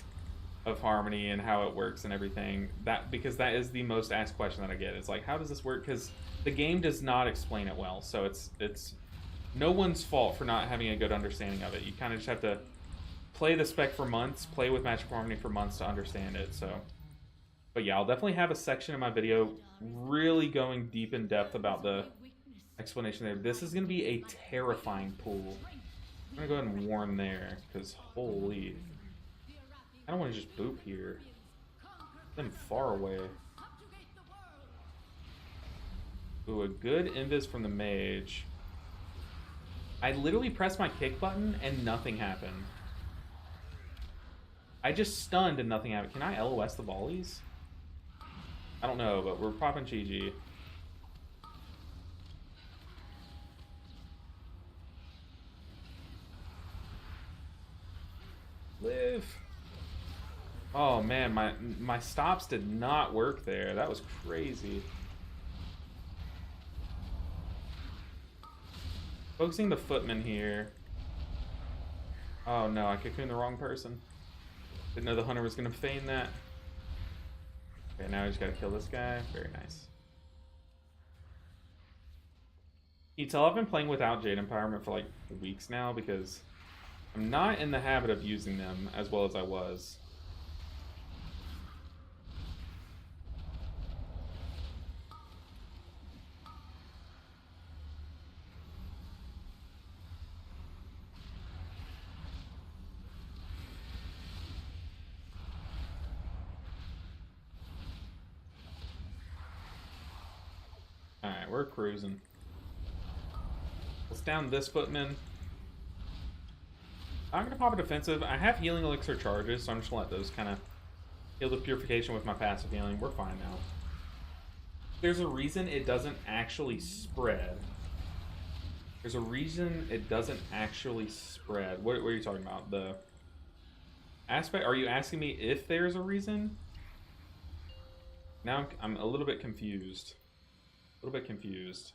of Harmony and how it works and everything. Because that is the most asked question that I get. It's like, how does this work? Because the game does not explain it well, so it's no one's fault for not having a good understanding of it. You kind of just have to play the spec for months, play with Magical Harmony for months to understand it. So, but yeah, I'll definitely have a section in my video really going deep in depth about the explanation there. This is going to be a terrifying pool. I'm going to go ahead and warn there, because holy. I don't want to just boop here. Them far away. Ooh, a good invis from the mage. I literally pressed my kick button and nothing happened. I just stunned and nothing happened. Can I LOS the volleys? I don't know, but we're popping GG. Live. Oh man, my stops did not work there. That was crazy. Focusing the footman here. Oh no, I cocooned the wrong person. Didn't know the hunter was gonna feign that. Okay, now I just gotta kill this guy. Very nice. You tell I've been playing without Jade Empowerment for like weeks now because I'm not in the habit of using them as well as I was. Alright, we're cruising. Let's down this footman. I'm going to pop a defensive. I have healing elixir charges, so I'm just going to let those kind of heal the purification with my passive healing. We're fine now. There's a reason it doesn't actually spread. There's a reason it doesn't actually spread. What are you talking about? The aspect? Are you asking me if there's a reason? Now I'm a little bit confused. A little bit confused.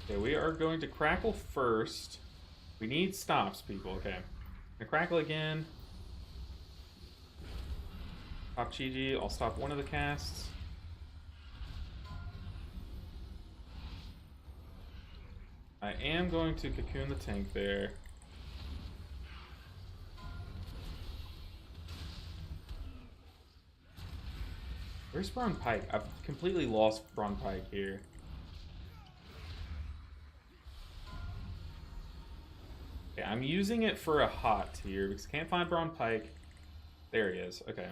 Okay, we are going to crackle first. We need stops, people. Okay. Gonna crackle again. Pop Chi. I'll stop one of the casts. I am going to cocoon the tank there. Where's Braun Pike? I've completely lost Braun Pike here. Okay, I'm using it for a hot here because I can't find Braun Pike. There he is. Okay.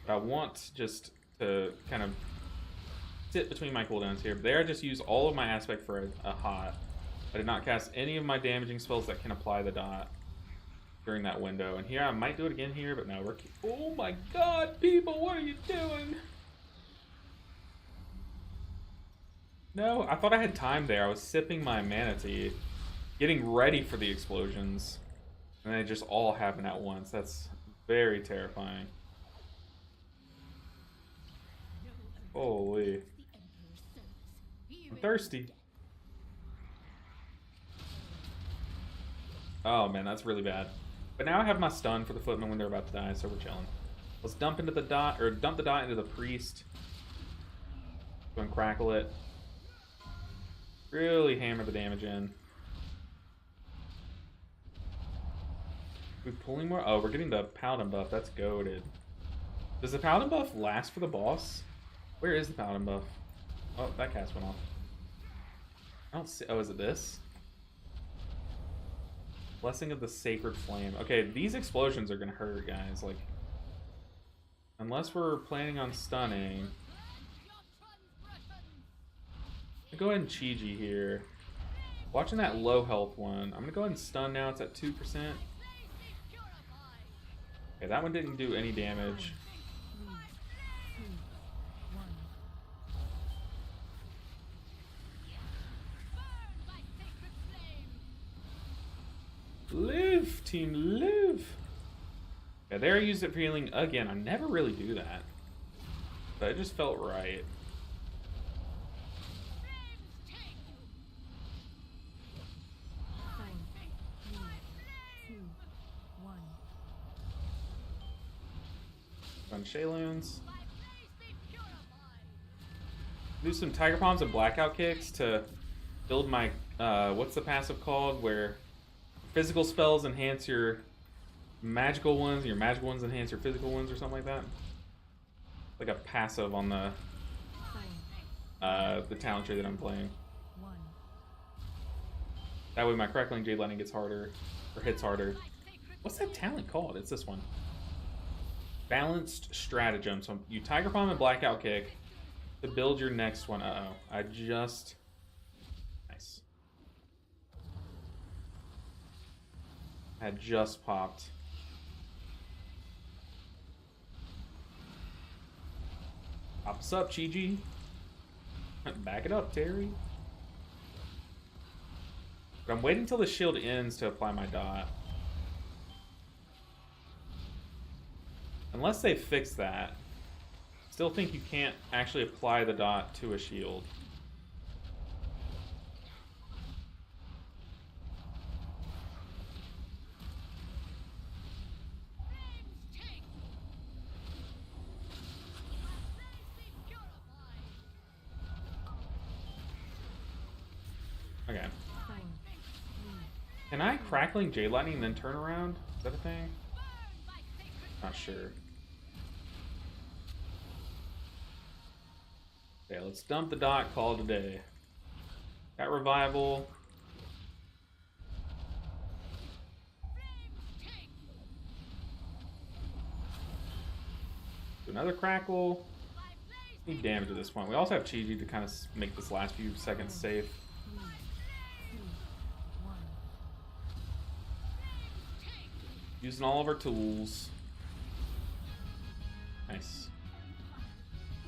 But I want just to kind of sit between my cooldowns here. But there I just use all of my aspect for a hot. I did not cast any of my damaging spells that can apply the dot during that window. And here I might do it again here, but no, we're... Oh my god, people, what are you doing? No, I thought I had time there. I was sipping my mana tea, getting ready for the explosions, and they just all happen at once. That's very terrifying. Holy. I'm thirsty. Oh man, that's really bad. But now I have my stun for the footmen when they're about to die, so we're chilling. Let's dump into the dot, or dump the dot into the priest. Go and crackle it. Really hammer the damage in. We pulling more? Oh, we're getting the paladin buff. That's goated. Does the paladin buff last for the boss? Where is the paladin buff? Oh, that cast went off. I don't see. Oh, is it this? Blessing of the Sacred Flame. Okay, these explosions are gonna hurt, guys. Like, unless we're planning on stunning. I'll go ahead and Chi-Ji here. Watching that low health one. I'm gonna go ahead and stun now. It's at 2%. Okay, that one didn't do any damage. 3, 2, 1. Live, team, live! Yeah, there I used it for healing again. I never really do that. But it just felt right. On Shayloons. Do some Tiger Palms and Blackout Kicks to build my, what's the passive called? Where physical spells enhance your magical ones, your magical ones enhance your physical ones, or something like that. Like a passive on the talent tree that I'm playing. That way my Crackling Jade Lightning gets harder, or hits harder. What's that talent called? It's this one. Balanced Stratagem. So you Tiger Palm and Blackout Kick to build your next one. Uh-oh. I just... Nice. I had just popped. Pop us up, Chi-Ji. Back it up, Terry. But I'm waiting till the shield ends to apply my dot. Unless they fix that. Still think you can't actually apply the dot to a shield. Okay. Can I Crackling Jade Lightning and then turn around? Is that a thing? Not sure. Okay, let's dump the dot, call it a day. Got revival. Do another crackle. Need damage at this point. We also have Chi-Ji to kind of make this last few seconds safe. 3, 2, 1. Using all of our tools. Nice.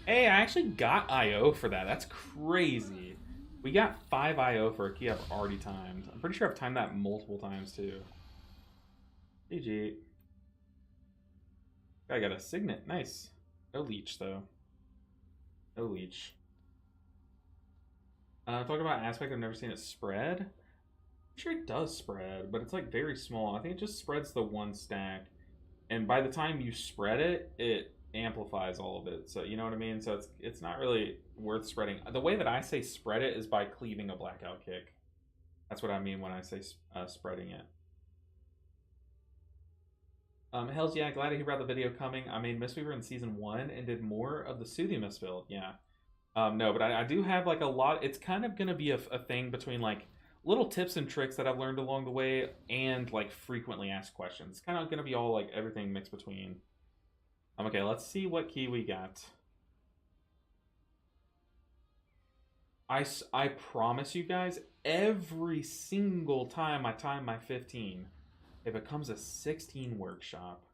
Hey, I actually got IO for that. That's crazy. We got 5 IO for a key I've already timed. I'm pretty sure I've timed that multiple times too. GG. I got a Signet. Nice. No leech though. No leech. Talking about aspect, I've never seen it spread. I'm sure it does spread, but it's like very small. I think it just spreads the one stack. And by the time you spread it, it amplifies all of it. So you know what I mean? So it's not really worth spreading. The way that I say spread it is by cleaving a Blackout Kick. That's what I mean when I say spreading it. Hells yeah, glad to hear about the video coming. I made Mistweaver in season 1 and did more of the Soothing Mist build. Yeah. No, but I do have like a lot. It's kind of gonna be a thing between like little tips and tricks that I've learned along the way and like frequently asked questions. It's kind of gonna be all like everything mixed between. Okay, let's see what key we got. I promise you guys, every single time I time my 15, it becomes a 16 workshop.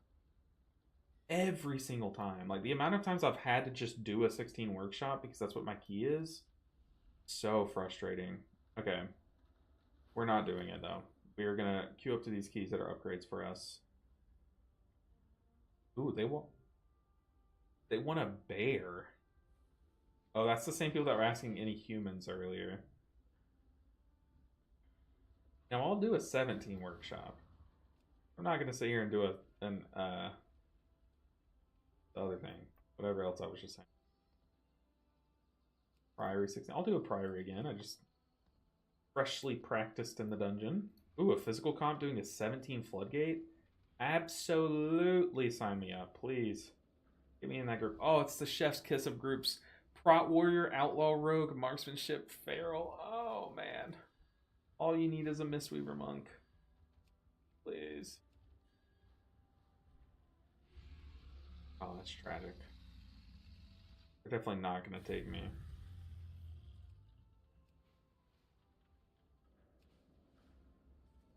Every single time. Like the amount of times I've had to just do a 16 workshop because that's what my key is. So frustrating. Okay. We're not doing it though. We're gonna queue up to these keys that are upgrades for us. Ooh, they want a bear. Oh, that's the same people that were asking any humans earlier. Now I'll do a 17 workshop. I'm not gonna sit here and do the other thing. Whatever else I was just saying. Priory 16. I'll do a Priory again. I just freshly practiced in the dungeon. Ooh, a physical comp doing a 17 Floodgate? Absolutely sign me up, please. Get me in that group. Oh, it's the chef's kiss of groups. Prot Warrior, Outlaw Rogue, Marksmanship, Feral. Oh, man. All you need is a Mistweaver Monk. Please. Oh, that's tragic. They're definitely not going to take me.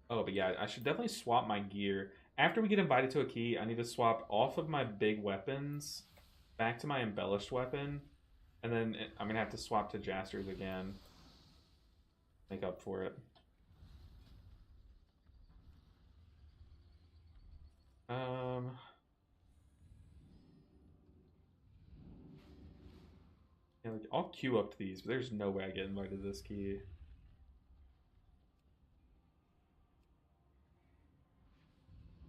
Oh, but yeah, I should definitely swap my gear. After we get invited to a key, I need to swap off of my big weapons back to my embellished weapon. And then I'm going to have to swap to Jasters again. Make up for it. Yeah, like, I'll queue up to these, but there's no way I get invited to this key.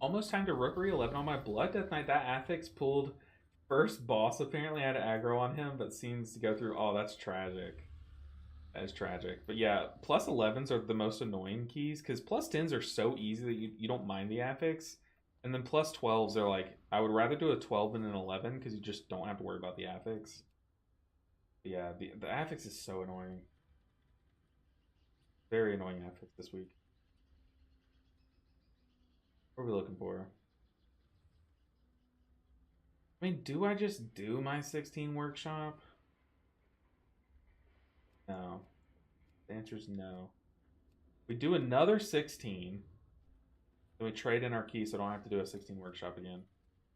Almost time to Rookery 11 on my Blood Death Knight. That affix pulled first boss. Apparently I had aggro on him, but seems to go through. Oh, that's tragic. That is tragic. But yeah, plus 11s are the most annoying keys, because plus 10s are so easy that you don't mind the affix. And then plus 12s are like, I would rather do a 12 than an 11, because you just don't have to worry about the affix. But yeah, the affix is so annoying. Very annoying affix this week. What are we looking for? I mean, do I just do my 16 workshop? No. The answer is no. We do another 16. Then we trade in our key so I don't have to do a 16 workshop again.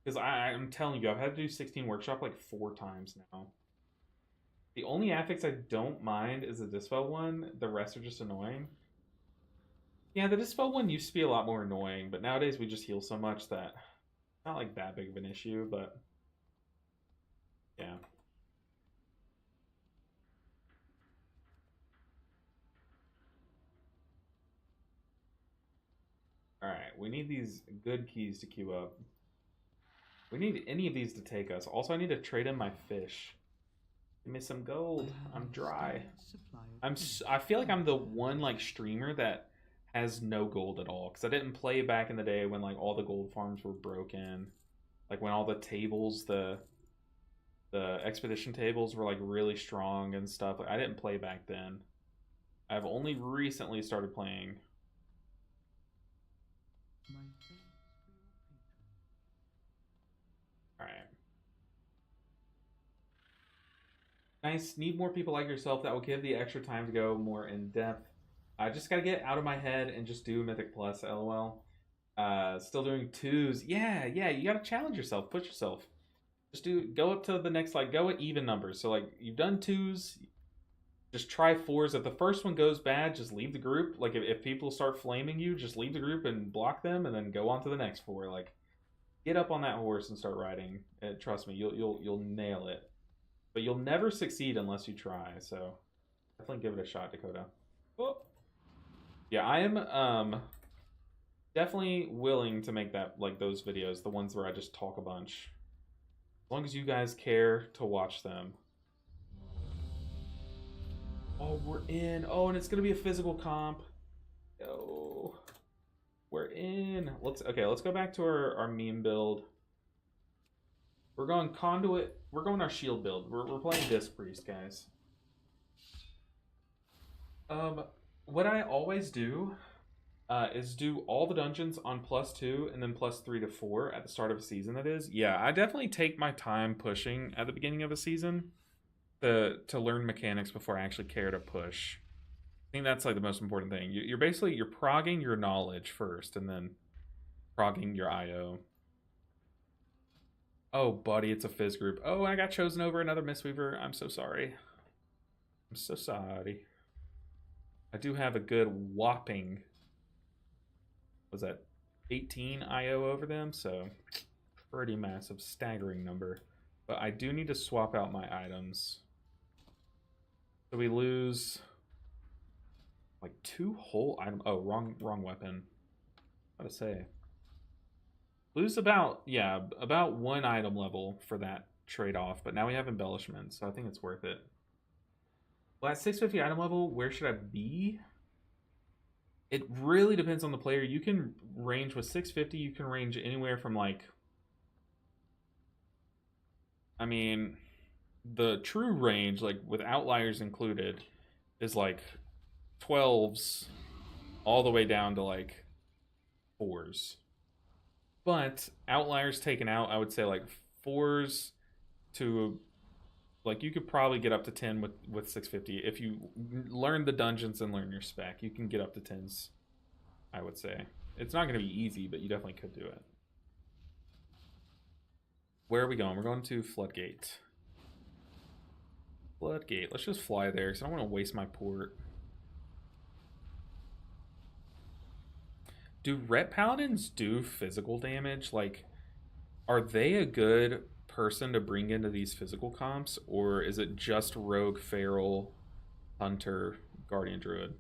Because I'm telling you, I've had to do 16 workshop like 4 times now. The only affix I don't mind is the Dispel one. The rest are just annoying. Yeah, the Dispel one used to be a lot more annoying, but nowadays we just heal so much that it's not like that big of an issue, but yeah. Alright, we need these good keys to queue up. We need any of these to take us. Also, I need to trade in my fish. Give me some gold. I'm dry. I feel like I'm the one like streamer that has no gold at all, because I didn't play back in the day when like all the gold farms were broken, like when all the tables, the expedition tables were like really strong and stuff. Like, I didn't play back then. I've only recently started playing. All right. Nice. Need more people like yourself that will give the extra time to go more in depth. I just gotta get out of my head and just do Mythic Plus, lol. Still doing 2s. Yeah, you gotta challenge yourself, push yourself. Just go up to the next, like, go at even numbers. So, like, you've done 2s, just try 4s. If the first one goes bad, just leave the group. Like, if people start flaming you, just leave the group and block them, and then go on to the next 4. Like, get up on that horse and start riding. Trust me, you'll nail it. But you'll never succeed unless you try, so definitely give it a shot, Dakota. Oh. Yeah, I am definitely willing to make that, like, those videos, the ones where I just talk a bunch. As long as you guys care to watch them. Oh, we're in. Oh, and it's gonna be a physical comp. Oh, we're in. Let's go back to our meme build. We're going conduit. We're going our shield build. We're playing Disc Priest, guys. What I always do is do all the dungeons on +2 and then +3 to 4 at the start of a season, that is. Yeah, I definitely take my time pushing at the beginning of a season to learn mechanics before I actually care to push. I think that's like the most important thing. You're progging your knowledge first and then progging your IO. Oh, buddy, it's a Fizz group. Oh, I got chosen over another Mistweaver. I'm so sorry. I'm so sorry. I do have a good whopping, was that 18 IO over them? So pretty massive, staggering number. But I do need to swap out my items. So we lose Like 2 whole item. Oh, wrong weapon. What to say? Lose about, yeah, about 1 item level for that trade-off, but now we have embellishment, so I think it's worth it. Well, at 650 item level, where should I be? It really depends on the player. You can range with 650, you can range anywhere from like, I mean, the true range, like with outliers included, is like 12s all the way down to like 4s. But outliers taken out, I would say like 4s to like you could probably get up to 10 with 650 if you learn the dungeons and learn your spec. You can get up to 10s, I would say. It's not going to be easy, but you definitely could do it. Where are we going? We're going to Floodgate. Floodgate. Let's just fly there because I don't want to waste my port. Do Ret Paladins do physical damage? Like, are they a good person to bring into these physical comps? Or is it just Rogue, Feral, Hunter, Guardian Druid?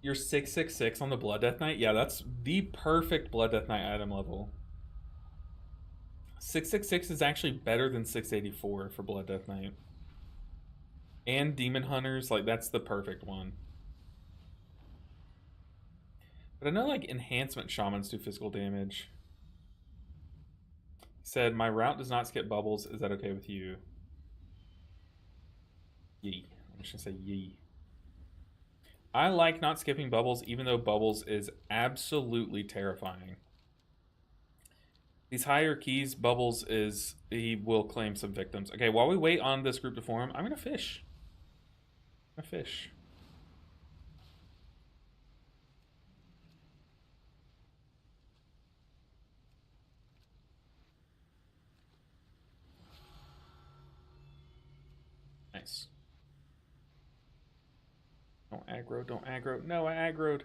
You're 666 on the Blood Death Knight? Yeah, that's the perfect Blood Death Knight item level. 666 is actually better than 684 for Blood Death Knight. And Demon Hunters, like, that's the perfect one. But I know, like, Enhancement Shamans do physical damage. Said, my route does not skip bubbles. Is that okay with you? Yee. I'm just gonna say yee. I like not skipping bubbles, even though bubbles is absolutely terrifying. These higher keys, bubbles is, he will claim some victims. Okay, while we wait on this group to form, I'm gonna fish. I'm gonna fish. Nice. Don't aggro, don't aggro. No, I aggroed.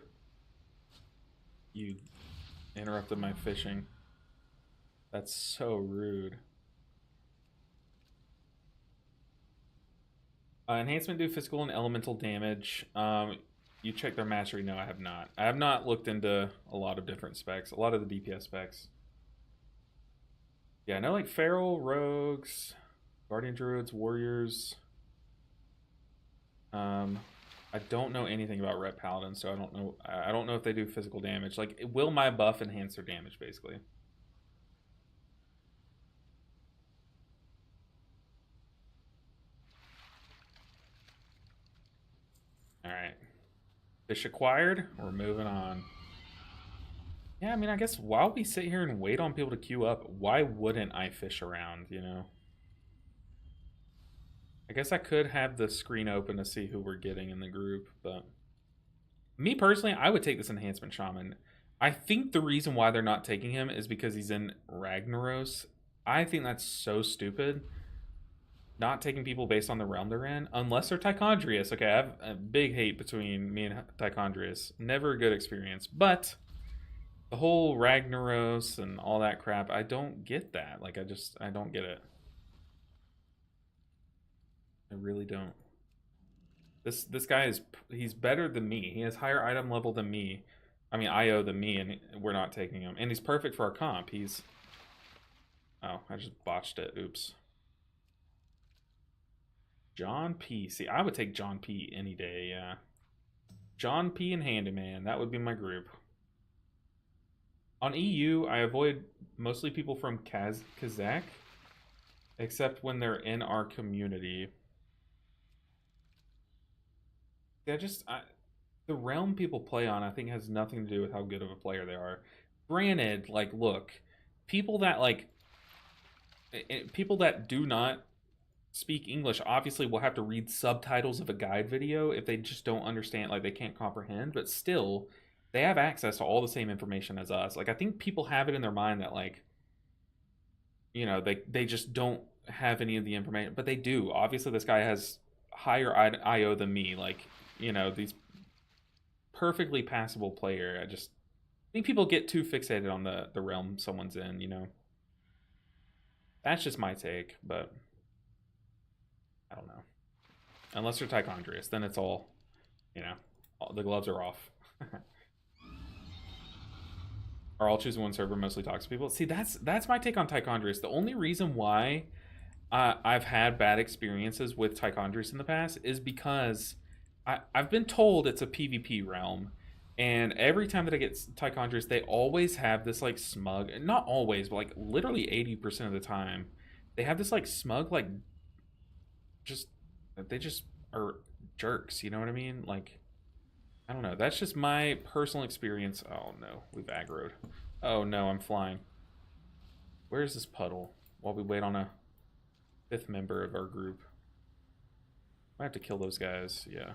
You interrupted my fishing. That's so rude. Enhancement do physical and elemental damage. You check their mastery. No, I have not. I have not looked into a lot of different specs. A lot of the DPS specs. Yeah, I know like Feral, Rogues, Guardian Druids, Warriors. I don't know anything about Ret Paladins, so I don't know if they do physical damage. Like, will my buff enhance their damage, basically? Alright. Fish acquired. We're moving on. Yeah, I mean, I guess while we sit here and wait on people to queue up, why wouldn't I fish around, you know? I guess I could have the screen open to see who we're getting in the group, but me personally, I would take this Enhancement Shaman. I think the reason why they're not taking him is because he's in Ragnaros. I think that's so stupid. Not taking people based on the realm they're in, unless they're Tichondrius. Okay, I have a big hate between me and Tichondrius. Never a good experience, but the whole Ragnaros and all that crap, I don't get that. Like, I don't get it. I really don't. This guy he's better than me. He has higher item level than me. I mean, IO than me, and we're not taking him. And he's perfect for our comp. Oh, I just botched it. Oops. John P. See, I would take John P. any day, yeah. John P. and Handyman. That would be my group. On EU, I avoid mostly people from Kazakh, except when they're in our community. Yeah, the realm people play on, I think, has nothing to do with how good of a player they are. Granted, like, look, people that do not speak English obviously will have to read subtitles of a guide video if they just don't understand, like, they can't comprehend, but still, they have access to all the same information as us. Like, I think people have it in their mind that, like, you know, they just don't have any of the information, but they do. Obviously, this guy has higher IO than me. Like, you know, these perfectly passable player. I think people get too fixated on the realm someone's in, you know. That's just my take, but I don't know. Unless you're Tichondrius, then it's all, you know, the gloves are off. Or I'll choose one server, mostly toxic people. See, that's my take on Tichondrius. The only reason why I've had bad experiences with Tichondrius in the past is because I've been told it's a PvP realm. And every time that I get Tichondrius, they always have this, like, smug... Not always, but, like, literally 80% of the time. They have this, like, smug, like... Just... They just are jerks, you know what I mean? Like... I don't know. That's just my personal experience. Oh, no. We've aggroed. Oh, no. I'm flying. Where's this puddle? While we wait on a 5th member of our group. I have to kill those guys. Yeah.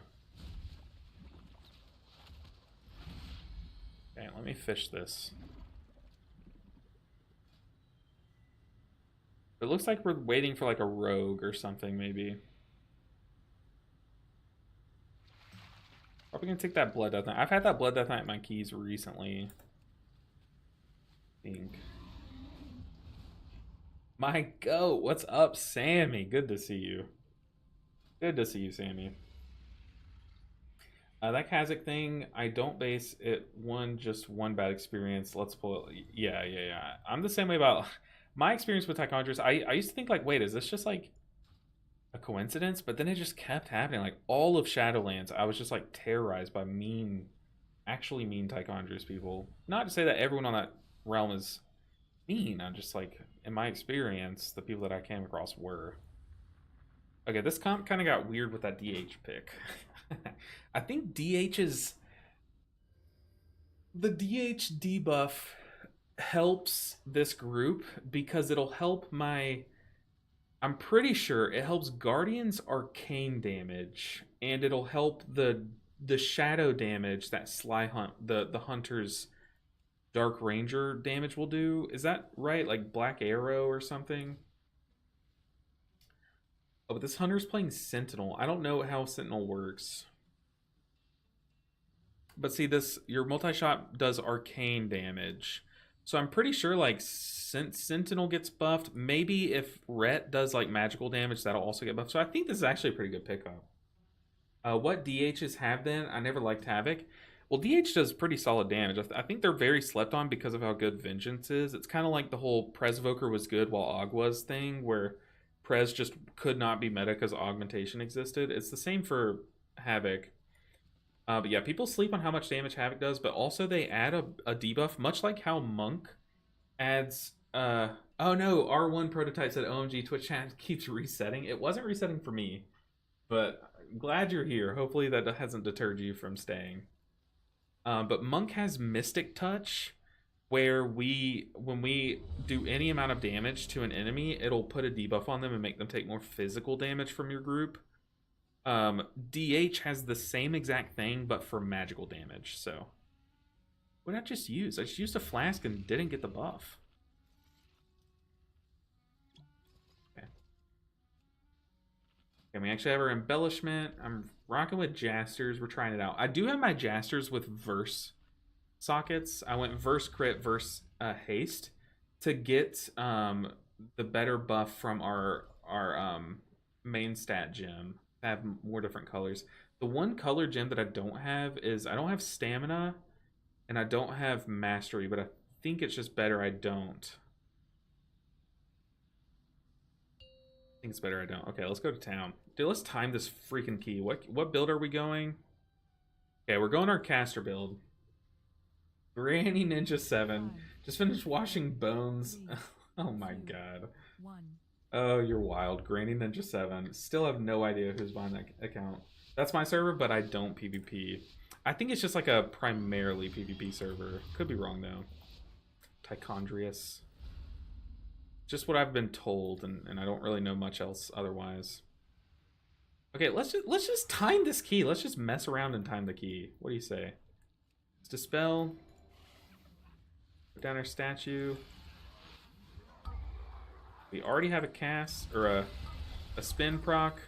Okay, let me fish this. It looks like we're waiting for, like, a rogue or something, maybe. Probably gonna take that Blood Death Knight. I've had that Blood Death Knight in my keys recently. I think. My goat, what's up, Sammy? Good to see you. Good to see you, Sammy. That Kazakh thing, I don't base it just one bad experience. Let's pull it. Yeah. I'm the same way about my experience with Tichondrius. I used to think, like, wait, is this just, like, a coincidence? But then it just kept happening. Like, all of Shadowlands, I was just, like, terrorized by actually mean Tichondrius people. Not to say that everyone on that realm is mean. I'm just, like, in my experience, the people that I came across were. Okay, this comp kind of got weird with that DH pick. I think the DH debuff helps this group because it'll help I'm pretty sure it helps Guardian's arcane damage, and it'll help the shadow damage that the Hunter's Dark Ranger damage will do. Is that right? Like Black Arrow or something? Oh, but this Hunter's playing Sentinel. I don't know how Sentinel works. But see, your multi-shot does arcane damage. So I'm pretty sure, like, since Sentinel gets buffed, maybe if Rhett does, like, magical damage, that'll also get buffed. So I think this is actually a pretty good pickup. What DHs have then? I never liked Havoc. Well, DH does pretty solid damage. I think they're very slept on because of how good Vengeance is. It's kind of like the whole Presvoker was good while Aug was thing, where Prez just could not be meta because augmentation existed. It's the same for Havoc. But yeah, people sleep on how much damage Havoc does, but also they add a debuff, much like how Monk adds... oh no, R1 prototype said, OMG, Twitch chat keeps resetting. It wasn't resetting for me, but glad you're here. Hopefully that hasn't deterred you from staying. But Monk has Mystic Touch, where when we do any amount of damage to an enemy, it'll put a debuff on them and make them take more physical damage from your group. DH has the same exact thing, but for magical damage. So what did I just use? I just used a flask and didn't get the buff. Okay. Okay, we actually have our embellishment. I'm rocking with Jasters. We're trying it out. I do have my Jasters with Verse sockets. I went Verse Crit, Verse Haste to get the better buff from our main stat gem. Have more different colors. The one color gem that I don't have is I don't have Stamina and I don't have Mastery, but I think it's just better I don't. I think it's better I don't. Okay, let's go to town. Dude, let's time this freaking key. What build are we going? Okay, we're going our caster build. Granny Ninja 7. Just finished washing bones. Oh my god. Oh, you're wild. Granny Ninja 7. Still have no idea who's behind that account. That's my server, but I don't PvP. I think it's just like a primarily PvP server. Could be wrong, though. Tichondrius. Just what I've been told, and I don't really know much else otherwise. Okay, let's just time this key. Let's just mess around and time the key. What do you say? Let's dispel. Put down our statue. We already have a cast, or a spin proc.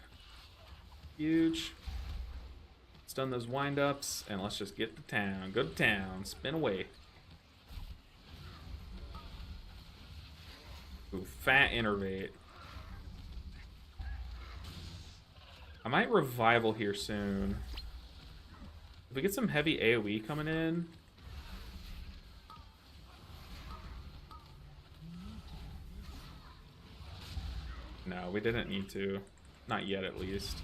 Huge. Stun those wind-ups, and let's just get to town. Go to town. Spin away. Ooh, fat innervate. I might revival here soon. If we get some heavy AoE coming in. No, we didn't need to. Not yet, at least.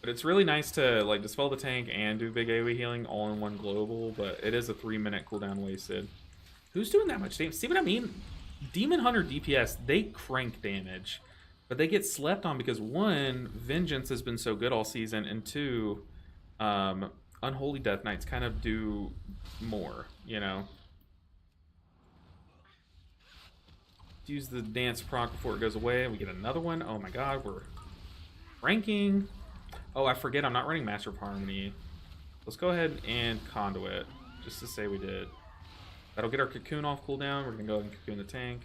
But it's really nice to like dispel the tank and do big AoE healing all in one global, but it is a 3-minute cooldown wasted. Who's doing that much damage? See what I mean? Demon Hunter DPS, they crank damage. But they get slept on because, one, Vengeance has been so good all season, and two, Unholy Death Knights kind of do more, you know? Use the dance proc before it goes away. We get another one. Oh my god, we're ranking. Oh, I forget, I'm not running Master of Harmony. Let's go ahead and Conduit, just to say we did. That'll get our Cocoon off cooldown. We're gonna go ahead and Cocoon the tank.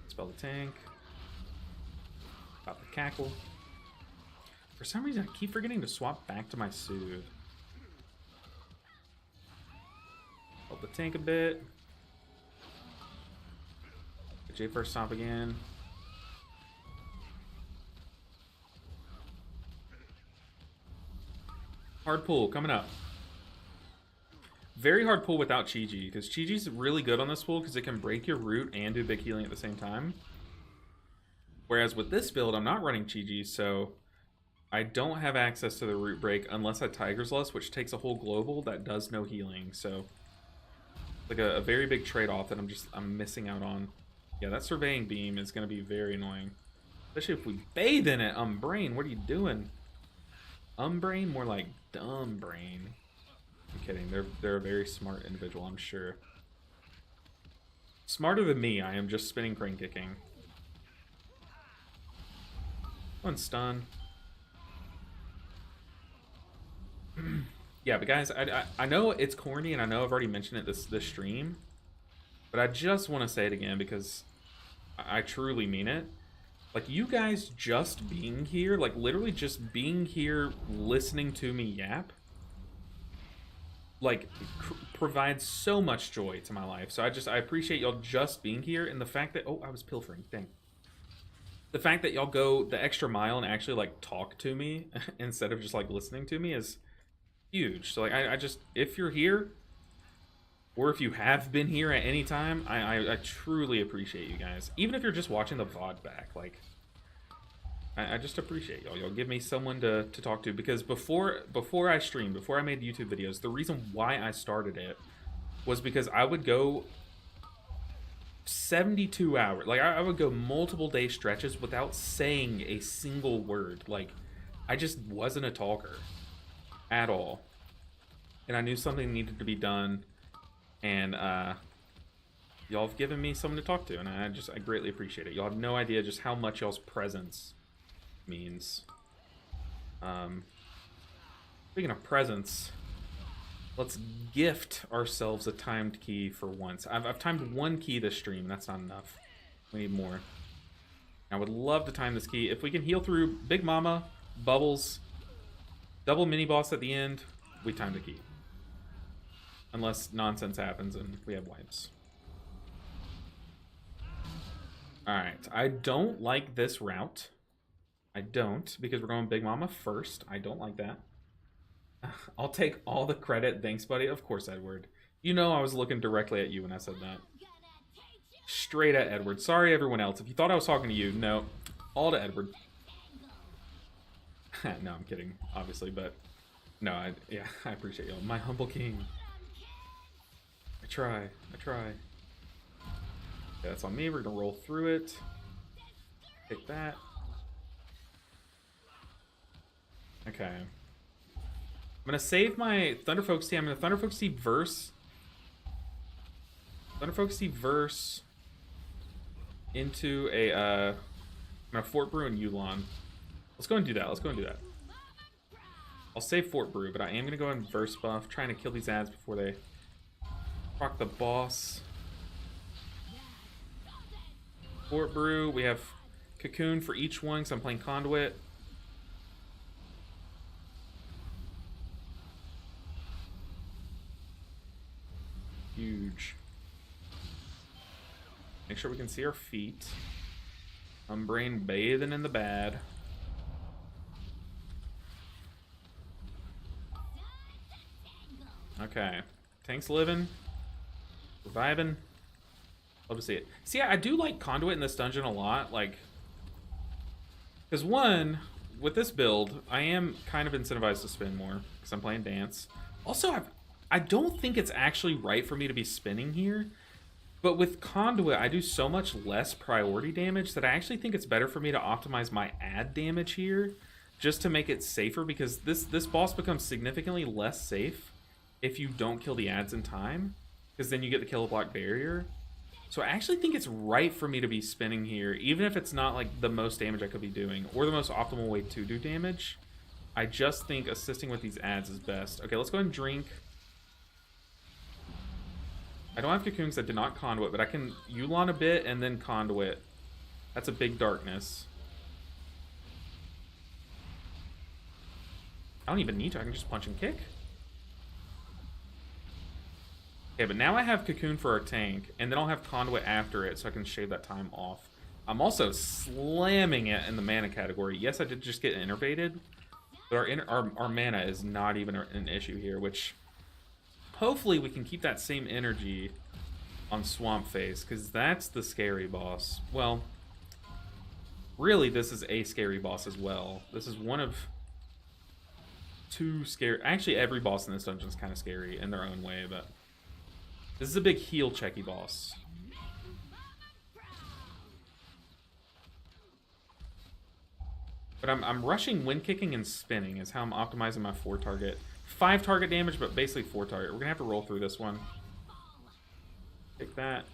Spell the tank. Pop the Cackle. For some reason, I keep forgetting to swap back to my Soothe. Help the tank a bit. J first stomp again. Hard pull coming up. Very hard pull without Chi-Ji, because Chi-Ji's really good on this pull because it can break your root and do big healing at the same time. Whereas with this build, I'm not running Chi-Ji, so I don't have access to the root break unless I Tiger's Lust, which takes a whole global that does no healing. So like a very big trade-off that I'm missing out on. Yeah, that Surveying Beam is going to be very annoying. Especially if we bathe in it. Umbrain, what are you doing? Umbrain? More like dumb brain. I'm kidding. They're a very smart individual, I'm sure. Smarter than me. I am just spinning crane kicking. One stun. Yeah, but guys, I know it's corny, and I know I've already mentioned it this stream, but I just want to say it again because I truly mean it. Like, you guys just being here, like literally just being here listening to me yap, like provides so much joy to my life. So I appreciate y'all just being here, and the fact that, oh, I was pilfering, dang. The fact that y'all go the extra mile and actually like talk to me instead of just like listening to me is huge. So like I just, if you're here, or if you have been here at any time, I truly appreciate you guys. Even if you're just watching the VOD back, like I just appreciate y'all. Y'all give me someone to talk to, because before I streamed, before I made YouTube videos, the reason why I started it was because I would go 72 hours, like I would go multiple day stretches without saying a single word. Like I just wasn't a talker at all, and I knew something needed to be done, and y'all have given me someone to talk to, and I greatly appreciate it. Y'all have no idea just how much y'all's presence means. Speaking of presence, let's gift ourselves a timed key for once. I've timed one key this stream. That's not enough. We need more. I would love to time this key. If we can heal through Big Mama, Bubbles, double mini boss at the end, we time the key. Unless nonsense happens and we have wipes. Alright, I don't like this route. I don't, because we're going Big Mama first. I don't like that. I'll take all the credit. Thanks, buddy. Of course, Edward. You know I was looking directly at you when I said that. Straight at Edward. Sorry, everyone else. If you thought I was talking to you, no. All to Edward. No, I'm kidding, obviously, but no, I appreciate y'all. My humble king. I try. Yeah, that's on me. We're gonna roll through it. Take that. Okay. I'm gonna save my Thunder Focus Tea. I'm gonna Thunder Focus Tea verse. Thunder Focus Tea verse into a I'm gonna Fort Brew and Yulon. Let's go and do that. I'll save Fort Brew, but I am gonna go and verse buff, trying to kill these ads before they proc the boss. Fort Brew, we have Cocoon for each one, so I'm playing Conduit. Huge. Make sure we can see our feet. Brain bathing in the bad. Okay. Tank's living. We're vibing. Love to see it. See, I do like Conduit in this dungeon a lot. Like, because one, with this build, I am kind of incentivized to spin more because I'm playing dance. Also, I don't think it's actually right for me to be spinning here. But with Conduit, I do so much less priority damage that I actually think it's better for me to optimize my ad damage here just to make it safer, because this boss becomes significantly less safe if you don't kill the ads in time, because then you get the kill block barrier. So I actually think it's right for me to be spinning here, even if it's not like the most damage I could be doing or the most optimal way to do damage. I just think assisting with these ads is best. Okay, let's go ahead and drink. I don't have cocoons. I did not conduit, but I can Yulon a bit and then conduit. That's a big darkness. I don't even need to. I can just punch and kick. Okay, but now I have cocoon for our tank, and then I'll have conduit after it, so I can shave that time off. I'm also slamming it in the mana category. Yes, I did just get innervated, but our mana is not even an issue here, which hopefully we can keep that same energy on Swamp Face, because that's the scary boss. Well, really, this is a scary boss as well. This is one of two scary... Actually, every boss in this dungeon is kind of scary in their own way, but this is a big heal checky boss. But I'm rushing wind kicking and spinning is how I'm optimizing my 5 target damage, but basically 4 target. We're gonna have to roll through this one. Take that.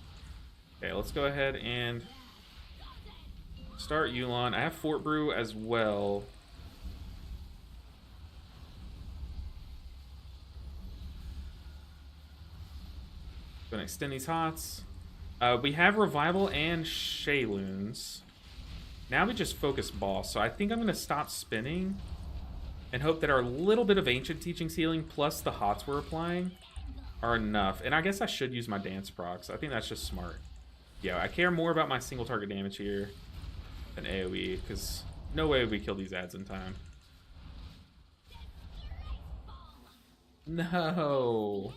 Okay, let's go ahead and start Yulon. I have Fort Brew as well. Gonna extend these hots. We have Revival and Shayloons. Now we just focus boss, so I think I'm gonna stop spinning and hope that our little bit of Ancient Teaching Sealing plus the hots we're applying are enough. And I guess I should use my dance procs. I think that's just smart. Yeah, I care more about my single target damage here than AoE, because no way we kill these ads in time. No.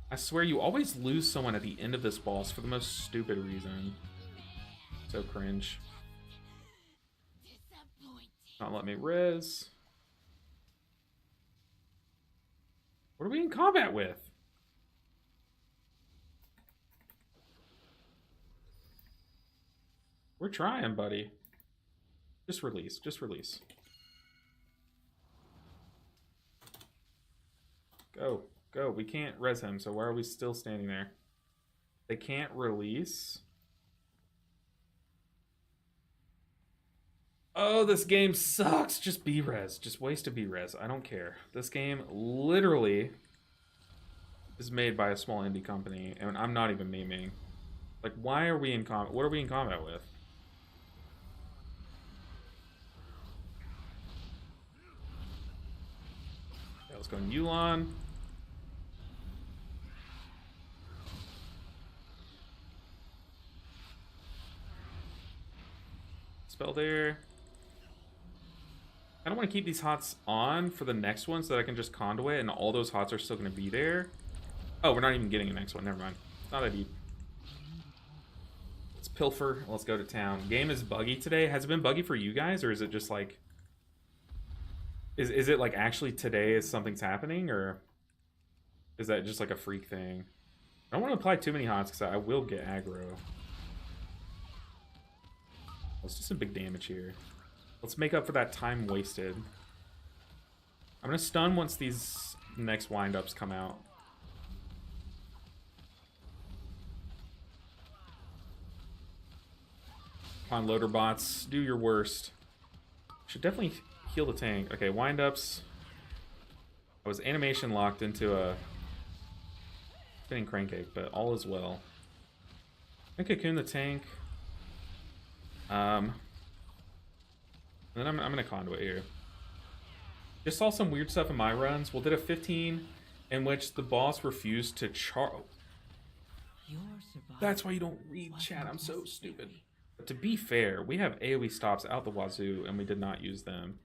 I swear you always lose someone at the end of this boss for the most stupid reason. So cringe. Not let me res. What are we in combat with? We're trying, buddy. Just release. Just release. Go. Go. We can't res him, so why are we still standing there? They can't release. Oh, this game sucks. Just B-res. Just waste a B-res. I don't care. This game literally is made by a small indie company, and I'm not even memeing. Like, why are we in combat? What are we in combat with? Yeah, let's go Yulon. Spell there. I don't want to keep these hots on for the next one so that I can just conduit and all those hots are still going to be there. Oh, we're not even getting the next one. Never mind. Not that deep. Let's pilfer. Let's go to town. Game is buggy today. Has it been buggy for you guys, or is it just like... Is it like actually today is something's happening, or is that just like a freak thing? I don't want to apply too many hots because I will get aggro. Let's do some big damage here. Let's make up for that time wasted. I'm going to stun once these next wind-ups come out. Come on, loader bots. Do your worst. Should definitely heal the tank. Okay, wind-ups. I was animation locked into a spinning crankcake, but all is well. I can cocoon the tank. And then I'm gonna conduit here. Just saw some weird stuff in my runs. Well, did a 15 in which the boss refused to charge. Your survival. That's why you don't read chat. I'm so stupid. But to be fair, we have AoE stops out the wazoo, and we did not use them.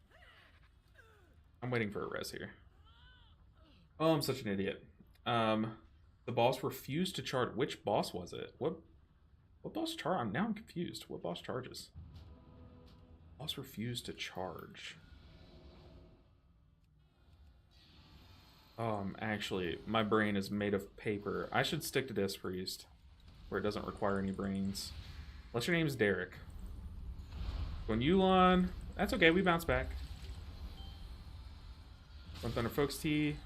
I'm waiting for a res here. Oh, I'm such an idiot. The boss refused to charge. Which boss was it? What boss charge? Now I'm confused. What boss charges? Boss refused to charge. Actually, my brain is made of paper. I should stick to Disc Priest, where it doesn't require any brains. Unless your name's Derek. Going Yulon. That's okay, we bounce back. Run Thunder Folks T.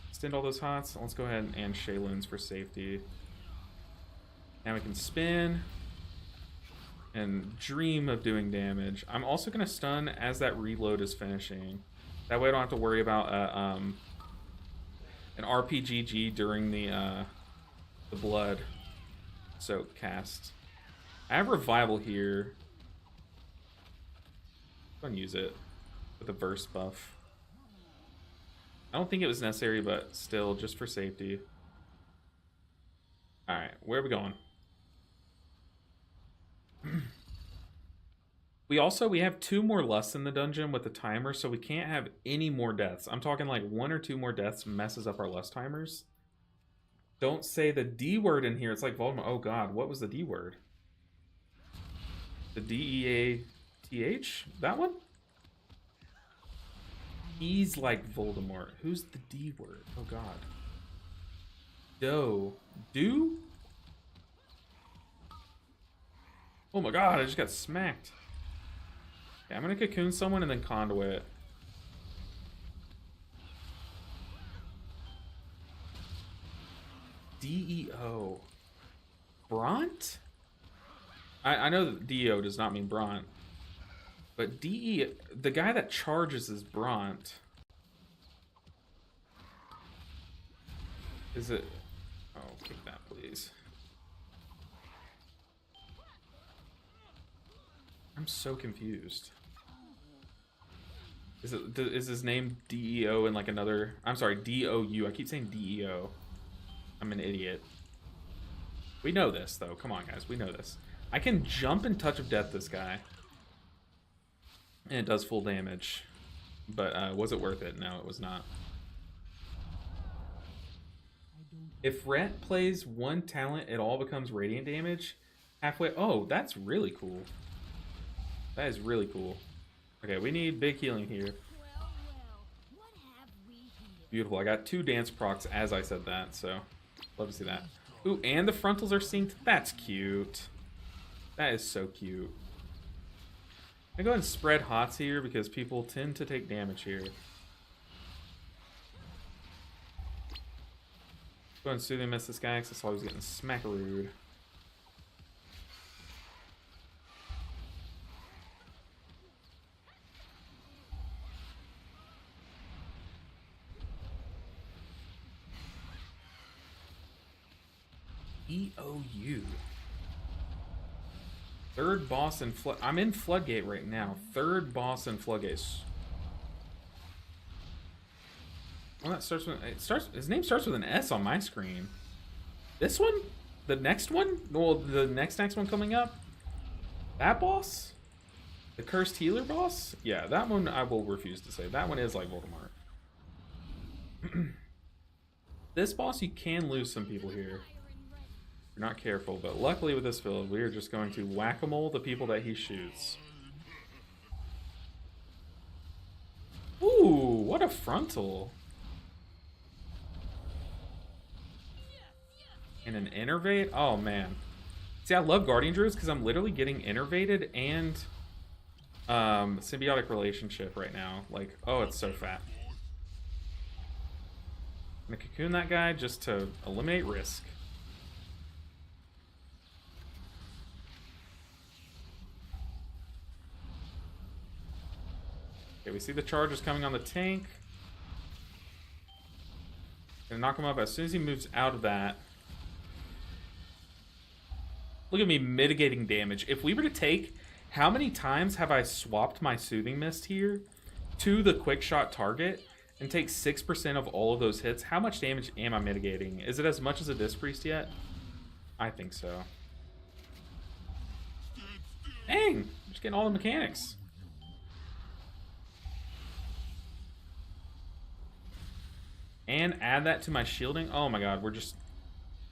Extend all those hots. Let's go ahead and Shaylin's for safety. Now we can spin and dream of doing damage. I'm also going to stun as that reload is finishing. That way I don't have to worry about an RPGG during the blood soak cast. I have Revival here. I'm gonna use it with a verse buff. I don't think it was necessary, but still, just for safety. Alright, where are we going? We have 2 more lusts in the dungeon with the timer, so we can't have any more deaths. I'm talking like 1 or 2 more deaths messes up our lust timers. Don't say the D word in here. It's like Voldemort. Oh god, what was the D word? The D-E-A-T-H? That one? He's like Voldemort. Who's the D word? Oh god. Do? Oh my god, I just got smacked. Okay, I'm gonna cocoon someone and then conduit. D-E-O. Bront? I know that D-E-O does not mean Bront. But D-E... The guy that charges is Bront. Is it... Oh, kick that, please. I'm so confused. Is his name D-E-O and like another... I'm sorry, D-O-U. I keep saying D-E-O. I'm an idiot. We know this, though. Come on, guys. We know this. I can jump and touch of death this guy. And it does full damage. But was it worth it? No, it was not. If Rhett plays one talent, it all becomes radiant damage. Halfway... Oh, that's really cool. That is really cool. Okay, we need big healing here. What have we here? Beautiful. I got 2 dance procs as I said that, so love to see that. Ooh, and the frontals are synced. That's cute. That is so cute. I'm gonna go ahead and spread hots here because people tend to take damage here. Go ahead and soothing miss this guy because I saw he was getting smackarooed. E-O-U. Third boss in Flood... I'm in Floodgate right now. Third boss in Floodgate. Well, that starts with... His name starts with an S on my screen. This one? The next one? Well, the next one coming up? That boss? The Cursed Healer boss? Yeah, that one I will refuse to say. That one is like Voldemort. This boss, you can lose some people here. You're not careful, but luckily with this build, we are just going to whack-a-mole the people that he shoots. Ooh, what a frontal. And an innervate? Oh, man. See, I love Guardian Druids because I'm literally getting innervated and symbiotic relationship right now. Like, oh, it's so fat. I'm gonna cocoon that guy just to eliminate risk. Okay, we see the charges coming on the tank. Gonna knock him up as soon as he moves out of that. Look at me mitigating damage. If we were to take... How many times have I swapped my Soothing Mist here to the quick shot target and take 6% of all of those hits, how much damage am I mitigating? Is it as much as a Disc Priest yet? I think so. Dang! I'm just getting all the mechanics. And add that to my shielding. Oh my god,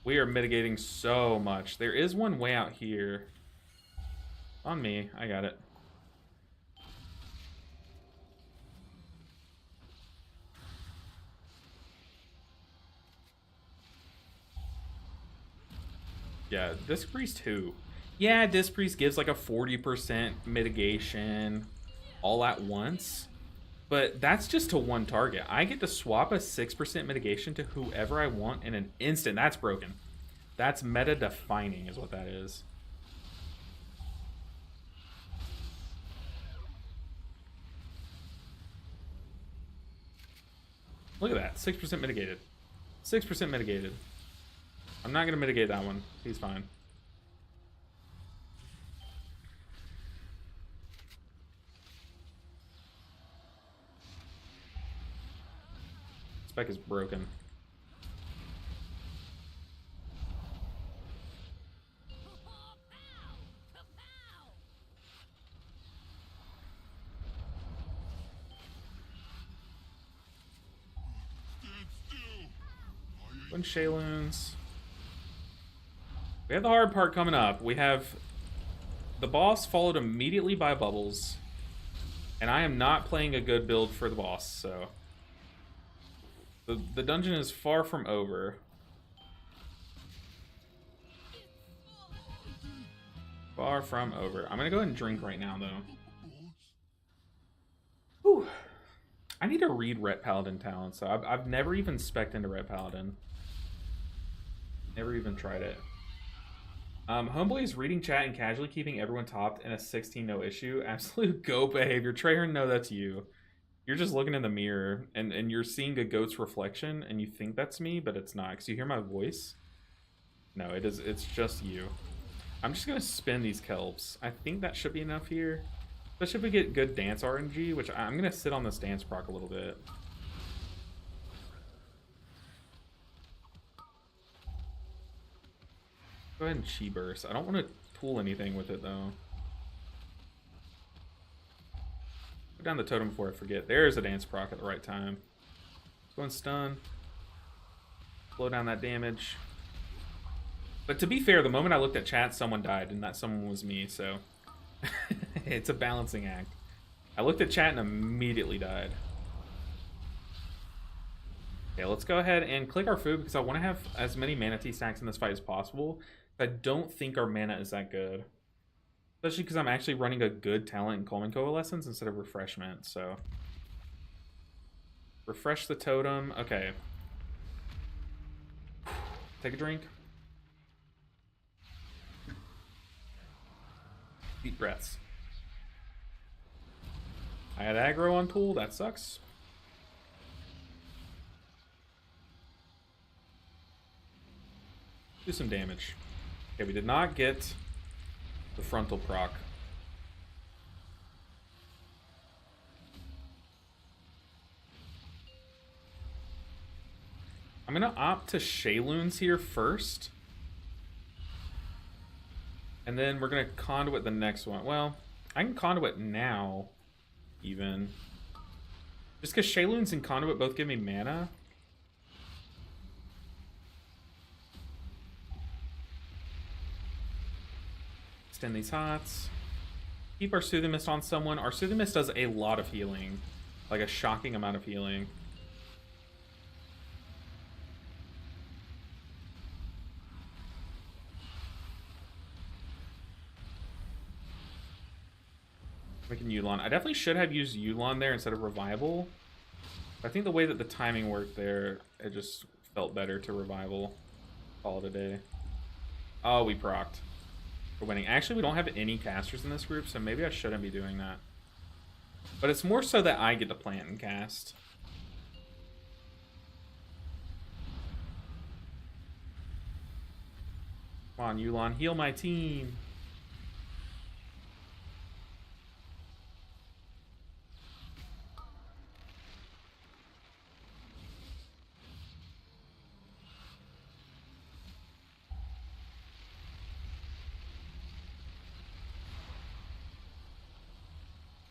we are mitigating so much. There is one way out here. On me, I got it. Yeah, Disc Priest who? Yeah, Disc Priest gives like a 40% mitigation all at once. But that's just to one target. I get to swap a 6% mitigation to whoever I want in an instant. That's broken. That's meta-defining is what that is. Look at that. 6% mitigated. 6% mitigated. I'm not going to mitigate that one. He's fine. Spec is broken. When Shayloons. We have the hard part coming up. We have the boss followed immediately by Bubbles. And I am not playing a good build for the boss, so... The dungeon is far from over. Far from over. I'm gonna go ahead and drink right now, though. Whew. I need to read Ret Paladin talent, so I've never even spec'd into Ret Paladin. Never even tried it. Homeboy is reading chat and casually keeping everyone topped in a 16 no issue. Absolute goat behavior. Treyhern, no, that's you. You're just looking in the mirror and you're seeing a goat's reflection and you think that's me, but it's not. Because you hear my voice. No, it's just you. I'm just going to spin these kelps. I think that should be enough here. Especially if we get good dance RNG, which I'm going to sit on this dance proc a little bit. Go ahead and Chi Burst. I don't want to pull anything with it, though. Go down the totem before I forget. There's a dance proc at the right time. Let's go and stun. Slow down that damage. But to be fair, the moment I looked at chat, someone died, and that someone was me, so... It's a balancing act. I looked at chat and immediately died. Okay, let's go ahead and click our food, because I want to have as many Mana Tea stacks in this fight as possible. I don't think our mana is that good. Especially because I'm actually running a good talent in Coleman Coalescence instead of Refreshment, so... Refresh the totem. Okay. Take a drink. Deep breaths. I had aggro on pool. That sucks. Do some damage. Okay, we did not get the frontal proc. I'm gonna opt to Shayloons here first. And then we're gonna conduit the next one. Well, I can conduit now, even. Just because Shayloons and conduit both give me mana. Extend these hots. Keep our Soothing Mist on someone. Our Soothing Mist does a lot of healing. Like a shocking amount of healing. Making Yulon. I definitely should have used Yulon there instead of Revival. I think the way that the timing worked there, it just felt better to Revival. Call it a day. Oh, we procced. We're winning. Actually, we don't have any casters in this group, so maybe I shouldn't be doing that. But it's more so that I get to plant and cast. Come on, Yulon, heal my team.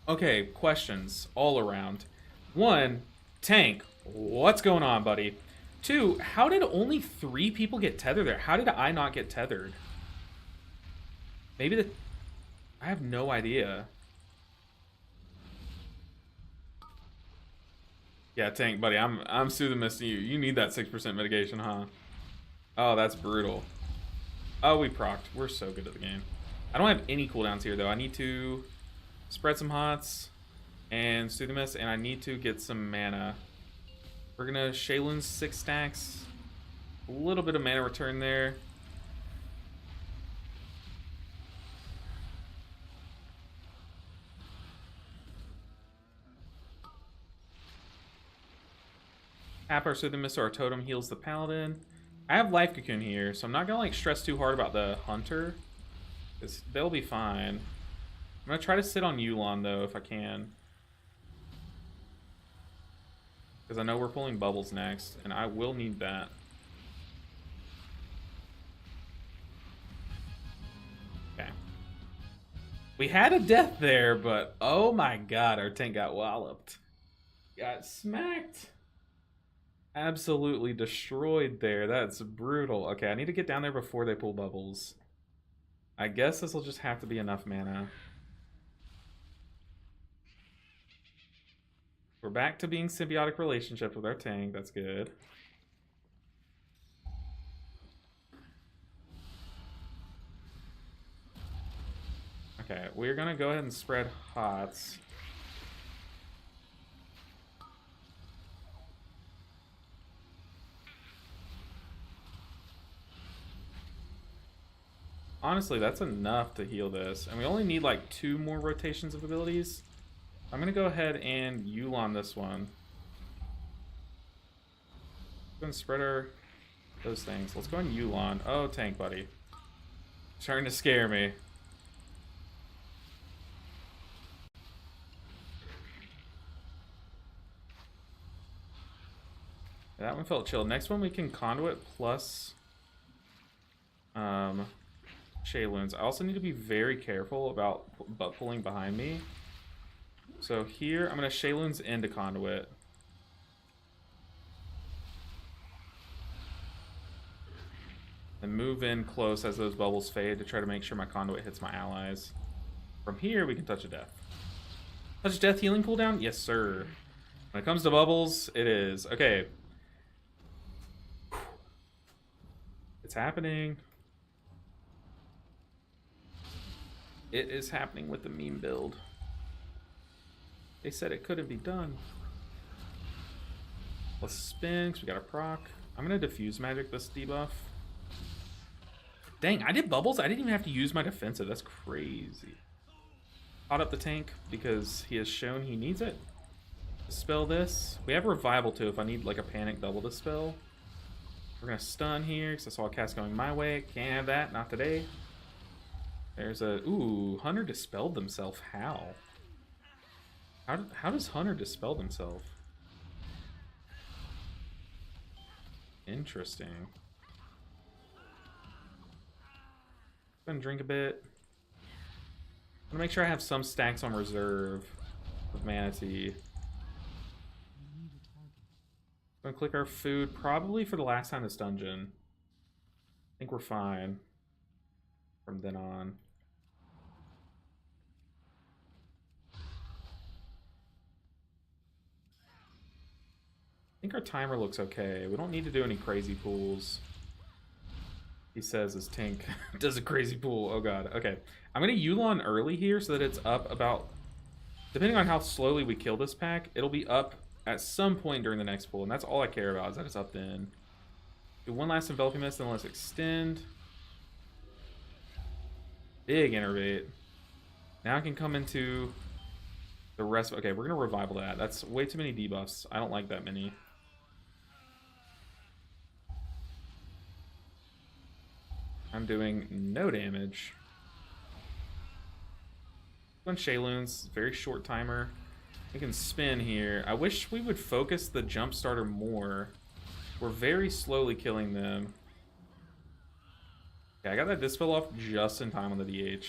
Okay, questions all around. 1, tank, what's going on, buddy? 2, how did only 3 people get tethered there? How did I not get tethered? Maybe the... I have no idea. Yeah, tank, buddy, I'm soothing missing you. You need that 6% mitigation, huh? Oh, that's brutal. Oh, we procced. We're so good at the game. I don't have any cooldowns here, though. I need to spread some hots and soothe the mist, and I need to get some mana. We're gonna Shaylun's 6 stacks. A little bit of mana return there. Tap our Soothing Mist, so our totem heals the paladin. I have Life Cocoon here, so I'm not gonna like stress too hard about the hunter, because they'll be fine. I'm gonna try to sit on Yulon though if I can, because I know we're pulling bubbles next, and I will need that. Okay. We had a death there, but oh my god, our tank got walloped. Got smacked. Absolutely destroyed there. That's brutal. Okay, I need to get down there before they pull bubbles. I guess this will just have to be enough mana. We're back to being symbiotic relationship with our tank. That's good. Okay, we're gonna go ahead and spread hots. Honestly, that's enough to heal this. And we only need like 2 more rotations of abilities. I'm going to go ahead and Yulon this one. I'm going to spread those things. Let's go and Yulon. Oh, tank buddy. Starting to scare me. That one felt chill. Next one we can Conduit plus... Shaylun's. I also need to be very careful about butt pulling behind me. So here, I'm going to Shaylun's into Conduit. And move in close as those bubbles fade to try to make sure my Conduit hits my allies. From here, we can touch a death. Touch death healing cooldown? Yes, sir. When it comes to bubbles, it is. Okay. It's happening. It is happening with the meme build. They said it couldn't be done. Let's spin, because we got a proc. I'm going to diffuse magic this debuff. Dang, I did bubbles? I didn't even have to use my defensive. That's crazy. Caught up the tank, because he has shown he needs it. Dispel this. We have revival too, if I need like a panic double dispel. We're going to stun here, because I saw a cast going my way. Can't have that, not today. There's a... Ooh, Hunter dispelled themselves. How? How does Hunter dispel themselves? Interesting. Gonna drink a bit. I'm gonna make sure I have some stacks on reserve of Manatee. Gonna click our food probably for the last time this dungeon. I think we're fine from then on. I think our timer looks okay. We don't need to do any crazy pools. He says his tank does a crazy pool. Oh god. Okay. I'm going to Yulon early here so that it's up about... Depending on how slowly we kill this pack, it'll be up at some point during the next pool. And that's all I care about, is that it's up then. Do one last Enveloping Mist, then let's extend. Big Innervate. Now I can come into the rest. Okay, we're going to Revival that. That's way too many debuffs. I don't like that many. I'm doing no damage. One Shaylun's, very short timer. We can spin here. I wish we would focus the jump starter more. We're very slowly killing them. Okay, I got that Dispel off just in time on the DH.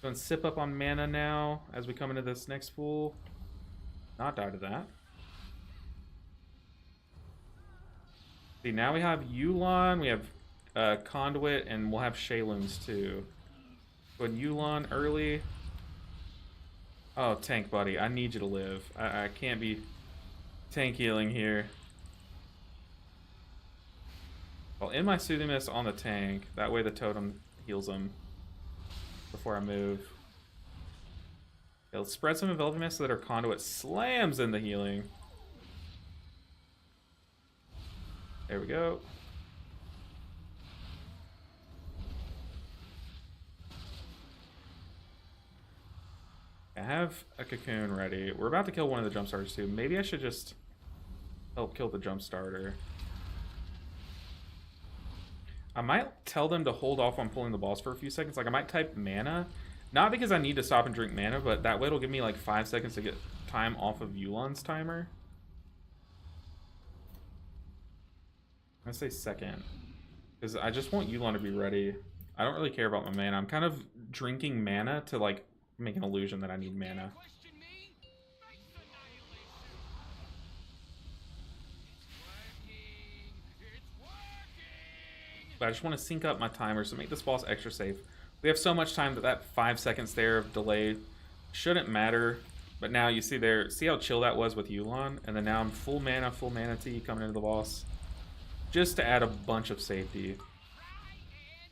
Go and sip up on mana now as we come into this next pool. Not die to that. See, now we have Yulon, we have Conduit, and we'll have Shayloons too. Go ahead, Yulon early. Oh, tank buddy, I need you to live. I can't be tank healing here. I'll end my Soothing Mist on the tank. That way the totem heals him before I move. Yeah, let's spread some Enveloping Mist so that our Conduit slams in the healing. There we go. I have a Cocoon ready. We're about to kill one of the jump starters too. Maybe I should just help kill the jump starter. I might tell them to hold off on pulling the boss for a few seconds. Like, I might type mana. Not because I need to stop and drink mana, but that way it'll give me like 5 seconds to get time off of Yulon's timer. I'm gonna say second. Because I just want Yulon to be ready. I don't really care about my mana. I'm kind of drinking mana to like make an illusion that I need mana. But I just want to sync up my timer so make this boss extra safe. We have so much time that that 5 seconds there of delay shouldn't matter. But now you see there, see how chill that was with Yulon? And then now I'm full mana T coming into the boss. Just to add a bunch of safety.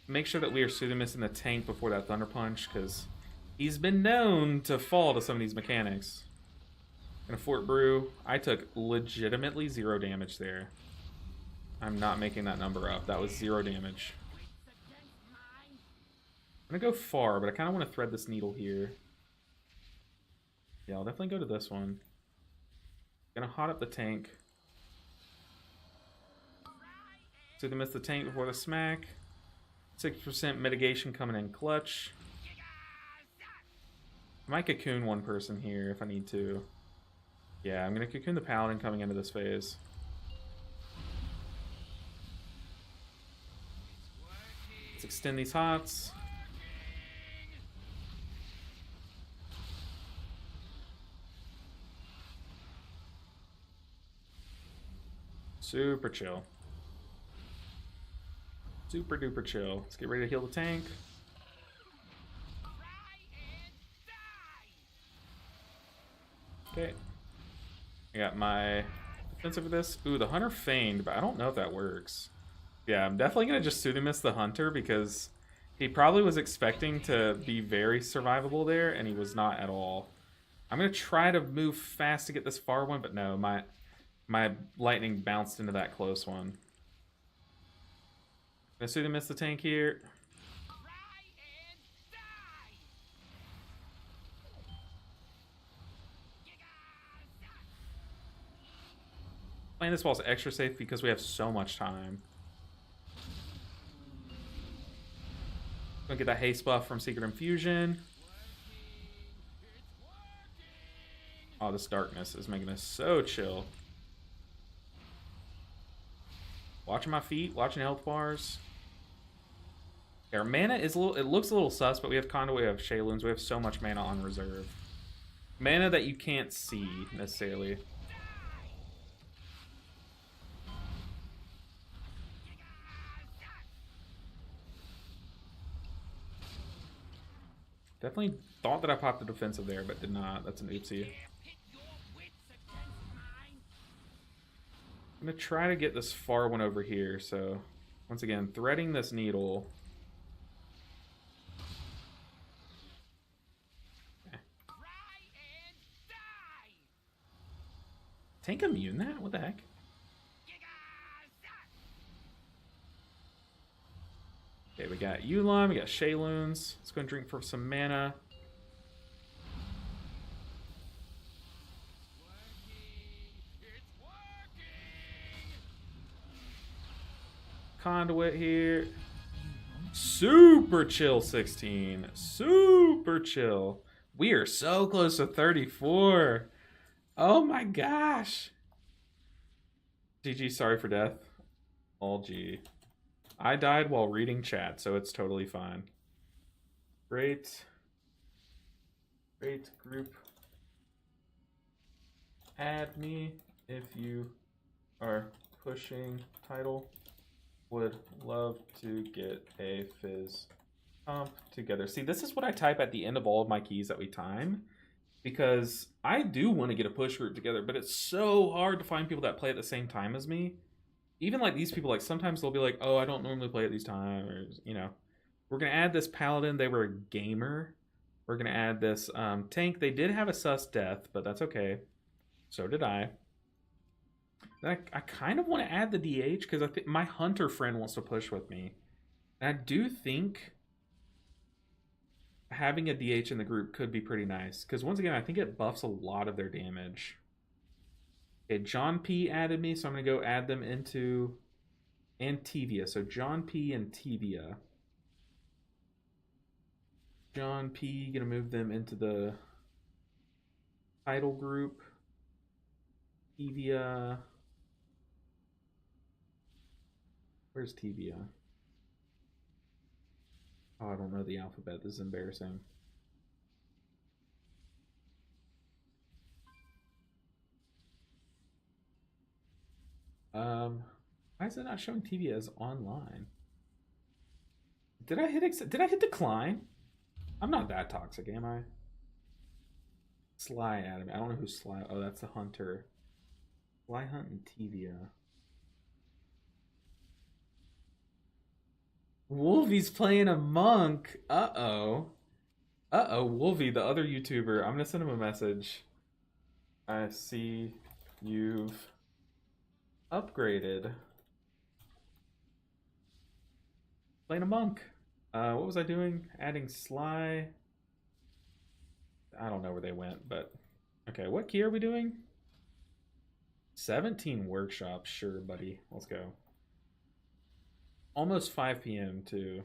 Make sure that we are Soothing Mist in the tank before that Thunder Punch, because he's been known to fall to some of these mechanics. Gonna Fort Brew. I took legitimately 0 damage there. I'm not making that number up. That was 0 damage. I'm gonna go far, but I kind of want to thread this needle here. Yeah, I'll definitely go to this one. Gonna hot up the tank. So they miss the tank before the smack. 6% mitigation coming in clutch. I might cocoon one person here if I need to. Yeah, I'm gonna cocoon the paladin coming into this phase. Let's extend these hots. Super chill. Super duper chill. Let's get ready to heal the tank. Okay. I got my defensive for this. Ooh, the Hunter feigned, but I don't know if that works. Yeah, I'm definitely going to just Soothing Mist the Hunter because he probably was expecting to be very survivable there, and he was not at all. I'm going to try to move fast to get this far one, but no, my lightning bounced into that close one. Gonna Soothing Mist the tank here. Playing this ball's extra safe because we have so much time. Gonna get that haste buff from Secret Infusion. Oh, this darkness is making us so chill. Watching my feet, watching health bars. Our mana is a little, it looks a little sus, but we have Conduit, we have Shayloons, we have so much mana on reserve. Mana that you can't see, necessarily. Definitely thought that I popped the defensive there, but did not. That's an oopsie. I'm gonna try to get this far one over here, so once again, threading this needle. Okay. Tank immune that? What the heck? Okay, we got Yulon, we got Shayloons. Let's go and drink for some mana. Conduit here. Super chill 16. Super chill. We are so close to 34. Oh my gosh. GG, sorry for death. All G. I died while reading chat, so it's totally fine. Great. Create group. Add me if you are pushing title. Would love to get a fizz comp together. See, this is what I type at the end of all of my keys that we time, because I do want to get a push group together, but it's so hard to find people that play at the same time as me. Even like these people, like sometimes they'll be like, oh, I don't normally play at these times, you know. We're going to add this paladin. They were a gamer. We're going to add this tank. They did have a sus death, but that's okay. So did I. I kind of want to add the DH because I think my hunter friend wants to push with me. And I do think having a DH in the group could be pretty nice. Because once again, I think it buffs a lot of their damage. Okay, John P added me, so I'm going to go add them into Antivia. So John P and Tevia. John P, going to move them into the title group. Tevia. Where's Tevia? Oh, I don't know the alphabet. This is embarrassing. Why is it not showing Tevia as online? Did I hit decline? I'm not that toxic, am I? Sly Adam. I don't know who's Sly. Oh, that's the hunter. Sly Hunt and Tevia. Wolvie's playing a monk. Uh-oh. Uh-oh, Wolvie, the other YouTuber. I'm gonna send him a message. I see you've upgraded. Playing a monk. What was I doing? Adding Sly. I don't know where they went, but... Okay, what key are we doing? 17 workshops. Sure, buddy. Let's go. Almost 5 p.m. too.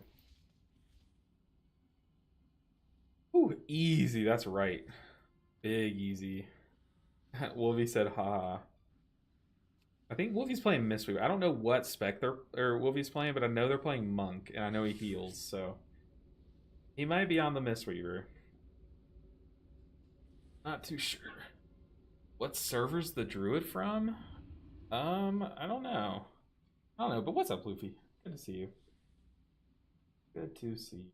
Ooh, easy. That's right. Big easy. Wolvie said, haha. I think Wolvie's playing Mistweaver. I don't know what spec Wolvie's playing, but I know they're playing Monk, and I know he heals, so... He might be on the Mistweaver. Not too sure. What server's the Druid from? I don't know. I don't know, but what's up, Luffy? Good to see you. Good to see you.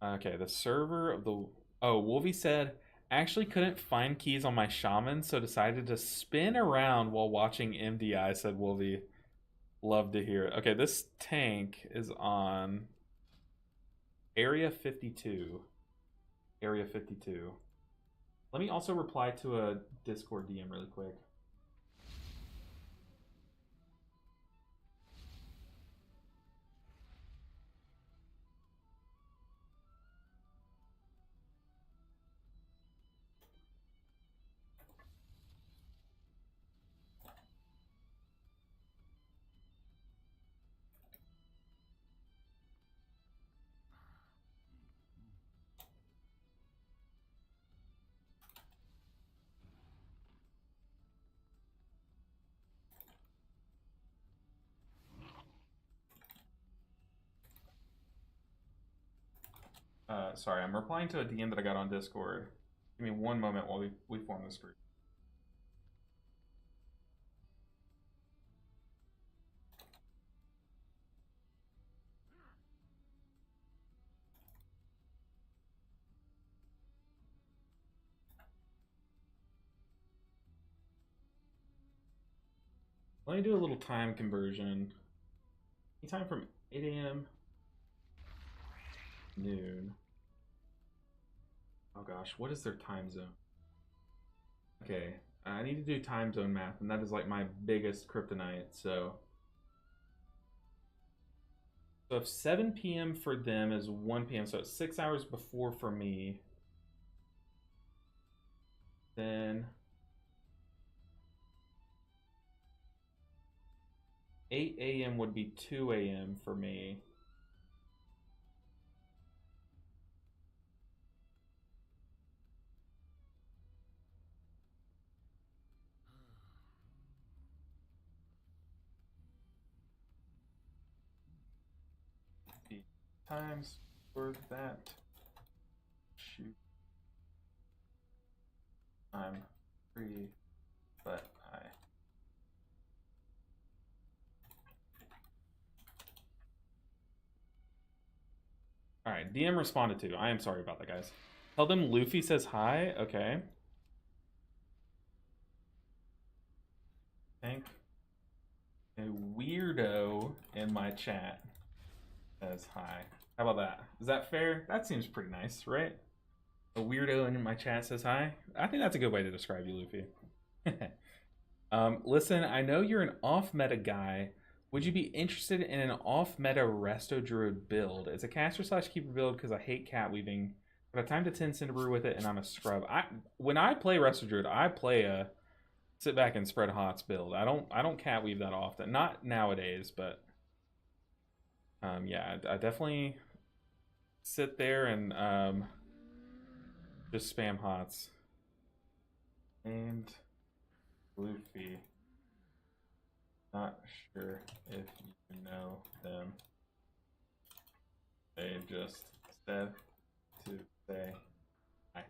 Okay, the server of the... Oh, Wolvie said, actually couldn't find keys on my shaman, so decided to spin around while watching MDI, said Wolvie. Love to hear it. Okay, this tank is on Area 52. Area 52. Let me also reply to a Discord DM really quick. Sorry, I'm replying to a DM that I got on Discord. Give me one moment while we form this group. Let me do a little time conversion. Anytime from 8 a.m. noon. Oh gosh, what is their time zone? Okay, I need to do time zone math, and that is like my biggest kryptonite, so... So if 7 p.m. for them is 1 p.m., so it's 6 hours before for me, then 8 a.m. would be 2 a.m. for me. times for that. Shoot. I'm free, but I. Alright, DM responded to. I am sorry about that, guys. Tell them Luffy says hi. Okay. Thank a weirdo in my chat says hi. How about that? Is that fair? That seems pretty nice, right? A weirdo in my chat says hi. I think that's a good way to describe you, Luffy. Listen, I know you're an off-meta guy. Would you be interested in an off-meta Resto Druid build? It's a caster slash keeper build because I hate cat weaving. But I have time to 10 Cinderbrew with it, and I'm a scrub. When I play Resto Druid, I play a sit back and spread hots build. I don't cat weave that often. Not nowadays, but yeah, I definitely sit there and just spam hots. And Luffy. Not sure if you know them. They just said to say hi.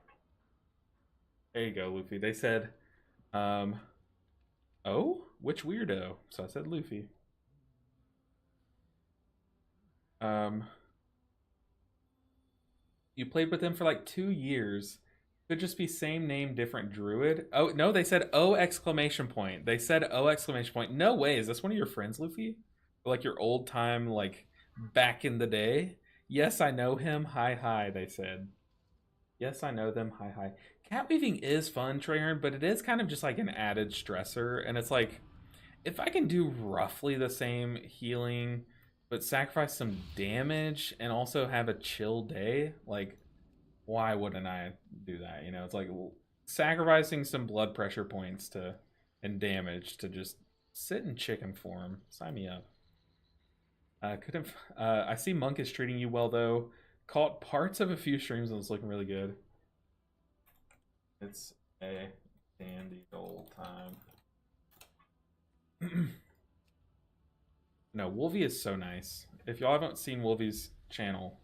There you go, Luffy. They said, oh, which weirdo? So I said Luffy. You played with them for like 2 years. Could just be same name, different druid. Oh, no, they said oh exclamation point. They said oh exclamation point. No way. Is this one of your friends, Luffy? Or like your old time, like back in the day? Yes, I know him. Hi, hi, they said. Yes, I know them. Hi, hi. Cat weaving is fun, Treyarch, but it is kind of just like an added stressor. And it's like, if I can do roughly the same healing, but sacrifice some damage and also have a chill day, like, why wouldn't I do that? You know, it's like sacrificing some blood pressure points and damage to just sit in chicken form. Sign me up. I see Monk is treating you well though. Caught parts of a few streams and it's looking really good. It's a dandy old time. No, Wolvie is so nice. If y'all haven't seen Wolvie's channel,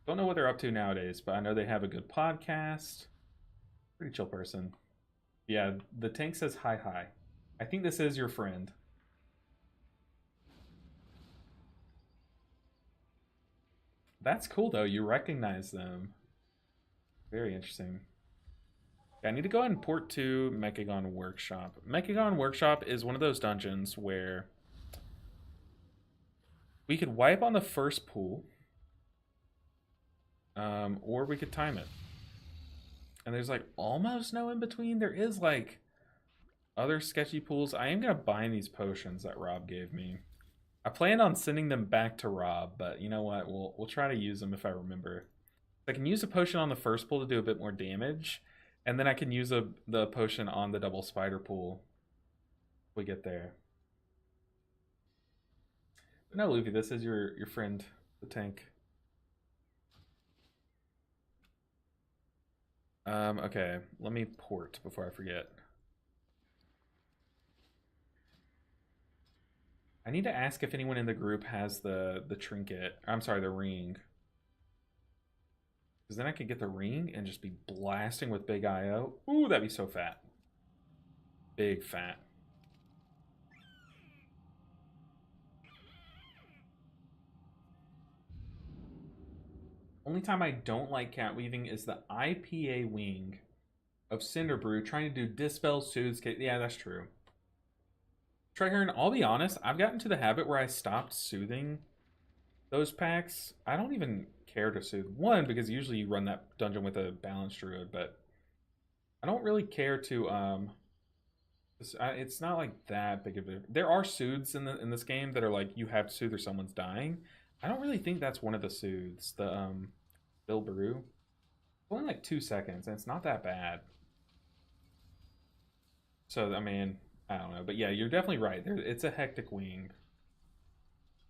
don't know what they're up to nowadays, but I know they have a good podcast. Pretty chill person. Yeah, the tank says hi hi. I think this is your friend. That's cool though, you recognize them. Very interesting. Yeah, I need to go ahead and port to Mechagon Workshop. Mechagon Workshop is one of those dungeons where we could wipe on the first pool, or we could time it. And there's like almost no in between. There is like other sketchy pools. I am gonna bind these potions that Rob gave me. I planned on sending them back to Rob, but you know what? We'll try to use them if I remember. I can use a potion on the first pool to do a bit more damage, and then I can use the potion on the double spider pool if we get there. But no, Luffy, this is your friend, the tank. Okay, let me port before I forget. I need to ask if anyone in the group has the trinket. I'm sorry, the ring. Because then I could get the ring and just be blasting with big IO. Ooh, that'd be so fat. Big fat. Only time I don't like cat weaving is the IPA wing of Cinderbrew trying to do Dispel, Soothes. Yeah, that's true. Treyarch, I'll be honest, I've gotten to the habit where I stopped soothing those packs. I don't even care to soothe. One, because usually you run that dungeon with a balanced druid, but I don't really care to it's not like that big of a... There are soothes in this game that are like you have to soothe or someone's dying. I don't really think that's one of the soothes. The Bill Baru. It's only like 2 seconds, and it's not that bad. So I mean, I don't know, but yeah, you're definitely right. It's a hectic wing.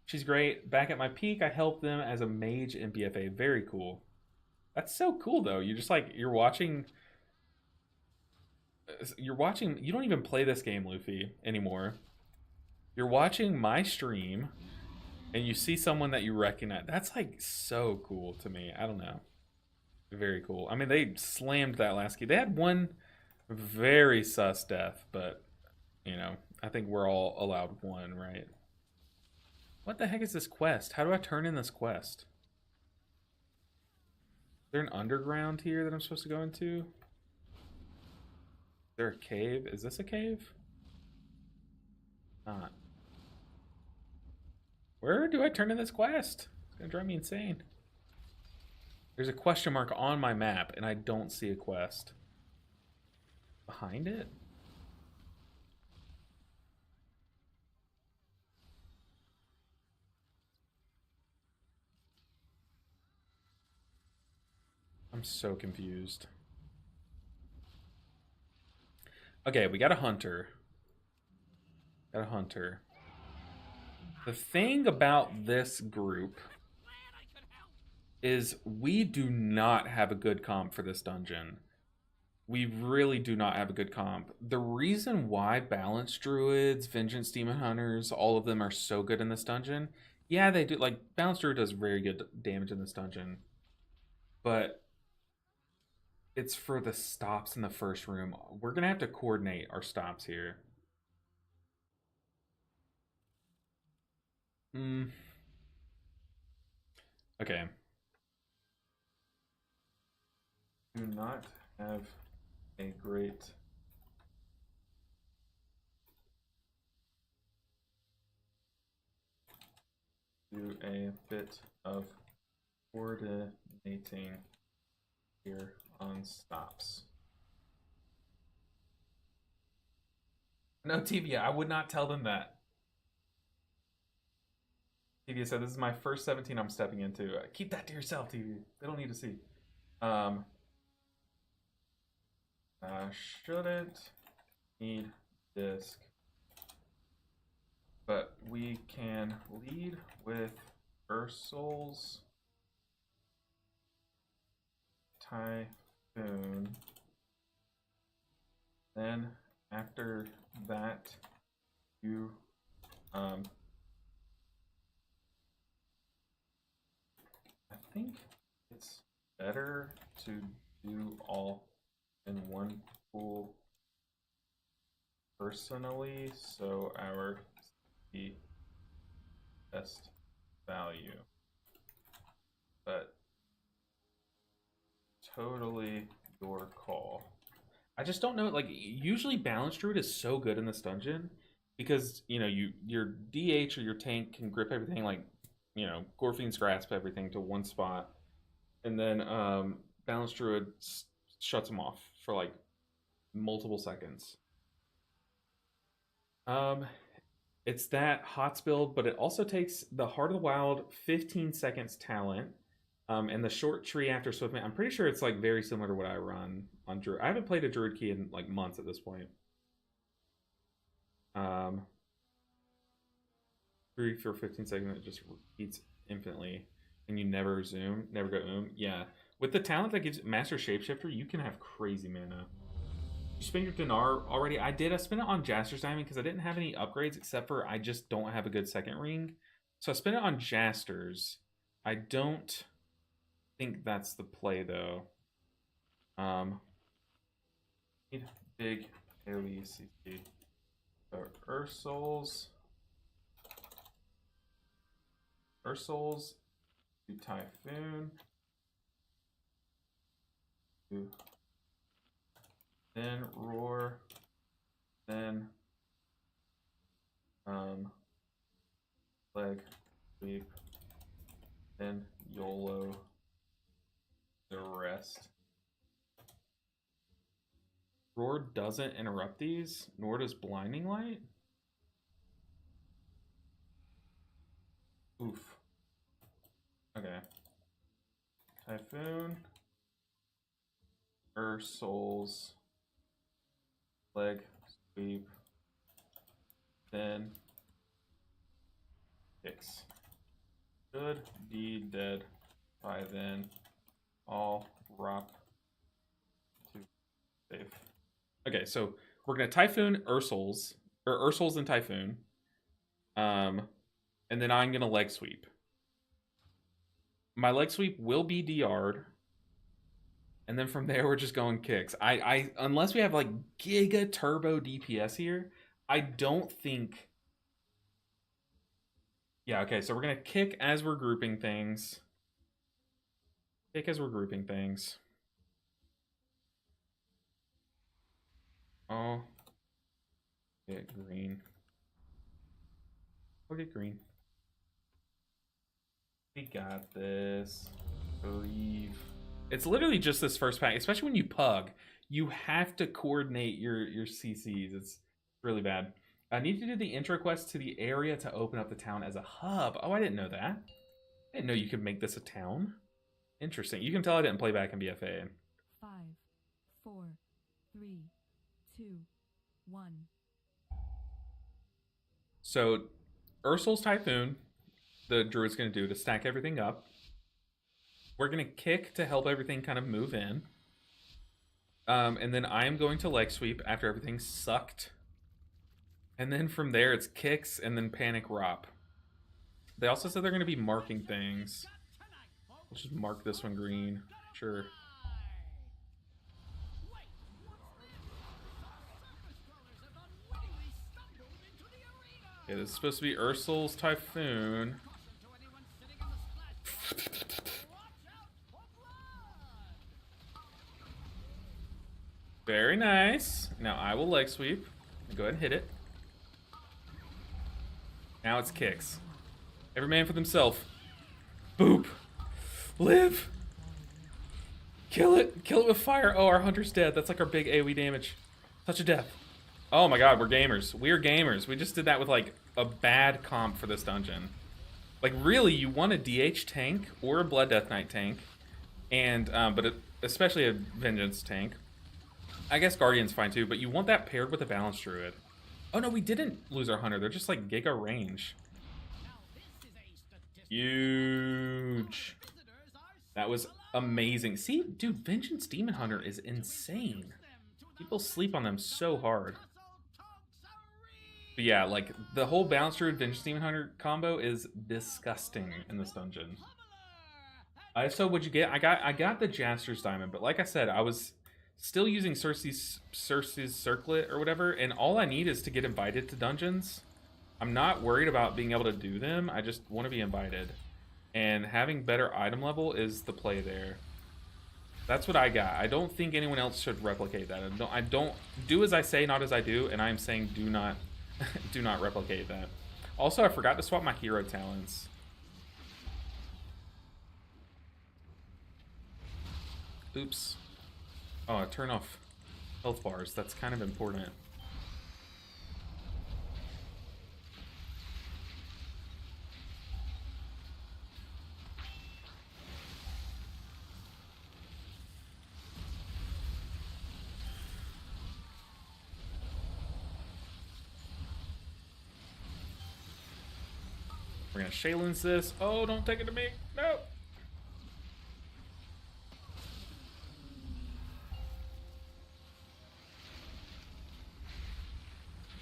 She's great. Back at my peak, I helped them as a mage in BFA. Very cool. That's so cool, though. You're just like, you're watching. You don't even play this game, Luffy, anymore. You're watching my stream and you see someone that you recognize. That's like so cool to me. I don't know. Very cool. I mean, they slammed that last key. They had one very sus death, but you know, I think we're all allowed one, right? What the heck is this quest? How do I turn in this quest? Is there an underground here that I'm supposed to go into? Is there a cave? Is this a cave? Not. Where do I turn in this quest? It's gonna drive me insane. There's a question mark on my map, and I don't see a quest. Behind it? I'm so confused. Okay, we got a hunter. Got a hunter. The thing about this group is we do not have a good comp for this dungeon. We really do not have a good comp. The reason why Balance Druids, Vengeance Demon Hunters, all of them are so good in this dungeon, yeah, they do. Like, Balance Druid does very good damage in this dungeon. But it's for the stops in the first room. We're going to have to coordinate our stops here. Okay. Do not have a great do a bit of coordinating here on stops. No, Tibia, I would not tell them that. Tibia said, this is my first 17 I'm stepping into. Keep that to yourself, Tibia. They don't need to see. Shouldn't need disc, but we can lead with Ursul's Typhoon. Then after that, you I think it's better to do all in one pool personally, so our the best value. But totally your call. I just don't know, like, usually Balance Druid is so good in this dungeon because, you know, your DH or your tank can grip everything, like, you know, Gorfine's grasp everything to one spot, and then Balance Druid shuts them off for like multiple seconds. It's that HOTS build, but it also takes the Heart of the Wild 15 seconds talent, and the short tree after Swiftman. I'm pretty sure it's like very similar to what I run on Druid. I haven't played a Druid key in like months at this point. 3 for 15 seconds, it just repeats infinitely, and you never zoom, never go Yeah, with the talent that gives Master Shapeshifter, you can have crazy mana. You spend your dinar already? I did. I spent it on Jaster's Diamond because I didn't have any upgrades except for I just don't have a good second ring. So I spent it on Jaster's. I don't think that's the play though. Need big AoE CC. So Ursul's to Typhoon. Then Roar. Then Leg Sweep. Then YOLO the rest. Roar doesn't interrupt these, nor does Blinding Light. Oof. Okay. Typhoon. Ursul's Leg Sweep. Then Hicks. Should be dead by then. All rock to safe. Okay, so we're gonna Typhoon Ursul's, or Ursul's and Typhoon. And and then I'm gonna leg sweep. My leg sweep will be DR'd, and then from there we're just going kicks. I unless we have like giga turbo DPS here, I don't think. Yeah, okay, so we're gonna kick as we're grouping things. Kick as we're grouping things. Oh. Get green. We'll get green. We got this. Breathe. It's literally just this first pack, especially when you pug. You have to coordinate your CCs. It's really bad. I need to do the intro quest to the area to open up the town as a hub. Oh, I didn't know that. I didn't know you could make this a town. Interesting. You can tell I didn't play back in BFA. 5, 4, 3, 2, 1. So, Ursul's Typhoon, the druid's going to do to stack everything up. We're going to kick to help everything kind of move in. And then I am going to leg sweep after everything's sucked. And then from there, it's kicks and then panic rop. They also said they're going to be marking things. Let's just mark this one green. Sure. Okay, this is supposed to be Ursul's Typhoon. Very nice. Now I will leg sweep. Go ahead and hit it. Now it's kicks. Every man for themselves. Boop. Live. Kill it. Kill it with fire. Oh, our hunter's dead. That's like our big AoE damage. Such a death. Oh my god, we're gamers. We are gamers. We just did that with like a bad comp for this dungeon. Like really, you want a DH tank or a Blood Death Knight tank, and especially a Vengeance tank. I guess Guardian's fine too, but you want that paired with a Balanced Druid. Oh no, we didn't lose our hunter. They're just like giga range. Huge. That was amazing. See, dude, Vengeance Demon Hunter is insane. People sleep on them so hard. But yeah, like the whole Balanced Druid Vengeance Demon Hunter combo is disgusting in this dungeon. So what'd you get? I got the Jaster's Diamond, but like I said, I was still using Cersei's Circlet or whatever, and all I need is to get invited to dungeons. I'm not worried about being able to do them. I just want to be invited. And having better item level is the play there. That's what I got. I don't think anyone else should replicate that. I don't do as I say, not as I do, and I'm saying do not do not replicate that. Also, I forgot to swap my hero talents. Oops. Oh, I turn off health bars. That's kind of important. We're gonna Shaylin's this. Oh, don't take it to me. No.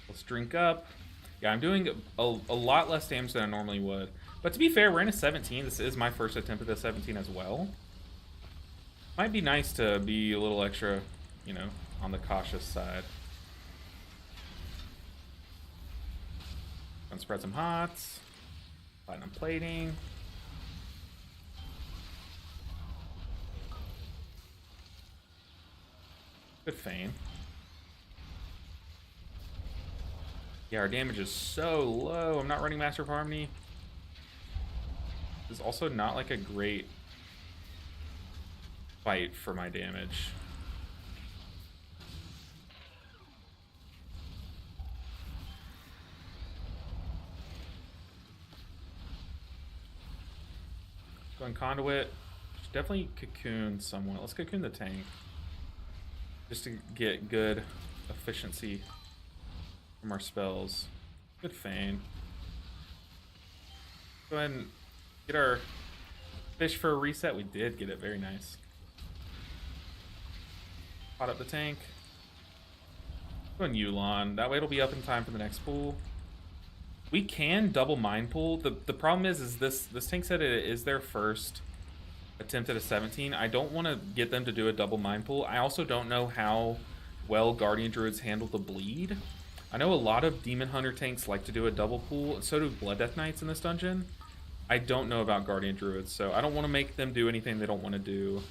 Let's drink up. Yeah, I'm doing a lot less damage than I normally would. But to be fair, we're in a 17. This is my first attempt at the 17 as well. Might be nice to be a little extra, you know, on the cautious side. Gonna spread some hots. Platinum plating. Good feign. Yeah, our damage is so low. I'm not running Master of Harmony. This is also not like a great fight for my damage. Going Conduit. Should definitely cocoon somewhat. Let's cocoon the tank. Just to get good efficiency from our spells. Good feign. Go ahead and get our fish for a reset. We did get it. Very nice. Pot up the tank. Go on Yulon. That way it'll be up in time for the next pool. We can double mind pool. The problem is this tank said it is their first attempt at a 17. I don't want to get them to do a double mind pool. I also don't know how well Guardian Druids handle the bleed. I know a lot of Demon Hunter tanks like to do a double pool, and so do Blood Death Knights in this dungeon. I don't know about Guardian Druids, so I don't want to make them do anything they don't want to do.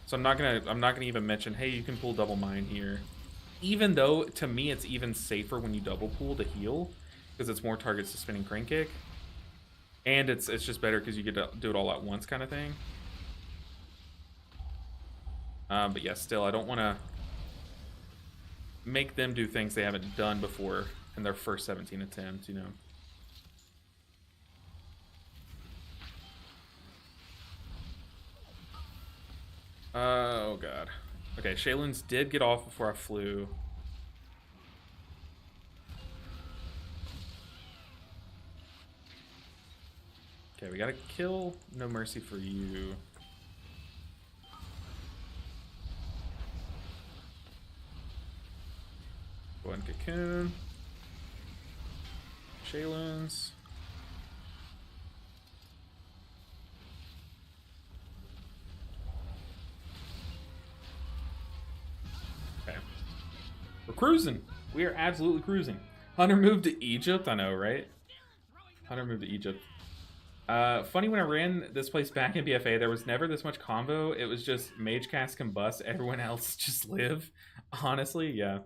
So I'm not gonna even mention, hey, you can pull double mind here. Even though to me it's even safer when you double pool to heal, because it's more targets to spinning crane kick. And it's just better because you get to do it all at once kind of thing. But yeah, still, I don't want to make them do things they haven't done before in their first 17 attempts, you know. Oh god. Okay, Shaylin's did get off before I flew. Okay, we gotta kill No Mercy for you. Go ahead and Cocoon. Shaylin's. Okay. We're cruising. We are absolutely cruising. Hunter moved to Egypt. I know, right? Hunter moved to Egypt. Funny, when I ran this place back in BFA, there was never this much combo. It was just Mage Cast Combust, everyone else just live. Honestly, yeah.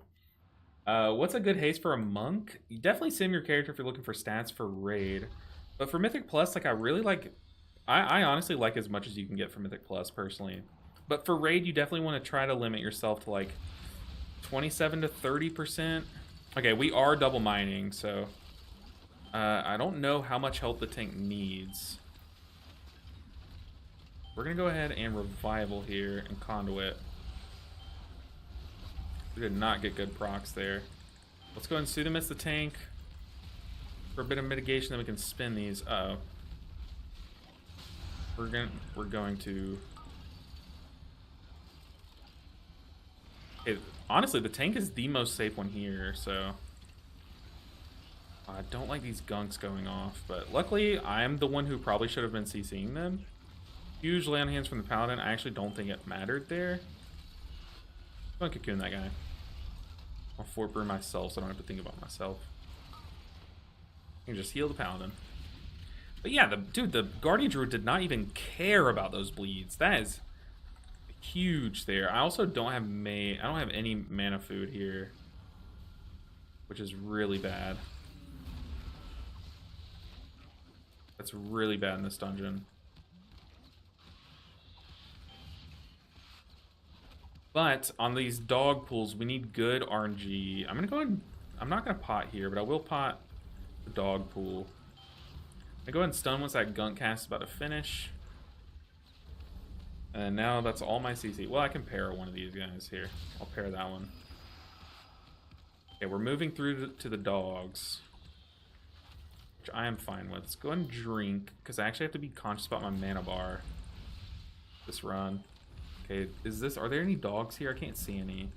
What's a good haste for a monk? You definitely sim your character if you're looking for stats for raid. But for Mythic Plus, like, I really like... I honestly like as much as you can get from Mythic Plus, personally. But for raid, you definitely want to try to limit yourself to, like, 27 to 30%. Okay, we are double mining, so... I don't know how much help the tank needs. We're going to go ahead and Revival here and Conduit. We did not get good procs there. Let's go ahead and Pseudomist the tank for a bit of mitigation, then we can spin these. Uh-oh. We're going to... Okay, honestly, the tank is the most safe one here, so... I don't like these gunks going off, but luckily I'm the one who probably should have been CCing them. Huge land hands from the Paladin. I actually don't think it mattered there. I'm gonna Cocoon that guy. I'll Fort Brew myself so I don't have to think about myself. I can just heal the Paladin. But yeah, dude, the Guardian Druid did not even care about those bleeds. That is huge there. I also don't have I don't have any mana food here, which is really bad. That's really bad in this dungeon. But on these dog pools, we need good RNG. I'm gonna go ahead. I'm not gonna pot here, but I will pot the dog pool. I go ahead and stun once that gunk cast is about to finish. And now that's all my CC. Well, I can pair one of these guys here. I'll pair that one. Okay, we're moving through to the dogs, which I am fine with. Let's go ahead and drink, because I actually have to be conscious about my mana bar this run. Okay, are there any dogs here? I can't see any.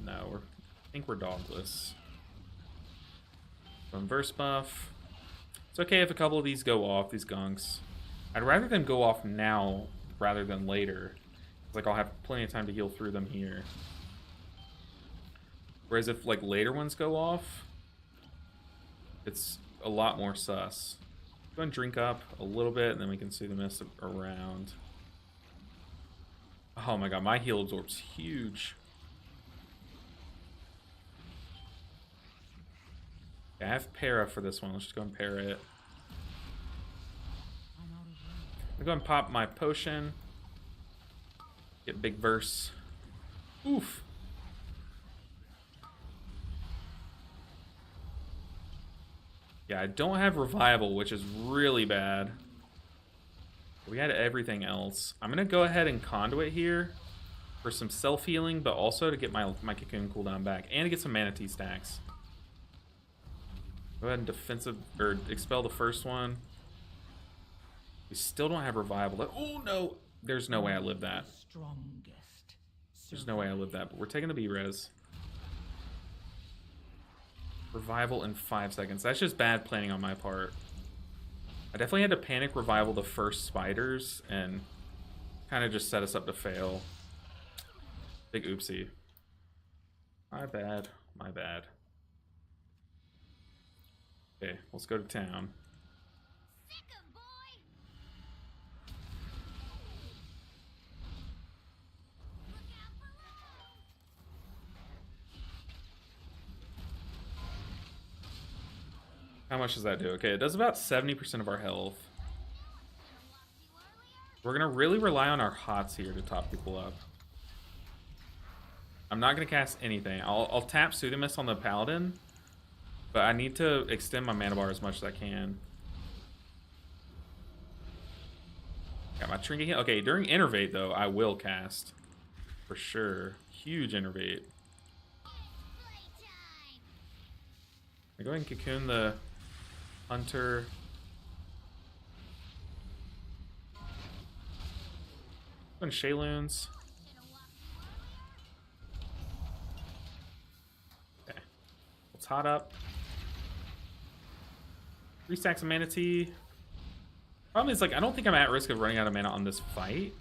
No, I think we're dogless. Verse buff. It's okay if a couple of these go off, these gunks. I'd rather them go off now rather than later. It's like I'll have plenty of time to heal through them here. Whereas if like later ones go off, it's a lot more sus. Go and drink up a little bit, and then we can see the mist around. Oh my god, my heal absorb's huge. Okay, I have para for this one. Let's just go and para it. I'm going to pop my potion. Get big verse. Oof. Yeah, I don't have revival, which is really bad. We had everything else. I'm going to go ahead and conduit here for some self-healing, but also to get my cocoon cooldown back and to get some mana tea stacks. Go ahead and defensive or expel the first one. We still don't have revival. Oh no! There's no way I live that. There's no way I live that, but we're taking the B-res. Revival in 5 seconds. That's just bad planning on my part. I definitely had to panic revival the first spiders and kind of just set us up to fail. Big oopsie. My bad. My bad. Okay, let's go to town. How much does that do? Okay, it does about 70% of our health. We're going to really rely on our hots here to top people up. I'm not going to cast anything. I'll tap Soothing Mist on the Paladin, but I need to extend my mana bar as much as I can. Got my Trinket heal. Okay, during Innervate, though, I will cast. For sure. Huge Innervate. I go ahead and cocoon the Hunter. And Shayloons. Okay. Let's hot up. 3 stacks of Mana Tea. Problem is, like, I don't think I'm at risk of running out of mana on this fight.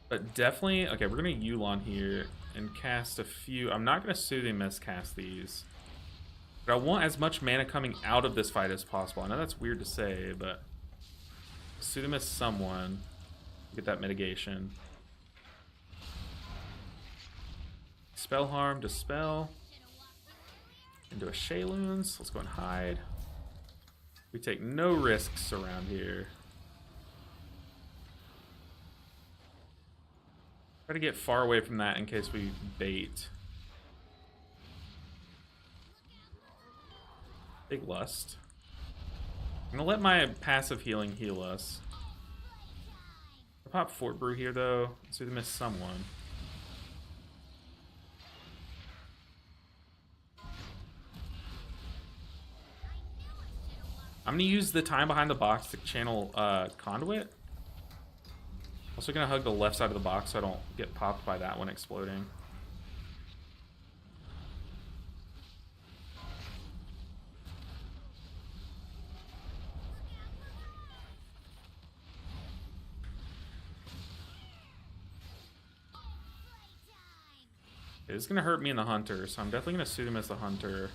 But definitely, okay, we're gonna Yulon here and cast a few. I'm not gonna Soothing Mist cast these. But I want as much mana coming out of this fight as possible. I know that's weird to say, but Soothing Mist someone. Get that mitigation. Spell Harm, Dispel. Into a Shayloons. Let's go and hide. We take no risks around here. Try to get far away from that in case we bait. Big Lust. I'm gonna let my passive healing heal us. I'll pop Fort Brew here though. So they miss someone. I'm gonna use the time behind the box to channel Conduit. Also gonna hug the left side of the box so I don't get popped by that one exploding. It's gonna hurt me in the Hunter, so I'm definitely gonna suit him as the Hunter.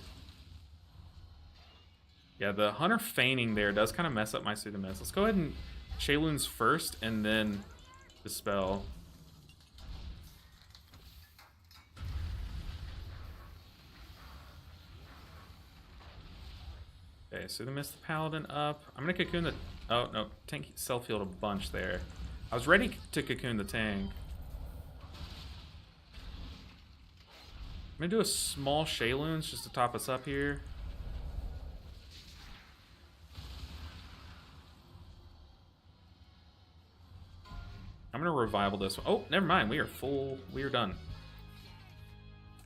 Yeah, the Hunter feigning there does kind of mess up my Soothing Mist. Let's go ahead and Shayloons first, and then Dispel. Okay, Soothing Mist the Paladin up. I'm gonna cocoon the... Oh, no. Tank self-healed a bunch there. I was ready to cocoon the tank. I'm gonna do a small Shayloons just to top us up here. I'm gonna revival this one. Oh, never mind. We are full. We are done.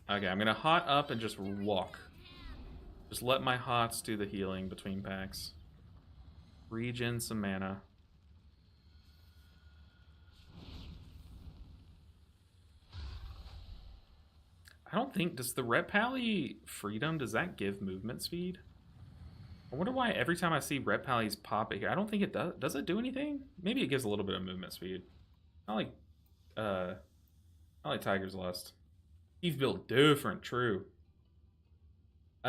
Okay, I'm gonna hot up and just walk. Just let my hots do the healing between packs. Regen some mana. I don't think, does the Ret Pally Freedom, does that give movement speed? I wonder why every time I see Ret Pallies pop it here, I don't think it does. Does it do anything? Maybe it gives a little bit of movement speed. Not like Tiger's Lust. He's built different, true.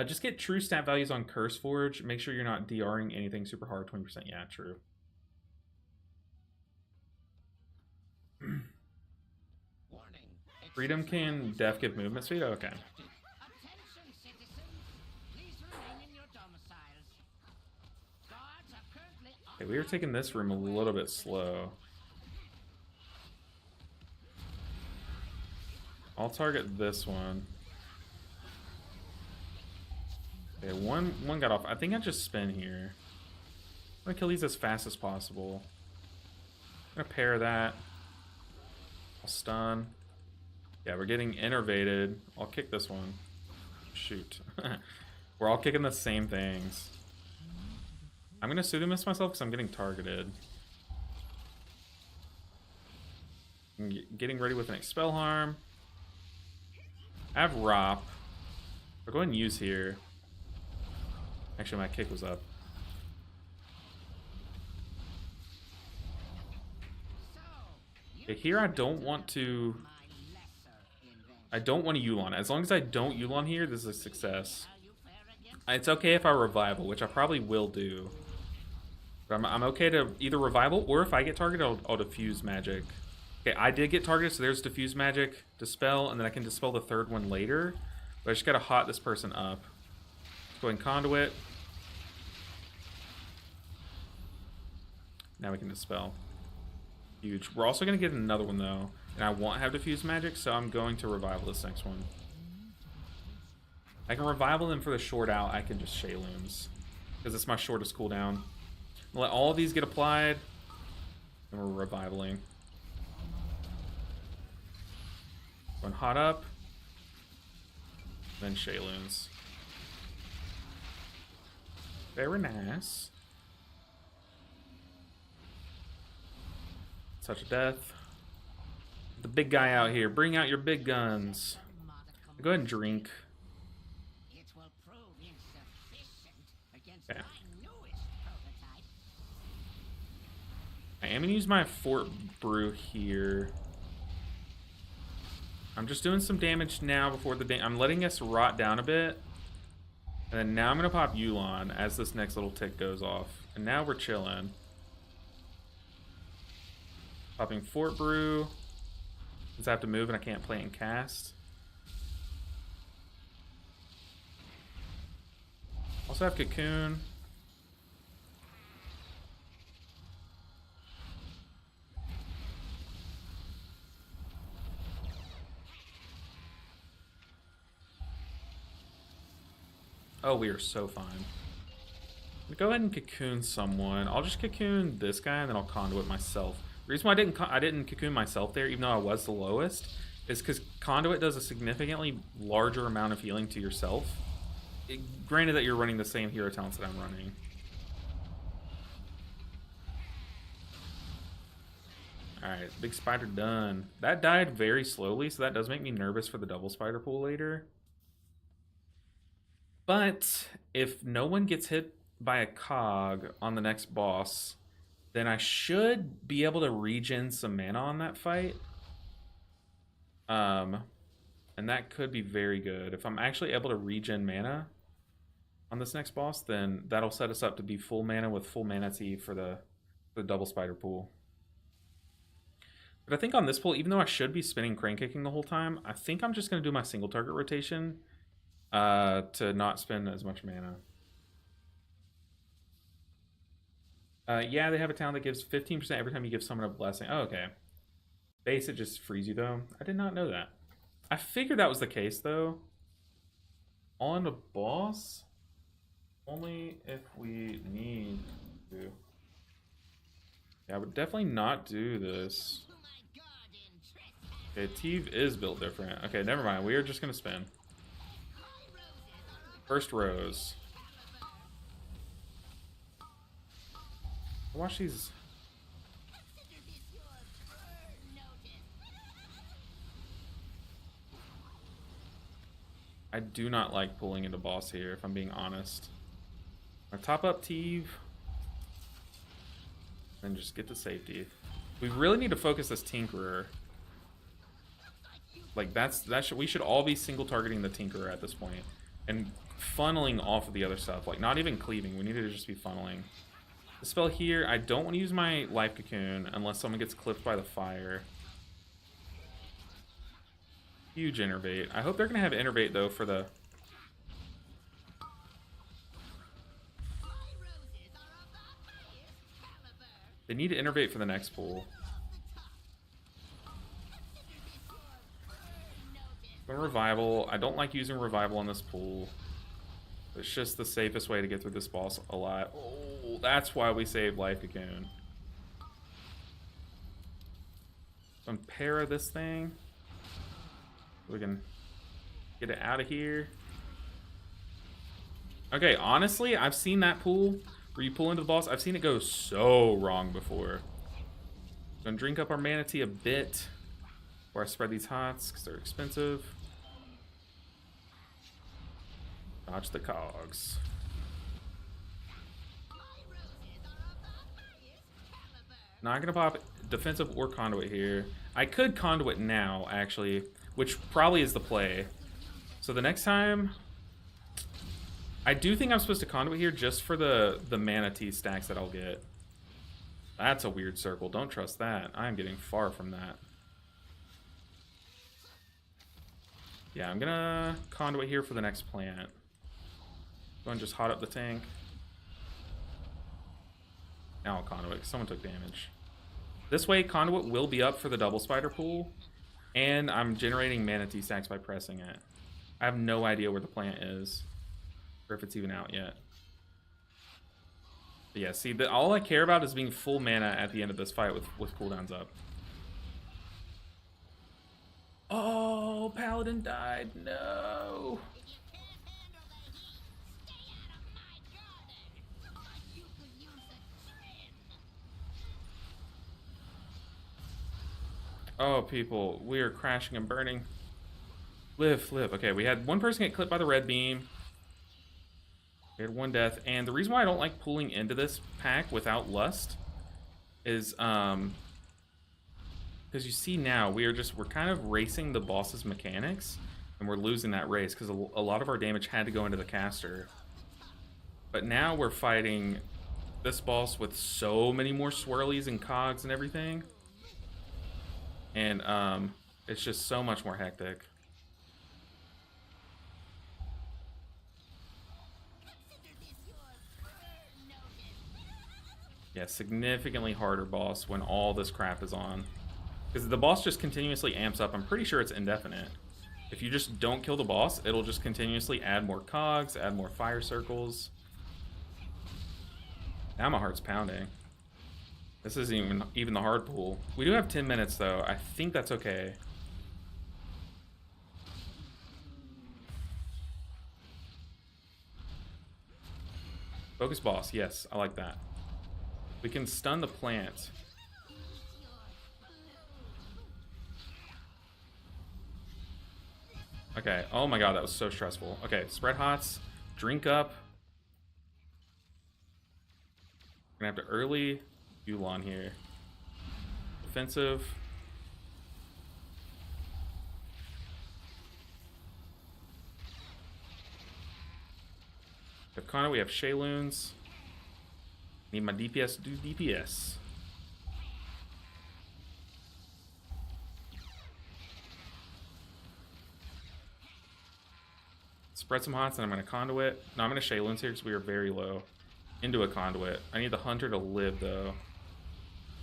Just get true stat values on Curse Forge. Make sure you're not DRing anything super hard. 20%, yeah, true. Freedom can def give movement speed? Okay. Okay, we are taking this room a little bit slow. I'll target this one. Okay, one got off. I think I just spin here. I'm gonna kill these as fast as possible. I'm gonna pair that. I'll stun. Yeah, we're getting innervated. I'll kick this one. Shoot. We're all kicking the same things. I'm gonna Soothing Mist myself because I'm getting targeted. I'm getting ready with an Expel Harm. I have Rop. I'll go ahead and use here. Actually, my kick was up. Okay, here I don't want to... I don't want to Yulon. As long as I don't Yulon here, this is a success. It's okay if I revival, which I probably will do. But I'm okay to either revival, or if I get targeted, I'll diffuse magic. Okay, I did get targeted, so there's diffuse magic, dispel, and then I can dispel the third one later. But I just gotta hot this person up. Let's go ahead and conduit. Now we can dispel. Huge. We're also gonna get another one though, and I won't have diffuse magic, so I'm going to revival this next one. I can revival them for the short out. I can just Shaylooms because it's my shortest cooldown. Let all of these get applied, and we're revivaling. Going hot up, then Shaylooms. Very nice. Such a death. The big guy out here. Bring out your big guns. Go ahead and drink. Okay. I am gonna use my Fort Brew here. I'm just doing some damage now before the I'm letting us rot down a bit. And then now I'm gonna pop Yulon as this next little tick goes off. And now we're chilling. Popping Fort Brew. Since I have to move and I can't play and cast. Also have Cocoon. Oh, we are so fine. Go ahead and Cocoon someone. I'll just Cocoon this guy and then I'll Conduit myself. The reason why I didn't Cocoon myself there, even though I was the lowest, is because Conduit does a significantly larger amount of healing to yourself. Granted that you're running the same hero talents that I'm running. Alright, big spider done. That died very slowly, so that does make me nervous for the double spider pool later. But if no one gets hit by a cog on the next boss, then I should be able to regen some mana on that fight. And that could be very good. If I'm actually able to regen mana on this next boss, then that'll set us up to be full mana with full mana T for the double spider pool. But I think on this pool, even though I should be spinning crane kicking the whole time, I think I'm just going to do my single target rotation to not spend as much mana. Yeah, they have a talent that gives 15% every time you give someone a blessing. Oh, okay. Base, it just frees you, though. I did not know that. I figured that was the case, though. On the boss? Only if we need to. Yeah, I would definitely not do this. Okay, Teve is built different. Okay, never mind. We are just going to spin. First rose. Watch these. I do not like pulling into boss here, if I'm being honest. I top up Teve. And just get to safety. We really need to focus this Tinkerer. Like, we should all be single targeting the Tinkerer at this point. And funneling off of the other stuff. Like, not even cleaving. We need to just be funneling. The spell here, I don't want to use my Life Cocoon unless someone gets clipped by the fire. Huge Innervate. I hope they're going to have Innervate, though, for the... They need to Innervate for the next pool. Revival. I don't like using Revival on this pool. It's just the safest way to get through this boss alive. Oh, that's why we saved Life Cocoon. Para this thing. We can get it out of here. Okay, honestly, I've seen that pool where you pull into the boss. I've seen it go so wrong before. Gonna drink up our mana tea a bit before I spread these hots because they're expensive. Dodge the cogs. Not gonna pop defensive or conduit here. I could conduit now, actually, which probably is the play. So the next time, I do think I'm supposed to conduit here just for the manatee stacks that I'll get. That's a weird circle. Don't trust that. I'm getting far from that. Yeah, I'm gonna conduit here for the next plant. Go and just hot up the tank. Now I'll conduit, because someone took damage. This way, conduit will be up for the double spider pool, and I'm generating manatee stacks by pressing it. I have no idea where the plant is, or if it's even out yet. But yeah, see, all I care about is being full mana at the end of this fight with cooldowns up. Oh, Paladin died. No. Oh, people, we are crashing and burning. Live, live. Okay, we had one person get clipped by the red beam. We had one death, and the reason why I don't like pulling into this pack without Lust is because you see now we're kind of racing the boss's mechanics, and we're losing that race because a lot of our damage had to go into the caster. But now we're fighting this boss with so many more swirlies and cogs and everything. And it's just so much more hectic. Yeah, significantly harder boss when all this crap is on. Because the boss just continuously amps up. I'm pretty sure it's indefinite. If you just don't kill the boss, it'll just continuously add more cogs, add more fire circles. Now my heart's pounding. This isn't even the hard pool. We do have 10 minutes, though. I think that's okay. Focus boss. Yes, I like that. We can stun the plant. Okay. Oh my god, that was so stressful. Okay, spread hots. Drink up. We're gonna have to early Yulon here. Defensive. We have Connor, we have Shayloons. Need my DPS to do DPS. Spread some hots and I'm gonna conduit. No, I'm gonna Shayloons here because we are very low. Into a conduit. I need the hunter to live though.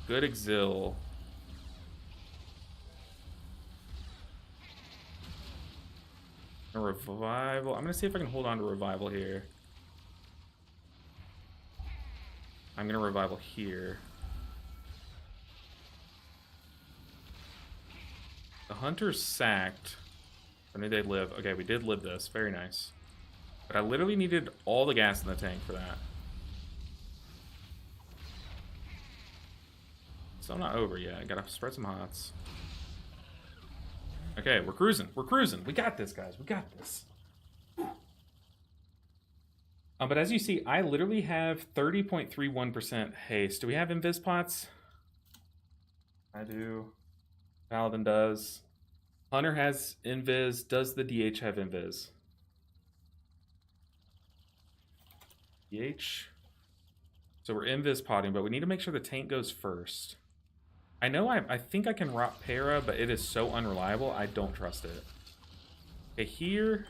Good exil. A revival. I'm gonna see if I can hold on to revival here. I'm gonna revival here. The hunter's sacked. Or did they live? Okay, we did live this. Very nice. But I literally needed all the gas in the tank for that. So I'm not over yet. I gotta spread some hots. Okay, we're cruising. We're cruising. We got this, guys. We got this. But as you see, I literally have 30.31% haste. Do we have invis pots? I do. Paladin does. Hunter has invis. Does the DH have invis? DH. So we're invis potting, but we need to make sure the tank goes first. I know I think I can rot Para, but it is so unreliable, I don't trust it. Okay, here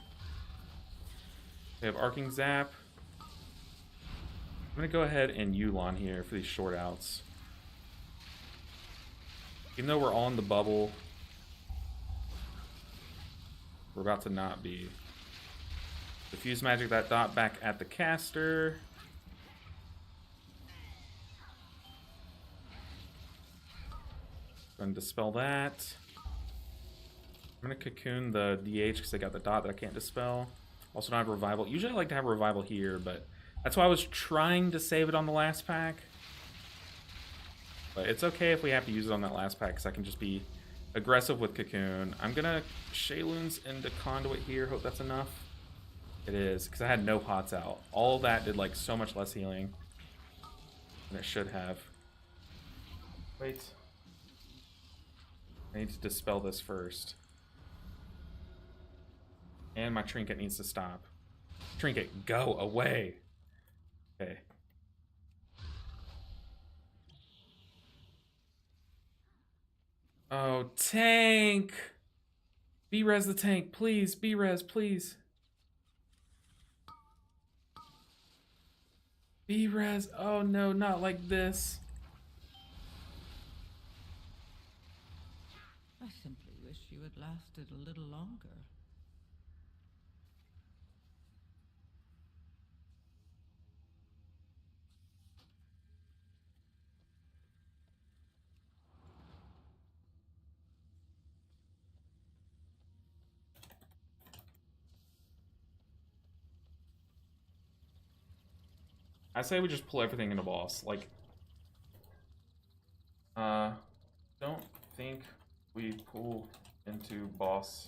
we have Arcing Zap. I'm gonna go ahead and Yulon here for these short outs. Even though we're on the bubble, we're about to not be. Diffuse magic that dot back at the caster. Gonna dispel that. I'm gonna cocoon the DH because I got the dot that I can't dispel. Also don't have revival. Usually I like to have revival here, but that's why I was trying to save it on the last pack. But it's okay if we have to use it on that last pack because I can just be aggressive with cocoon. I'm gonna Shayloons into conduit here. Hope that's enough. It is, because I had no pots out. All that did like so much less healing than it should have. Wait. I need to dispel this first. And my trinket needs to stop. Trinket, go away. Okay. Oh, tank! B-res the tank, please. B-res, please. B-res, oh no, not like this. I simply wish you had lasted a little longer. I say we just pull everything into boss. Like, don't think we pull into boss,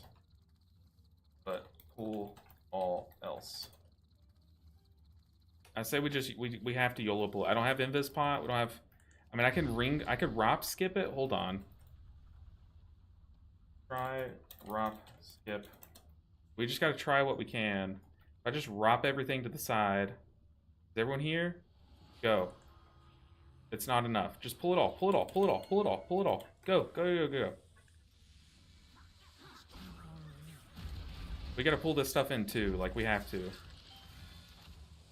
but pull all else. I say we just we have to YOLO pull. I don't have invis pot. We don't have. I mean, I could ROP skip it. Hold on. Try ROP skip. We just gotta try what we can. If I just ROP everything to the side. Is everyone here? Go. It's not enough. Just pull it all. Pull it all. Pull it all. Pull it all. Pull it all. Go. Go. Go. Go. We gotta pull this stuff in too. Like we have to.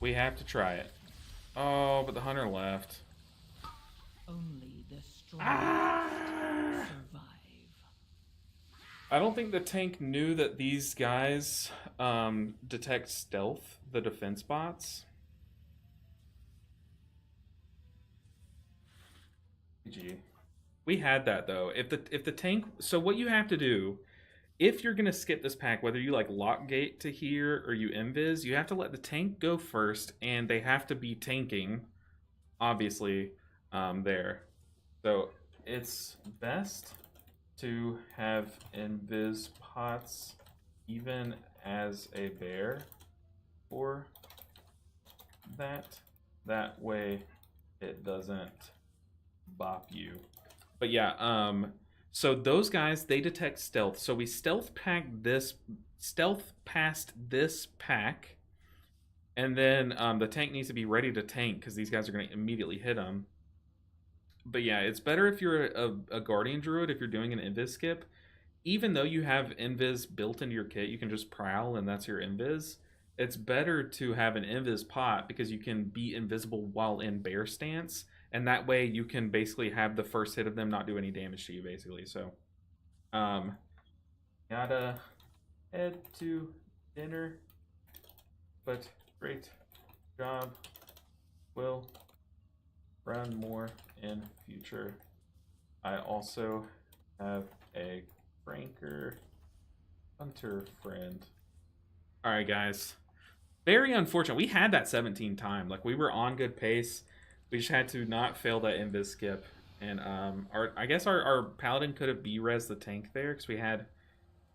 We have to try it. Oh, but the hunter left. Only the strongest survive. I don't think the tank knew that these guys detect stealth, the defense bots. GG. We had that though. If the tank, so what you have to do, if you're gonna skip this pack, whether you like lock gate to here or you invis, you have to let the tank go first, and they have to be tanking, obviously, there. So it's best to have invis pots even as a bear, or that way it doesn't bop you. But yeah, so those guys, they detect stealth. So we stealth past this pack, and then the tank needs to be ready to tank because these guys are going to immediately hit them. But yeah, it's better if you're a guardian druid, if you're doing an invis skip. Even though you have invis built into your kit, you can just prowl and that's your invis. It's better to have an invis pot because you can be invisible while in bear stance, and that way you can basically have the first hit of them not do any damage to you, basically. So gotta head to dinner, but great job. Will run more in future. I also have a pranker hunter friend. All right, guys. Very unfortunate. We had that 17 time. Like, we were on good pace. We just had to not fail that invis skip. And I guess our paladin could have B-res the tank there because we had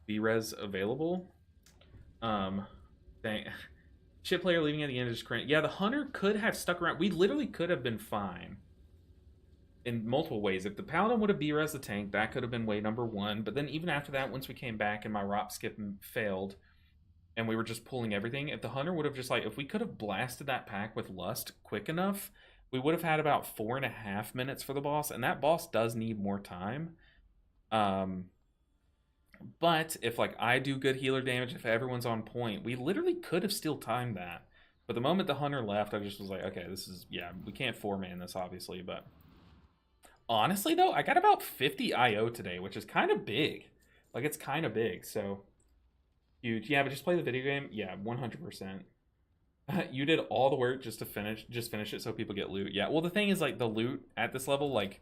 B-res available. Ship player leaving at the end is cringe. Yeah, the hunter could have stuck around. We literally could have been fine in multiple ways. If the paladin would have B-res the tank, that could have been way number one. But then even after that, once we came back and my ROP skip failed, and we were just pulling everything, if the hunter would have just like, if we could have blasted that pack with lust quick enough, we would have had about 4.5 minutes for the boss, and that boss does need more time. But if like I do good healer damage, if everyone's on point, we literally could have still timed that. But the moment the hunter left, I just was like, okay, this is, yeah, we can't 4-man this obviously. But honestly though, I got about 50 IO today, which is kind of big. Like, it's kind of big, so huge. Yeah, but just play the video game. Yeah, 100%. You did all the work just to finish it so people get loot. Yeah, well, the thing is, like, the loot at this level, like,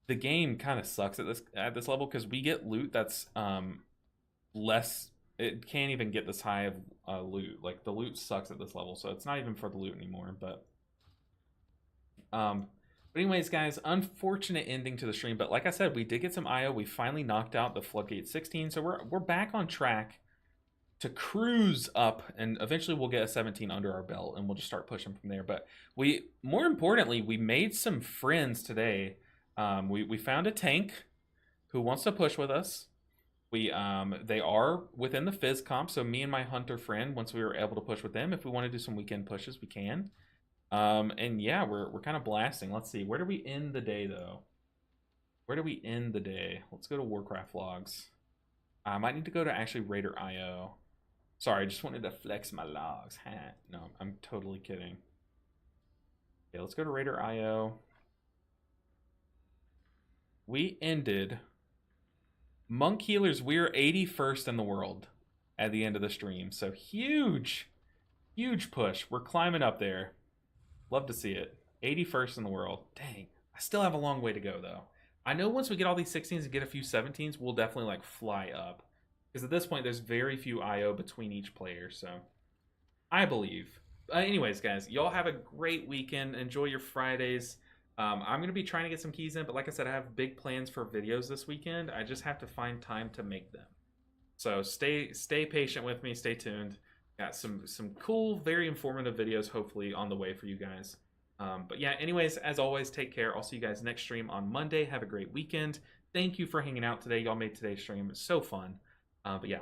the game kind of sucks at this level because we get loot that's less. It can't even get this high of loot. Like, the loot sucks at this level, so it's not even for the loot anymore. But anyways, guys, unfortunate ending to the stream. But like I said, we did get some IO. We finally knocked out the Floodgate 16, so we're back on track to cruise up, and eventually we'll get a 17 under our belt, and we'll just start pushing from there. But more importantly, we made some friends today. We found a tank who wants to push with us. They are within the Fizz comp, so me and my hunter friend, once we were able to push with them, if we want to do some weekend pushes, we can. And yeah, we're kind of blasting. Let's see, where do we end the day though? Where do we end the day? Let's go to Warcraft logs. I might need to go to actually Raider IO. Sorry, I just wanted to flex my logs. No, I'm totally kidding. Okay, let's go to Raider IO. We ended Monk Healers. We're 81st in the world at the end of the stream. So huge, huge push. We're climbing up there. Love to see it. 81st in the world. Dang. I still have a long way to go, though. I know once we get all these 16s and get a few 17s, we'll definitely, like, fly up. Because at this point, there's very few IO between each player, so I believe. Anyways, guys, y'all have a great weekend. Enjoy your Fridays. I'm going to be trying to get some keys in, but like I said, I have big plans for videos this weekend. I just have to find time to make them. So stay patient with me. Stay tuned. Got some cool, very informative videos, hopefully, on the way for you guys. But yeah, anyways, as always, take care. I'll see you guys next stream on Monday. Have a great weekend. Thank you for hanging out today. Y'all made today's stream so fun. But yeah,